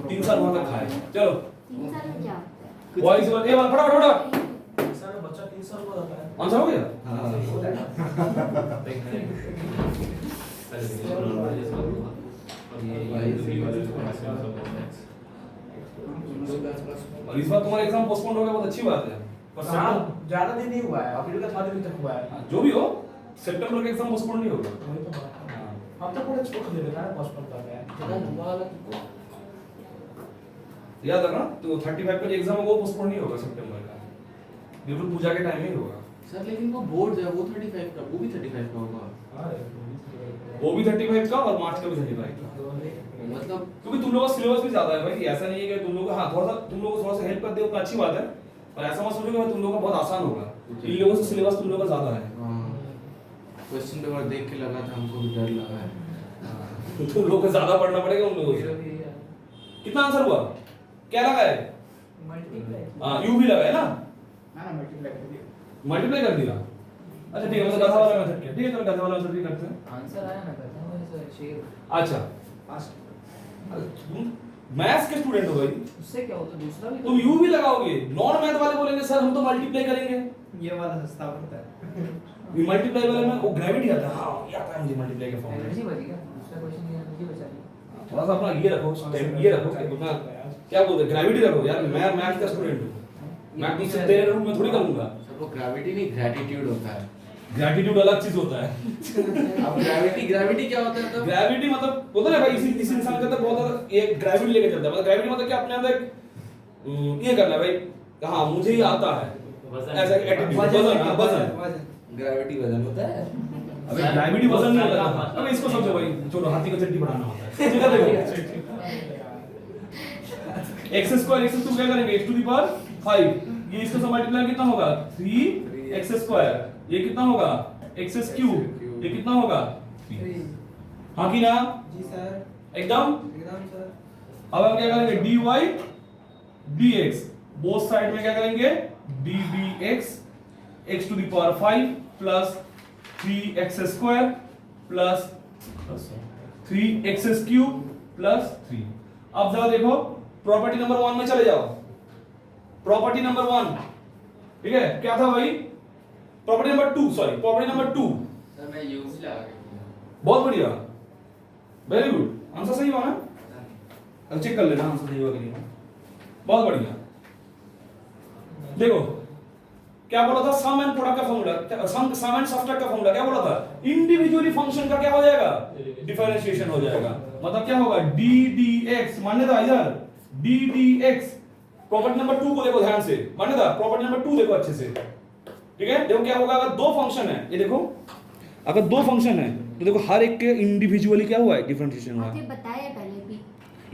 S2: 3 साल वहां तक खाए। चलो
S4: 3 साल में क्या होता है?
S2: वॉइस वन ए वाला फटाफट
S5: सर बच्चा 3 साल का होता है।
S2: आंसर हो गया? और इस बार तुम्हारा एग्जाम पोस्टपोन हो गया, बहुत अच्छी बात है। पर
S5: सर ज्यादा दिन नहीं हुआ है, अप्रैल का 6 दिन तक हुआ है।
S2: जो भी हो, सितंबर का एग्जाम पोस्टपोन नहीं होगा।
S5: वही तो बात है। हम तो पूरे छोड़ दे रहे हैं, पोस्टपोन कर रहे हैं।
S2: याद रखना, तो 35 का जो एग्जाम है वो पोस्टपोन नहीं होगा सितंबर का, बिल्कुल पूजा के टाइम में ही होगा।
S6: सर लेकिन वो बोर्ड है वो 35 का, वो भी 35 का होगा।
S2: वो भी 35 का और मार्च का भी 35 का,
S6: मतलब
S2: क्योंकि तुम लोगों का सिलेबस भी ज्यादा है भाई। ऐसा नहीं है कि तुम लोगों का, हाँ थोड़ा सा तुम लोगों को थोड़ा सा हेल्प कर दे उतना अच्छी बात है, और ऐसा मत सोचो कि तुम लोगों का बहुत आसान होगा। इन लोगों से सिलेबस तुम लोगों का ज्यादा है।
S6: क्वेश्चन पेपर देख के लगा था हमको भी डर लगा है।
S2: तुम लोगों को ज्यादा पढ़ना पड़ेगा उन लोगों से। कितना आंसर हुआ? क्या लगा है? हाँ यू भी लगा है ना, मल्टीप्लाई कर दिया। अच्छा ठीक है, मतलब गधा वाला मेथड किया। ठीक है चलो गधा वाला मेथड भी करते हैं।
S7: आंसर आया ना करता हूँ सर शेर।
S2: अच्छा तुम मैथ्स के स्टूडेंट हो भाई,
S7: उससे क्या होता है दूसरा भी
S2: तुम यू भी लगाओगे। नॉन मैथ वाले बोलेंगे सर हम तो मल्टीप्लाई करेंगे।
S5: ये वाला सस्ता पड़ता है।
S2: ये मल्टीप्लाई वाले में वो ग्रेविटी आता है। हाँ ये आता है मुझे मल्टीप्लाई के फॉर्म
S7: एनर्जी
S2: में।
S7: बची क्या? दूसरा क्वेश्चन की एनर्जी बचा ली।
S2: थोड़ा सा अपना ये रखो, स्टेप ये रखो कि अपना क्या बोलते हैं ग्रेविटी रखो यार। मैं मैथ का स्टूडेंट हूँ, मैं तुमसे तेरे रूप में थोड़ी करूंगा।
S6: सर वो ग्रेविटी नहीं ग्रेटिट्यूड होता है।
S2: ग्रेटिट्यूड अलग चीज होता है।
S6: अब ग्रेविटी क्या होता है तब?
S2: ग्रेविटी मतलब होता है भाई, इस इंसान के अंदर बहुत ज्यादा एक ग्रेविटी लेके चलता है। मतलब ग्रेविटी मतलब क्या, अपने अंदर ये करना है भाई, हाँ मुझे ये आता है, ऐसा एटीट्यूड। वजन
S6: ग्रेविटी वजन होता है।
S2: अबे ग्रेविटी वजन नहीं होता। अबे इसको समझो भाई, चलो हाथी का चड्डी बनाना होता है। ठीक है देखो x स्क्वायर x तो क्या करेंगे x टू द पावर 5, ये इसको मल्टीप्लाई कितना होगा 3x स्क्वायर, ये कितना होगा x क्यूब, ये कितना होगा 3। हाँ कि ना?
S5: जी सर
S2: एकदम
S5: सर।
S2: अब हम क्या करेंगे dy dx, बोथ साइड में क्या करेंगे ddx x to the power 5 plus 3x square plus 3x cube plus 3। अब जरा देखो प्रॉपर्टी नंबर 1 में चले जाओ। प्रॉपर्टी नंबर 1 ठीक है, क्या था भाई? Property number 2, sorry property number 2।
S6: Sir मैं यू भी लगा के।
S2: बहुत बढ़िया, वेरी गुड, आंसर सही हुआ ना? अब चेक कर लेना आंसर सही हुआ कि नहीं हुआ। बहुत बढ़िया। देखो क्या बोला था, सम एंड प्रोडक्ट का फॉर्मूला, सम एंड सब्ट्रैक्ट का फॉर्मूला क्या बोला था? इंडिविजुअली फंक्शन का क्या हो जाएगा? डिफरेंशिएशन हो जाएगा। मतलब क्या होगा d dx, मान्य था इधर d dx। प्रॉपर्टी नंबर 2 को देखो ध्यान से, मान्य था प्रॉपर्टी नंबर 2 देखो अच्छे से। ठीक है, देखो क्या होगा अगर दो फंक्शन है, ये देखो अगर दो फंक्शन है तो देखो हर एक के इंडिविजुअली क्या हुआ है? डिफरेंशिएशन हुआ है।
S4: आपने बताया पहले भी।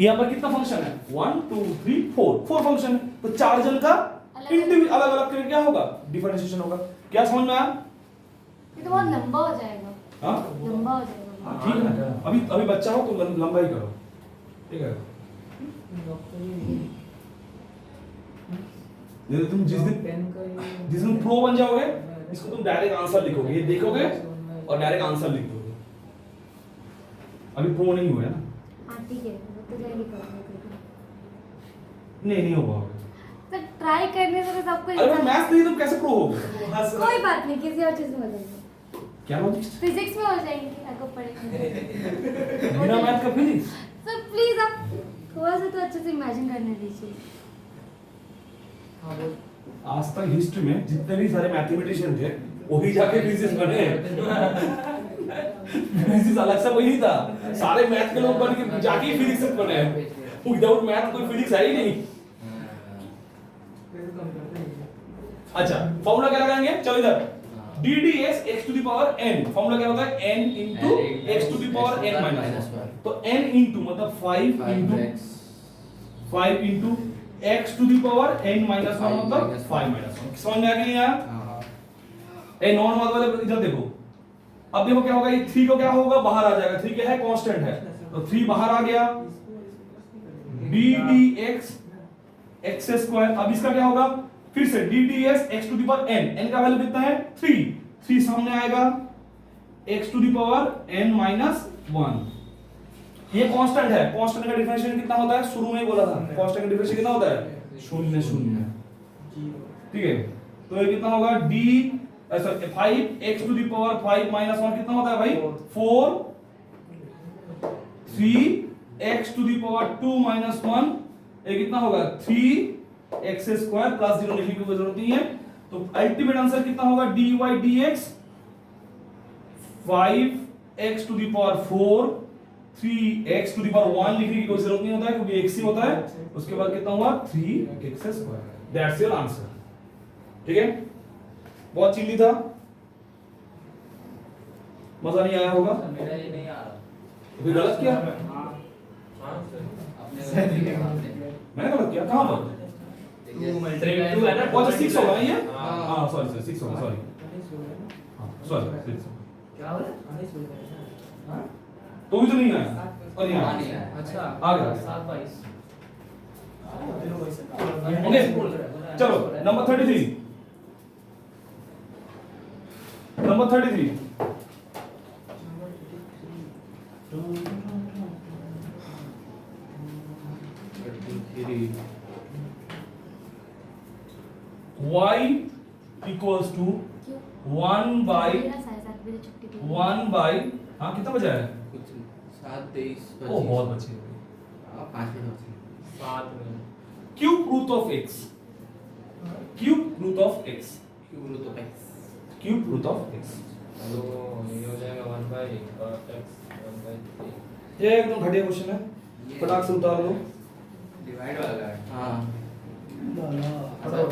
S2: यहाँ पर कितना फंक्शन है? 1 2 3 4 फंक्शन है, तो चार जन का इंडिविजुअल अलग अलग करके क्या होगा? डिफरेंशिएशन होगा। क्या समझ में आया?
S4: ये तो बहुत लंबा हो जाएगा।
S2: हाँ
S4: लंबा हो जाएगा।
S2: ठीक है, अभी अभी बच्चा हो तो लंबा ही करो। ठीक है, ये तुम जिस दिन प्रो बन जाओगे इसको तुम डायरेक्ट आंसर लिखोगे, ये देखोगे और डायरेक्ट आंसर लिख दोगे। अभी प्रो नहीं हुआ है ना?
S4: हाँ ठीक है, वो तो जाएगी करने।
S2: नहीं हो पाओगे।
S4: तो ट्राई करने से तो सब कुछ।
S2: अरे मैथ्स नहीं तुम कैसे प्रो होगे?
S4: कोई बात नहीं, किसी और चीज में हो जाएंगे।
S2: क्या लॉजिक?
S4: फिजिक्स में हो जाएंगे अगर पढ़ेंगे।
S2: बिना मैथ का फिजिक्स?
S4: सर प्लीज आप थोड़ा सा तो अच्छे से इमेजिन करने दीजिए।
S7: हाँ बोल।
S2: आज तक हिस्ट्री में जितने भी सारे मैथमेटिशियन थे वही जाके फिजिक्स बने। फिजिक्स अलग सा वही था, सारे मैथ के लोग बन के जाके फिजिक्स बने। विदाउट मैथ कोई फिजिक्स है ही नहीं। अच्छा फॉर्मूला क्या लगाएंगे, चलो इधर ddx x to the power n, formula क्या होता है n into x to the power n minus 1। तो n into मतलब 5 into x to the power n minus 1 मतलब 5 minus 1। समझ में आ गया यहाँ? ए नॉन मास वाले इधर देखो, अब देखो क्या होगा, ये 3 को क्या होगा, बाहर आ जाएगा। 3 क्या है, कांस्टेंट है, तो 3 बाहर आ गया। ddx x स्क्वायर, अब इसका क्या होगा, फिर से ddx x to the power n, n का वैल्यू कितना है 3 सामने आएगा, x to the power n minus 1। ये कांस्टेंट है, कांस्टेंट का डिफरेंशिएशन कितना होता है, शुरू में ही बोला था, कांस्टेंट का डिफरेंशिएशन कितना होता है, 0 0। ठीक है, तो ये कितना होगा d ऐसा 5x to the power 5 minus 1 कितना होता है भाई 4, 3x to the power 2 minus 1 ये कितना होगा 3x स्क्वायर प्लस 0 लिखने की कोई जरूरत नहीं है। तो अल्टीमेट आंसर कितना होगा dy dx 5x to the power 4 3x to the power 1 लिखने की कोई जरूरत नहीं होता है क्योंकि x ही होता है। उसके बाद कितना हुआ 3x square, that's your answer. ठीक है, बहुत चिल्ली था, मजा नहीं आया होगा,
S3: मेरा ये नहीं आ रहा।
S2: अभी गलत किया मैंने, गलत किया कहां पर,
S3: 2 है ना,
S2: अच्छा 6 होगा ना ये,
S3: हाँ।
S2: हां सॉरी 6 होगा, सॉरी सॉरी 6।
S7: क्या हो रहा है? हाँ?
S2: तो भी तो नहीं आया और यहाँ
S3: नहीं आया।
S7: अच्छा
S2: आ गया।
S7: 7/22।
S2: ओके चलो number 33, number 33 y equals to 1 by
S4: मेरा साढ़े 7 बजे छुट्टी थी।
S2: 1 by हाँ कितना बचा है,
S6: कुछ 7 23
S2: ओ बहुत बचे,
S6: 5 मिनट बचे।
S3: 7 में
S2: cube root of x, cube root of x,
S6: cube root of x,
S2: cube root of x।
S3: तो ये हो जाएगा 1/x 1/3।
S2: ये एकदम घटिया क्वेश्चन है, फटाक से उतार दो।
S3: डिवाइड वाला है।
S6: हाँ
S7: हटाओ।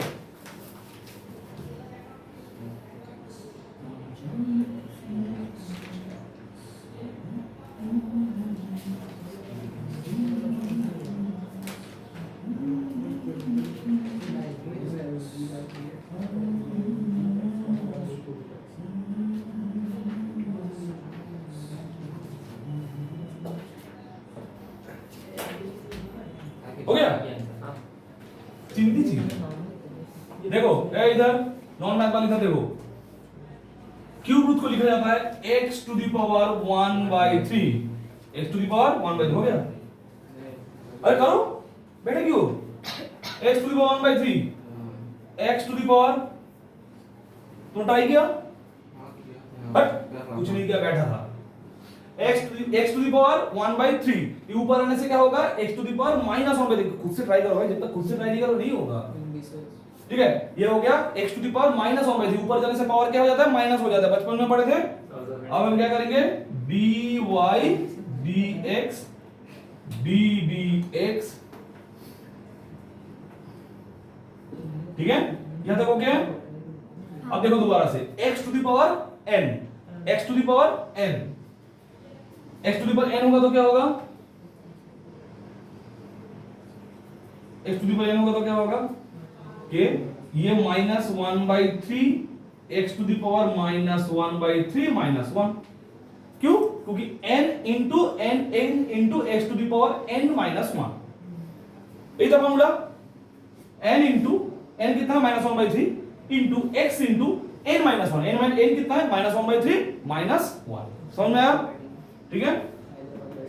S2: हो गया?
S3: हाँ।
S2: चिंती चीज है। देखो ए इधर नॉन मैथ वाली था, देखो क्यूब रूट को लिखा जाता है x to the power 1/3, x to the power 1/3 हो गया। अरे करो बेटा क्यों, x to the power 1/3 x to the power, तो ट्राई किया बट कुछ नहीं किया, बैठा था। x टू द पावर 1/3 ये ऊपर आने से क्या होगा x टू द पावर -1/3, खुद से ट्राई करो भाई, जब तक खुद से ट्राई नहीं करो नहीं होगा। ठीक है, ये हो गया x टू द पावर -1/3, ऊपर जाने से पावर क्या हो जाता है माइनस हो जाता है, बचपन में पढ़े थे। अब हम क्या करेंगे dy dx ddx, ठीक है यहां तक हो गया। अब देखो दोबारा से x to the power n, x to the power n, x to the power n होगा तो क्या होगा, x to the power n होगा तो क्या होगा कि ये -1/3 x टू द पावर -1/3 -1, क्यों, क्योंकि n into x to the power n -1, यही था फॉर्मूला। n इंटू n कितना है -1/3 into x into n -1, n कितना है -1/3 -1, समझ में आया? ठीक है,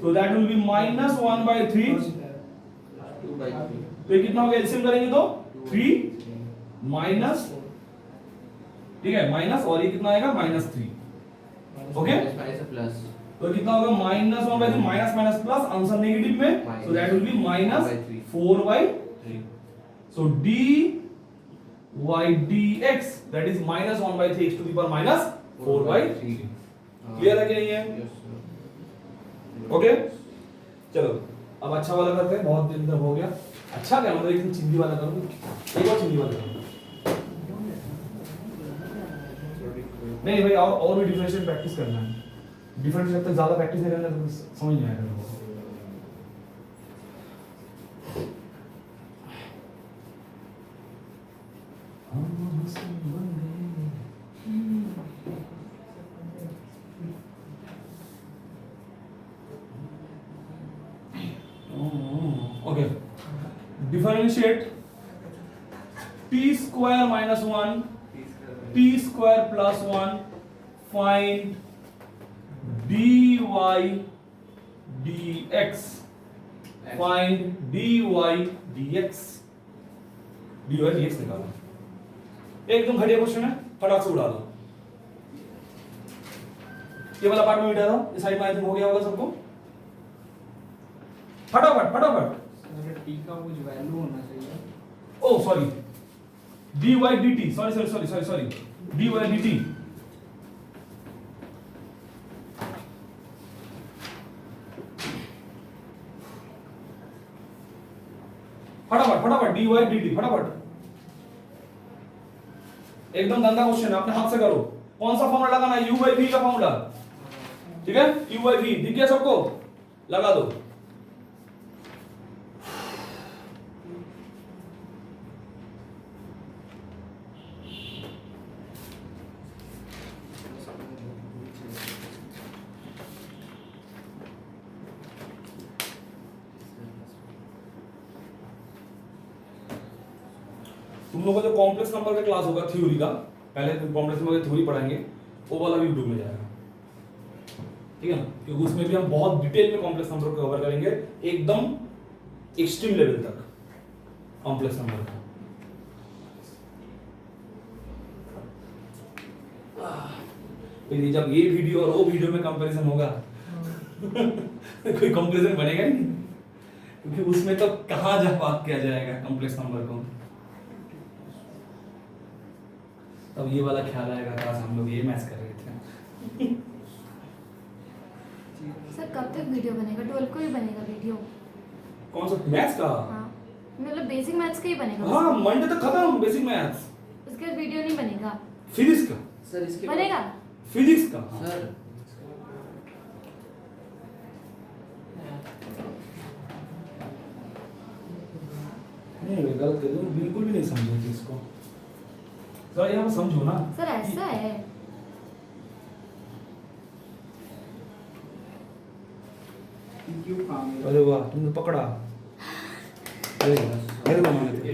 S2: so that will be -1/3,
S6: 2/3
S2: तो ये कितना हो गया, एलसीएम करेंगे तो 3 माइनस, ठीक है माइनस, और ये कितना आएगा -3। ओके
S6: प्लस
S2: तो कितना होगा minus 1/3 minus minus plus answer negative में, so that will be minus 4/3. So dy dx that is minus 1/3 x to the power minus 4/3. Clear है कि नहीं है? ओके चलो अब अच्छा वाला करते हैं, बहुत दिन तक हो गया. अच्छा क्या मतलब एक दिन चिंदी वाला करूँ, एक और चिंदी वाला करूँ. नहीं भाई और भी डिफरेंशियल प्रैक्टिस करना है. डिफरेंशियल जब तक ज्यादा प्रैक्टिस नहीं करना तो समझ नहीं आएगा. Okay. Differentiate t square minus 1, t square plus 1. Find dy dx. Find dy dx. dy dx निकालो. एकदम घटिया क्वेश्चन है, फटाक से उड़ा दो. ये वाला पार्ट में मिटा दो. इस साइड में आई थिंक हो गया होगा सबको. फटाफट फटाफट.
S5: टी का कुछ वैल्यू होना चाहिए.
S2: Oh sorry dy dt sorry dy dt. फटाफट dy dt फटाफट. एकदम गंदा क्वेश्चन है, अपने हाथ से करो. कौन सा फॉर्मूला लगाना है? u by v का फॉर्मूला. ठीक है, u by v दिख गया सबको? लगा दो. तुम लोगों को जो कॉम्प्लेक्स नंबर का क्लास होगा थ्योरी का, पहले कॉम्प्लेक्स नंबर की थ्योरी पढ़ाएंगे, वो वाला भी यूट्यूब में जाएगा. ठीक है ना, क्योंकि उसमें भी हम बहुत डिटेल में कॉम्प्लेक्स नंबर को कवर करेंगे, एकदम एक्सट्रीम लेवल तक कॉम्प्लेक्स नंबर का. फिर जब ये वीडियो और वो वीडियो में कंपैरिजन होगा कोई कंपैरिजन बनेगा ही नहीं, क्योंकि उसमें तो कहाँ जा बात किया जाएगा कॉम्प्लेक्स नंबर को. तब ये वाला ख्याल आएगा काश हम लोग ये मैच कर रहे थे.
S4: सर कब तक वीडियो बनेगा? 12 को ही बनेगा वीडियो.
S2: कौन सा मैथ्स का?
S4: हाँ मतलब बेसिक मैथ्स का ही बनेगा.
S2: हाँ मंडे तक खत्म बेसिक मैथ्स.
S4: उसके बाद वीडियो नहीं बनेगा.
S2: फिजिक्स का
S6: सर इसके
S4: बनेगा.
S2: फिजिक्स का
S6: सर
S2: नहीं गलत कर दूं, बिल्कुल भी नहीं समझे थी इसको. सर यहाँ समझो ना.
S4: सर ऐसा है.
S5: क्यों काम है?
S2: अरे वाह तुमने पकड़ा. मेरे को माने थे.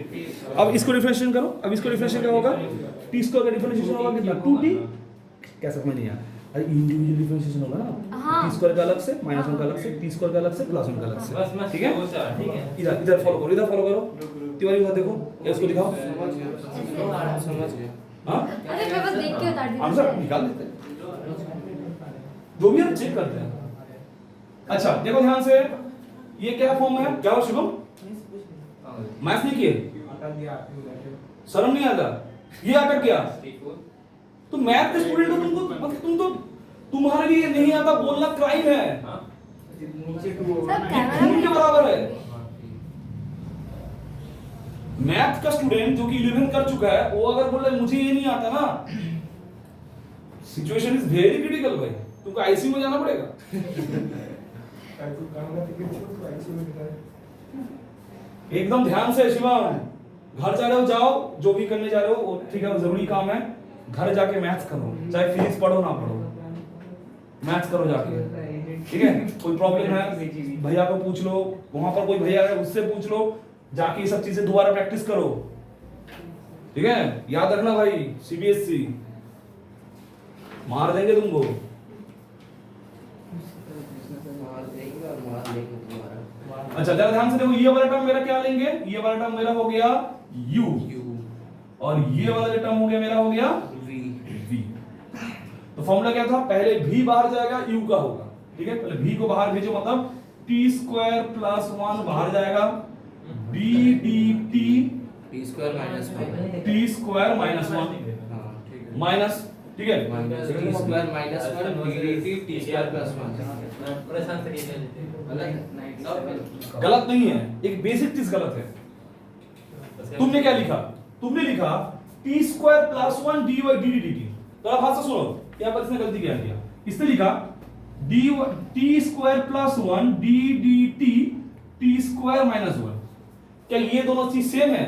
S2: अब इसको डिफरेंशिएशन करो. अब इसको डिफरेंशिएशन क्या होगा? टी स्क्वायर का डिफरेंशिएशन होगा कितना? 2t. कैसे समझ नहीं आया? अरे इंडिविजुअल डिफरेंशिएशन होगा ना.
S4: हाँ.
S2: टी स्क्वायर का अलग से, माइनस 1 का अलग से, टी स्क्वायर का अलग से, प्लस 1 का अलग से.
S3: बस
S2: ठीक है,
S3: ठीक है.
S2: इधर इधर फॉलो करो, इधर फॉलो करो. तिवारी उधर देखो, ये उसको दिखाओ.
S6: समझ गया.
S2: हाँ
S4: अरे मैं बस देख के उतार दी.
S2: आंसर निकाल देते हैं. जो भी हम चेक करते हैं. अच्छा देखो ध्यान से, ये क्या फॉर्म है? क्या हो शुभम? मैथ्स नहीं किए?
S5: हटा दिया आपने बैठे.
S2: शर्म नहीं आता? ये अटक गया. तो मैथ के स्टूडेंट हो तुमको, मतलब तुम तो, तुम्हारे लिए नहीं आता बोलना क्राइम है.
S5: नीचे टू
S4: सर कैमरा
S2: खून के बराबर है. मैथ का स्टूडेंट जो कि 11 कर चुका है, वो अगर बोले मुझे ये नहीं आता ना, सिचुएशन इज वेरी क्रिटिकल भाई. तुमको आईसीयू में जाना पड़ेगा. एकदम ध्यान से शिवम. घर जा रहे हो जाओ, जो भी करने जा रहे हो वो ठीक है, वो जरूरी काम है. घर जाके मैथ्स करो, चाहे फिजिक्स पढ़ो ना पढ़ो, मैथ्स करो जाके. ठीक है, कोई प्रॉब्लम है भैया को पूछ लो, वहां पर कोई भैया है उससे पूछ लो, जाके ये सब चीजें दोबारा प्रैक्टिस करो. ठीक है, याद रखना भाई, सीबीएसई मार देंगे तुमको. अच्छा जरा ध्यान से देखो, ये वाला टर्म मेरा क्या लेंगे? ये वाला टर्म मेरा हो गया u, और ये वाला जो टर्म हो गया मेरा हो गया v. तो फॉर्मूला क्या था? पहले v बाहर जाएगा, u का होगा. ठीक है, पहले v को बाहर भेजो, मतलब t स्क्वायर प्लस 1 बाहर जाएगा, d dt
S6: T square minus 1
S2: t square minus 1
S6: हाँ ठीक है
S2: माइनस, ठीक है,
S6: minus t square minus 1 D T square plus 1
S3: परेशान से ये लेते
S6: गलत
S2: गलत नहीं है, एक बेसिक चीज गलत है। तुमने क्या लिखा? तुमने लिखा t square plus 1 dy dt dt। तो आप हाथ से सुनो, यहाँ पर इसने गलती क्या किया, इसने लिखा dy t square plus 1 d dt t square minus 1। क्या ये दोनों चीज सेम है?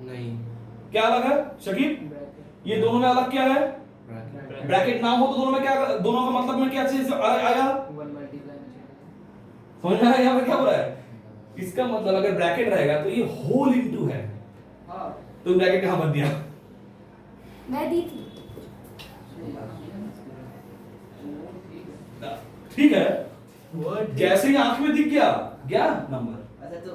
S6: नहीं
S2: क्या अलग है शकीब? ये दोनों में अलग क्या है? ब्रैकेट ना हो तो दोनों में क्या, दोनों का मतलब में क्या चीज आया?
S7: 1 मल्टीप्लाई
S2: समझ में आया यहाँ पे क्या हो रहा है? इसका मतलब अगर ब्रैकेट रहेगा तो ये होल इनटू है,
S7: हां
S2: तो ब्रैकेट कहां बन दिया?
S4: मैं दी थी।
S2: ठीक है, जैसे ही आंख में दिख गया गया नंबर,
S7: अच्छा तो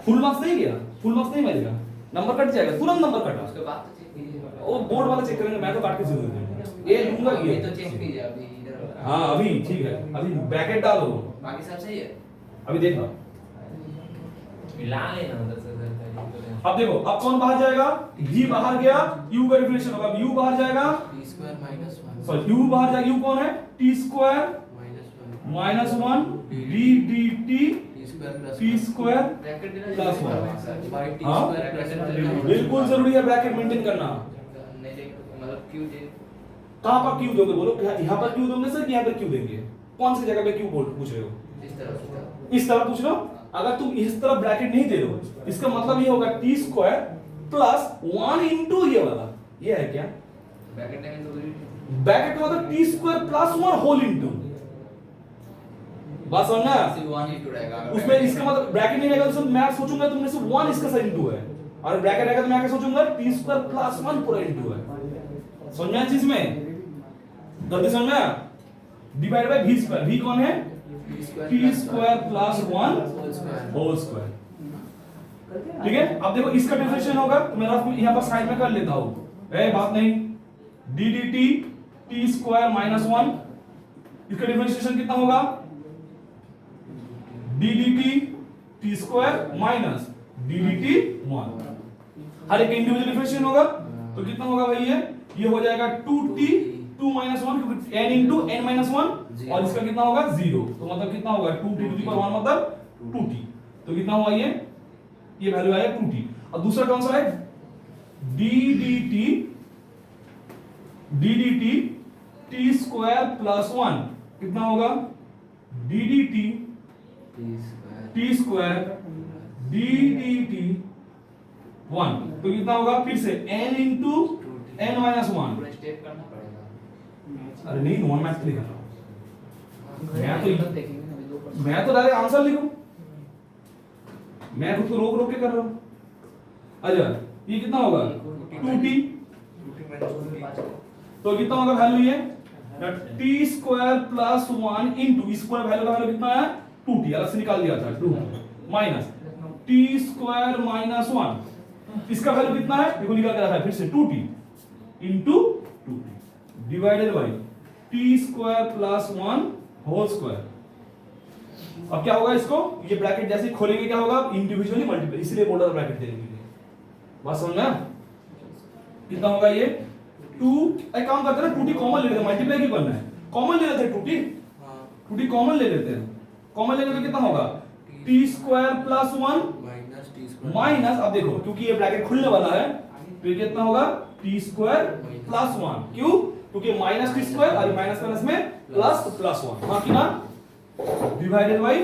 S2: फुल मार्क्स नहीं गया, फुल मार्क्स नहीं मिलेगा, नंबर कट जाएगा, तुरंत नंबर कटा।
S7: उसके बाद तो चेक कीजिए,
S2: वो बोर्ड वाला चेक करेंगे, मैं तो काट के दे दूंगा, ये लूंगा
S7: ये
S2: ये
S7: तो चेक कीजिए अभी इधर वाला।
S2: हाँ अभी ठीक है, अभी ब्रैकेट डालो,
S7: बाकी सब सही है।
S2: अभी देख लो।
S3: मिला लेना उधर से सर।
S2: अब देखो, अब कौन बाहर जाएगा? v बाहर गया, u का डिफरेंशियल होगा, अब u बाहर जाएगा,
S6: T square minus 1
S2: sorry u बाहर जाएगा, u कौन है? t square
S6: minus 1
S2: minus 1 d dt
S6: T square plus
S2: t square
S7: bracket देना
S2: प्लस
S7: जरूरी है।
S6: बाय टी
S2: हाँ?
S6: स्क्वायर प्लस 1
S2: बिल्कुल जरूरी है ब्रैकेट मेंटेन करना।
S7: नहीं देख मतलब क्यों दे
S2: कहां पर क्यों दोगे बोलो? यहाँ पर क्यों दोगे सर कि यहाँ पर क्यों देंगे? कौन सी जगह पे क्यों बोल पूछ रहे हो?
S7: इस तरह
S2: पूछ लो। अगर तुम इस तरफ ब्रैकेट नहीं दे रहे हो, इसका मतलब ये होगा t स्क्वायर प्लस 1 इनटू ये वाला, ये है क्या?
S7: ब्रैकेट देना जरूरी है।
S2: ब्रैकेट का मतलब t square plus 1 whole into, बात समझना?
S7: सिर्फ 1 इनटू रहेगा।
S2: उसमें इसका मतलब ब्रैकेट नहीं रहेगा तो मैं सोचूंगा तुमने सिर्फ 1 इसका साइन इनटू है, और ब्रैकेट रहेगा तो मैं क्या सोचूंगा t स्क्वायर प्लस 1 पूरा इनटू है। समझ में आया चीज में? जल्दी समझ में आया? Divide by v square, v कौन है? t square plus 1 whole square. ठीक है, अब देखो इसका डिफरेंशियल होगा तो मैं रफ यहां पर साइड में कर लेता हूं, ए बात नहीं, d dt t square minus 1, इसका डिफरेंशिएशन कितना होगा? d dt t square minus d dt 1, हर एक इंडिविजुअल डिफरेंशिएशन होगा तो कितना होगा भाई? ये हो जाएगा 2t 2 माइनस 1 क्योंकि n इंटू n माइनस 1, और इसका कितना होगा 0, तो मतलब कितना होगा 2t टू द पावर 1 मतलब 2t, तो कितना हुआ ये वैल्यू आया 2t। और दूसरा कौन सा है? d dt t square plus 1 कितना होगा? d dt t square d dt 1, तो कितना होगा? फिर से n इंटू n माइनस 1।
S7: पूरा स्टेप करना पड़ेगा।
S2: अरे नहीं, नॉन मैथ लिखा था
S7: देखेंगे ना अभी 2%।
S2: मैं तो डायरेक्ट आंसर लिखूं, मैं खुद को रोक रोक के कर रहा हूं। अच्छा ये कितना होगा? 2t, तो कितना होगा वैल्यू ये? t square plus 1 into square value का वैल्यू कितना है? 2t, अलग से निकाल दिया था 2 माइनस t स्क्वायर माइनस 1, इसका वैल्यू कितना है? देखो निकाल के रखा है फिर से 2t into 2t divided by t square plus 1 whole square. अब क्या होगा इसको? ये ब्रैकेट जैसे खोलेंगे क्या होगा? इंडिविजुअली मल्टीप्लाई, इसलिए बोला ब्रैकेट देने के लिए। बात समझ में? कितना होगा ये? 2, एक काम करते हैं ना, 2t कॉमन ले लेते हैं, मल्टीप्लाई क्यों करना है? कॉमन ले लेते हैं 2t, 2t कॉमन ले लेते हैं, कॉमन लेने पे कितना होगा? t square plus 1
S6: minus t square
S2: minus, अब देखो क्योंकि ये ब्रैकेट खुलने वाला है तो ये कितना होगा? t स्क्वायर प्लस 1, क्यों? क्योंकि माइनस टी स्क्वायर और माइनस माइनस में प्लस तो प्लस 1, हाँ कि ना? Divided by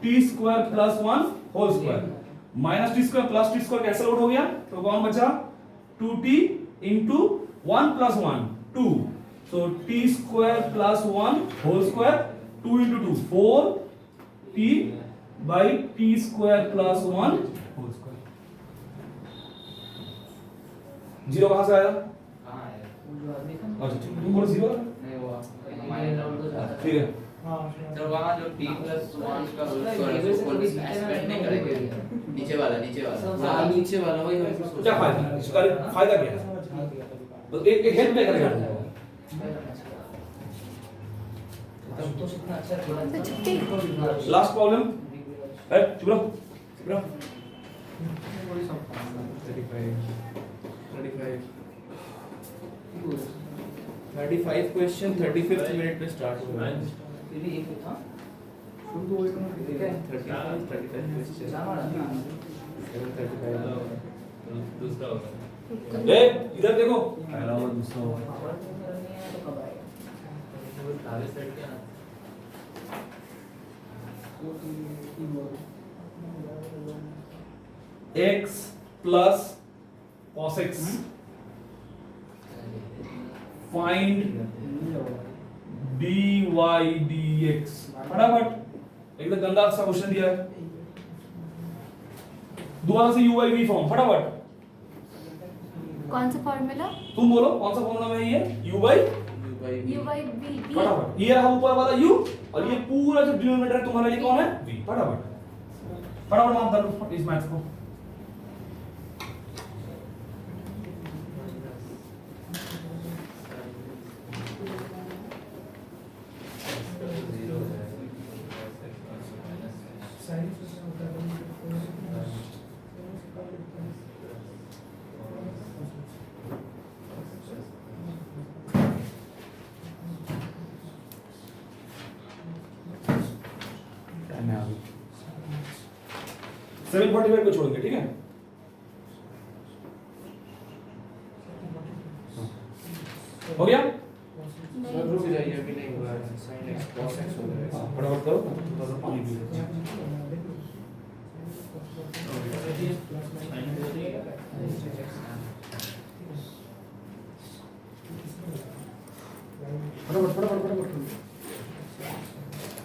S2: t square plus 1 whole square, minus t square plus t square cancel out हो गया तो कौन बचा? 2t into 1 plus 1 2, so t square plus 1 whole square, 2 into 2 4t by t square plus 1 whole square. Zero कहां से आया?
S7: कहां है?
S2: अच्छा तुम बोलो जीरो
S7: नहीं वो माइनस
S2: ठीक है।
S7: तो वहां जो t + 1 का होल स्क्वायर है उसको एक्सपेंड नहीं करेंगे, नीचे वाला
S6: हाँ नीचे वाला वही हम सोच
S2: क्या फायदा? इसका फायदा क्या है? बस एक हेल्प नहीं करेगा। लास्ट प्रॉब्लम है, चुप रहो।
S1: 35 क्वेश्चन 35th मिनट पे स्टार्ट होगा। 35 क्वेश्चन 7:35
S3: दूसरा होगा।
S2: ए इधर देखो,
S6: पहला और दूसरा होगा।
S2: x plus cos x, find dy dx। फटाफट, एकदम गंदा सा क्वेश्चन दिया है, दोबारा से u by v फॉर्म, फटाफट
S4: कौन सा फॉर्मूला?
S2: तुम बोलो कौन सा फॉर्मूला में ये u by
S4: u by v v
S2: फटाफट, ये रहा ऊपर वाला u और ये पूरा जो डिनोमिनेटर है तुम्हारा, ये कौन है v। फटाफट फटाफट माफ कर दो इस मैथ्स को। टाइम है अभी 7:45 को छोड़ेंगे, ठीक है। हो गया,
S1: रुक जाइए, अभी नहीं हुआ है। sin x cos x हो गया है।
S2: फटाफट करो, थोड़ा सा पानी पी लो। फटाफट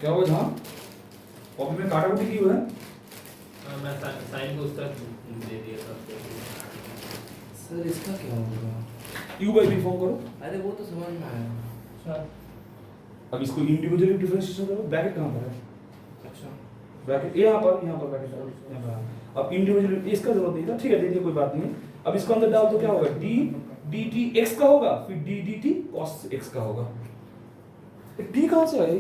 S2: क्या हुआ जहाँ कॉपी में काटा कुटी की हुआ है।
S3: मैं साइन को उसका दे दिया था।
S1: सर इसका क्या होगा?
S2: u by v फॉर्म करो।
S1: अरे वो तो समझ में आया।
S2: अब इसको इंडिविजुअली डिफरेंशिएशन करो। ब्रैकेट कहाँ पर है?
S1: अच्छा
S2: ब्रैकेट यहाँ पर ब्रैकेट है, यहाँ पर। अब इंडिविजुअली इसका जरूरत नहीं था, ठीक है, दे दिया, कोई बात नहीं। अब इसको अंदर डाल तो क्या होगा, d dt x का होगा, फिर d dt cos x का होगा। ये t कहाँ से आया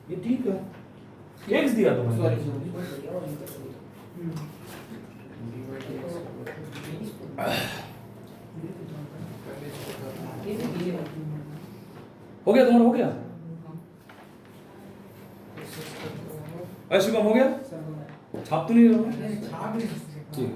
S2: ये t का x दिया तो मैंने। हो गया तुम्हारा, हो गया ऐसे कम हो गया, छाप तो नहीं रहा ठीक।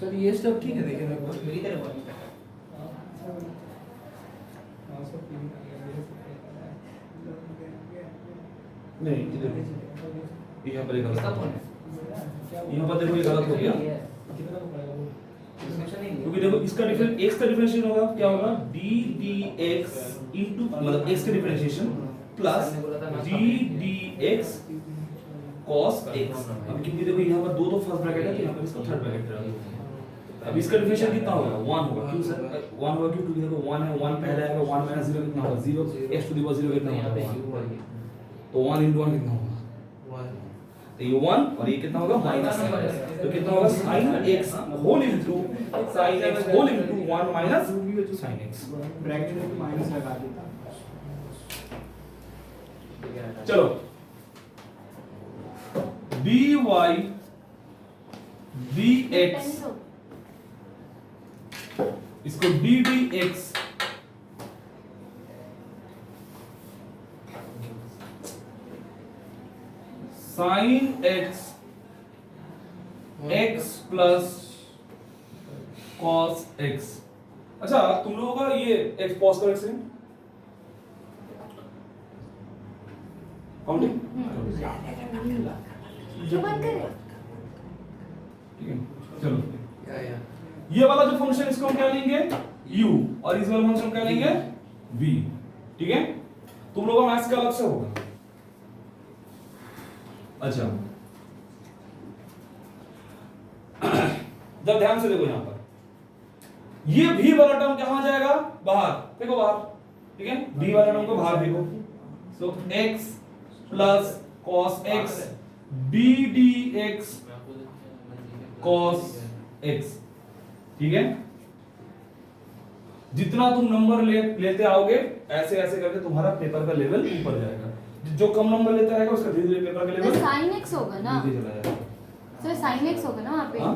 S1: सर ये सब ठीक है, देखिए मेरे को
S2: नहीं इधर यहाँ पर गलत, यहाँ पर देखो ये गलत हो गया, क्योंकि देखो इसका डिफरेंस x का डिफरेंशिएशन होगा, क्या होगा d dx इनटू मतलब x का differentiation plus d dx cos x। अब क्योंकि देखो यहाँ पर दो फर्स्ट ब्रैकेट है तो यहाँ पर इसका थर्ड ब्रैकेट है। अब इसका डिफरेंशिएशन कितना होगा 1 होगा, क्यों सर 1 होगा क्योंकि देखो 1 है, 1 पहले आएगा, 1 माइनस 0 कितना होगा 0, x टू द पावर 0 कितना होगा 1, तो 1 into 1 कितना होगा
S1: 1।
S2: तो ये 1 और ये कितना होगा माइनस, तो कितना होगा sin x whole into sin x whole into 1 minus sin x।
S5: Bracket में माइनस लगा देता।
S2: चलो dy dx इसको d dx sin x x plus cos x। अच्छा तुम लोगों का ये x पॉज करो, एक सेकंड काउंटिंग
S4: जो बंद करे
S2: ठीक है। चलो
S1: या
S2: ये वाला जो फंक्शन इसको हम क्या लेंगे u और इस वाला फंक्शन क्या लेंगे v, ठीक है। तुम लोगों का मैथ्स का अलग से होगा। अच्छा जब ध्यान से देखो यहाँ पर ये v वाला टर्म कहां जाएगा बाहर, देखो बाहर, ठीक है, d वाला टर्म को बाहर देखो। सो x plus cos x b dx cos x, ठीक है। जितना तुम नंबर लेते आओगे ऐसे ऐसे करके तुम्हारा पेपर का लेवल ऊपर जाएगा। जो कम नंबर लेता रहेगा उसका धीरे धीरे पेपर का लेवल
S4: साइन एक्स होगा ना
S2: नीचे चला जाएगा।
S4: सर साइन एक्स होगा ना वहाँ पे
S2: हाँ?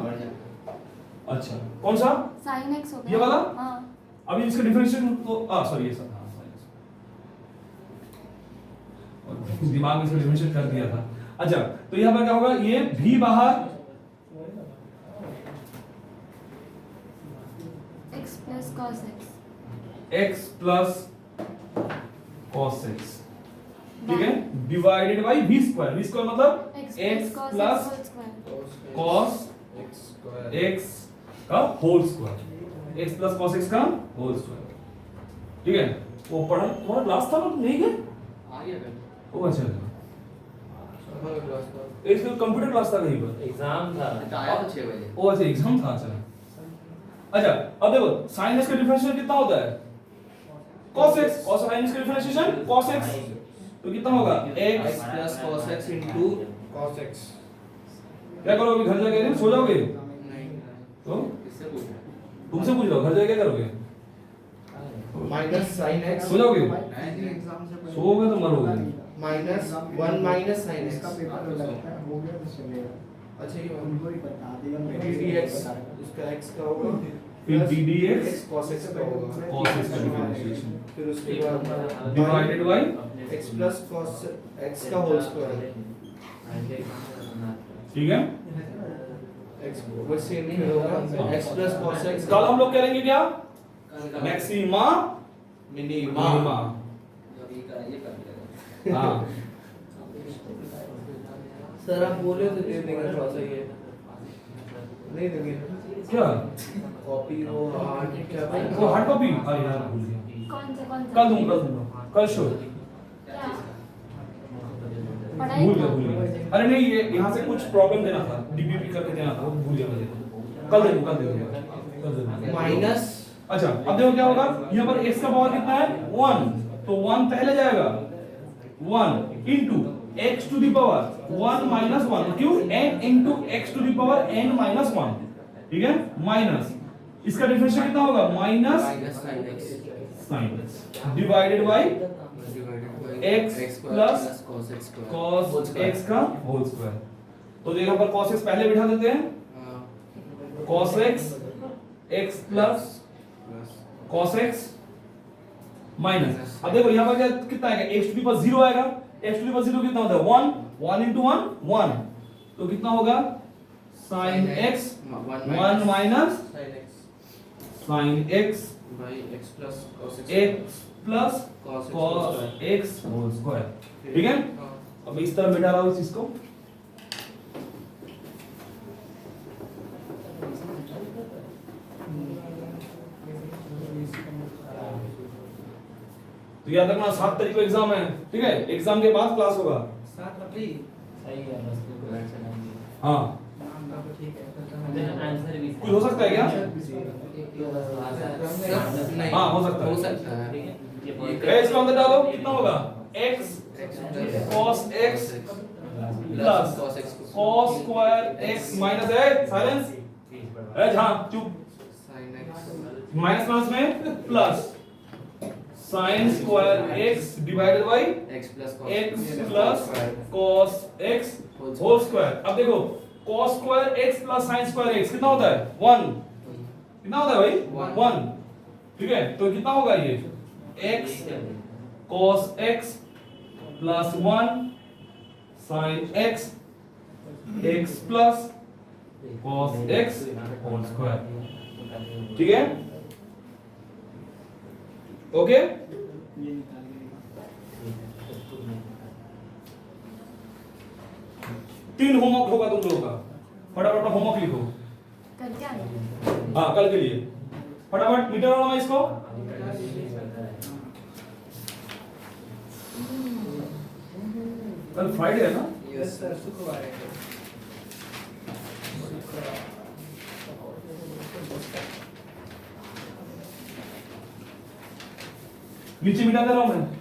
S2: अच्छा कौन सा
S4: साइन एक्स होगा
S2: ये वाला?
S4: हाँ
S2: अभी इसका डिफरेंशिएशन तो सॉरी ये सब दिमाग में इसका डिफरेंशिएट कर दिया था। अच्छा तो यहाँ पर क्या होगा, ये भी बाहर
S4: x plus cos
S2: x plus cos x, ठीक है, डिवाइडेड बाई v स्क्वायर मतलब x प्लस cos x का whole square, x plus cos x का होल स्क्वायर, ठीक है। वो पढ़ा तुम्हारा क्लास था ना, नहीं गए?
S7: आ गया फिर
S2: ओ अच्छा इसका कंप्यूटर क्लास था कहीं पर,
S3: एग्जाम था
S7: आया तो 6 बजे।
S2: ओ अच्छा एग्जाम था। अच्छा अब देखो sin x का डिफरेंशियल कितना होता है, cos x, cos sin x का डिफरेंशिएशन cos x, तो कितना होगा x
S1: plus cos x into cos x।
S2: क्या करोगे घर जाके, सो जाओगे?
S7: नहीं
S2: तो
S7: किससे पूछ रहे हो?
S2: तुमसे पूछ रहा हूँ, घर जाके क्या करोगे?
S1: माइनस साइन एक्स
S2: सो जाओगे?
S7: नहीं।
S2: सोओगे तो मरोगे।
S1: Minus 1 minus sine x.
S5: इसका पेपर लगता है हो गया तो चलेगा।
S1: अच्छा ये
S5: उनको ही बता देगा
S1: ddx उसका x का होगा
S2: फिर ddx
S1: x cos x का होगा
S2: cos x का डिफरेंशिएशन
S1: फिर उसके बाद
S2: divided by
S1: x plus cos x का होल स्क्वायर,
S2: ठीक है।
S1: x वो सेम ही होगा x प्लस cos x
S2: कल हम लोग करेंगे क्या, मैक्सिमा
S1: मिनिमा।
S7: जब ये कर दिया
S2: हाँ
S1: सर आप बोले तो दे देंगे थोड़ा सा ये, नहीं देंगे
S2: क्या
S1: कॉपी वो हार्ड क्या
S2: वो हार्ड कॉपी, अरे यार भूल गया,
S4: कौन सा
S2: कल दूंगा कल शो,
S4: क्या पढ़ाई
S2: भूल गया। अरे नहीं ये यहाँ से कुछ प्रॉब्लम देना था, डीपीपी करके देना था, वो भूल गया मुझे। कल दे दूंगा।
S1: माइनस।
S2: अच्छा अब देखो क्या होगा, यहाँ पर x का पावर कितना है 1, तो 1 पहले जाएगा 1 into x to the power 1 minus 1, क्यों n into x to the power n minus 1, ठीक है, माइनस इसका डिफरेंशियल कितना होगा minus
S1: minus sine x
S2: sin divided by x plus
S1: cos x
S2: cos x का होल स्क्वायर। तो यहाँ पर cos x पहले बिठा देते हैं, cos x x plus cos x minus, अब देखो यहाँ पर क्या कितना आएगा, x टू द पावर 0 आएगा, x टू द पावर 0 कितना होता है 1 into 1 1, तो कितना होगा sin x 1 minus sin x
S1: by x plus cos
S2: x plus cos x whole square, ठीक है। अब इस तरह बिठा रहा हूँ इस चीज को, तो याद रखना 7 तारीख को एग्जाम है, ठीक है, एग्जाम के बाद क्लास होगा।
S5: साथ रखी
S3: सही है, बस तो बैठ चलेंगे।
S2: हाँ
S5: नाम तो ठीक है
S3: देन आंसर भी
S2: कुछ हो सकता है क्या?
S1: नहीं
S2: हाँ, हो सकता है।
S1: हो सकता है
S3: ठीक है,
S2: ए, इसको अंदर डालो, कितना होगा x cos x plus cos square x minus है साइलेंस है, हाँ चुप,
S1: sin x
S2: माइनस माइनस में plus sin square x divided by
S1: x plus
S2: cos x whole square. अब देखो cos square x plus sin square x कितना होता है 1, कितना होता है भाई 1, ठीक है, तो कितना होगा ये x cos x plus 1 sin x x plus cos x whole square, ठीक है, ओके। तीन होमवर्क होगा तुम लोगों का, फटाफट होमवर्क लिखो।
S4: कल क्या है
S2: हाँ कल के लिए फटाफट मीटर वाला मैं इसको, कल फ्राइडे है ना,
S5: यस सर शुक्रवार है
S2: नीचे मिटा दे रहा हूं मैं।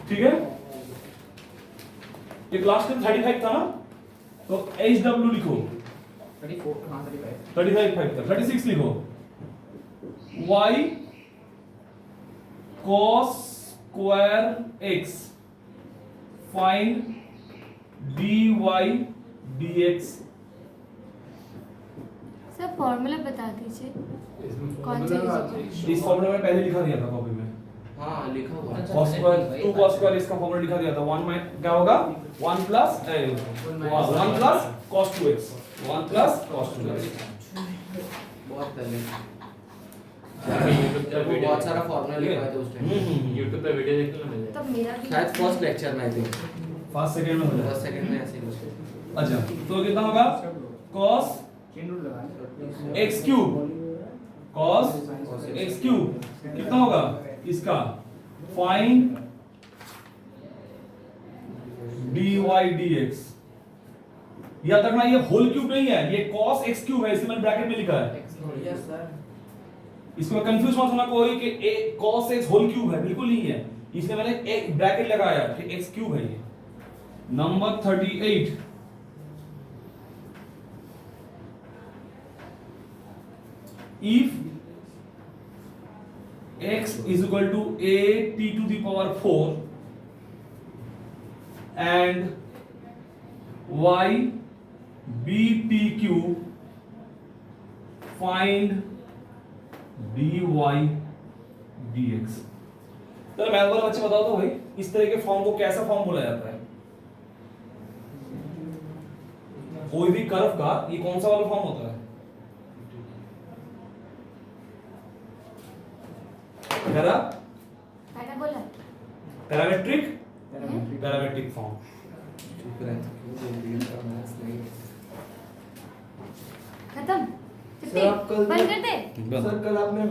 S2: ठीक है, ये लास्ट में 35 था ना, तो HW लिखो
S7: 34 हाँ 35
S2: 35 5 था, 36 लिखो y cos square x find dy dx।
S4: Sir formula बता दीजिए कौन सा use होगा?
S2: इस फॉर्मूला में पहले लिखा दिया था कॉपी में,
S1: हाँ लिखा हुआ है।
S2: cos square 2 cos square इसका फॉर्मूला लिखा दिया था, 1 में क्या होगा 1 plus cos 2x 1 plus cos 2x।
S1: बहुत पहले
S3: यूट्यूब पे वीडियो
S1: बहुत सारा फॉर्मूला लिखा है तो उस टाइम
S3: यूट्यूब पे वीडियो देखने को मिल जाएगा।
S4: तब मेरा भी
S1: शायद फर्स्ट लेक्चर में आई थिंक
S2: फर्स्ट सेकंड में हो जाएगा।
S1: फर्स्ट सेकंड में ऐसे ही कुछ।
S2: अच्छा तो कितना होगा cos x cube cos x cube कितना होगा इसका फाइंड dy dx। याद रखना ये होल क्यूब नहीं है, ये cos x क्यूब है, इसे मैंने ब्रैकेट में लिखा है।
S1: Yes sir.
S2: इसमें कंफ्यूज मत होना कोई कि cos x होल क्यूब है, बिल्कुल नहीं है, इसमें मैंने एक ब्रैकेट लगाया कि x क्यूब है ये। Number 38 if x is equal to a t to the power 4 and y b t cube, find dy dx। चलो मैथ वाले बच्चे बताओ तो भाई इस तरह के फॉर्म को कैसा फॉर्म बोला जाता है? कोई भी कर्व का ये कौन सा वाला फॉर्म होता है?
S4: Parabola
S2: parametric parametric form.
S4: खत्म
S1: सर आप कल
S4: बंद कर दे
S1: सर कल आपने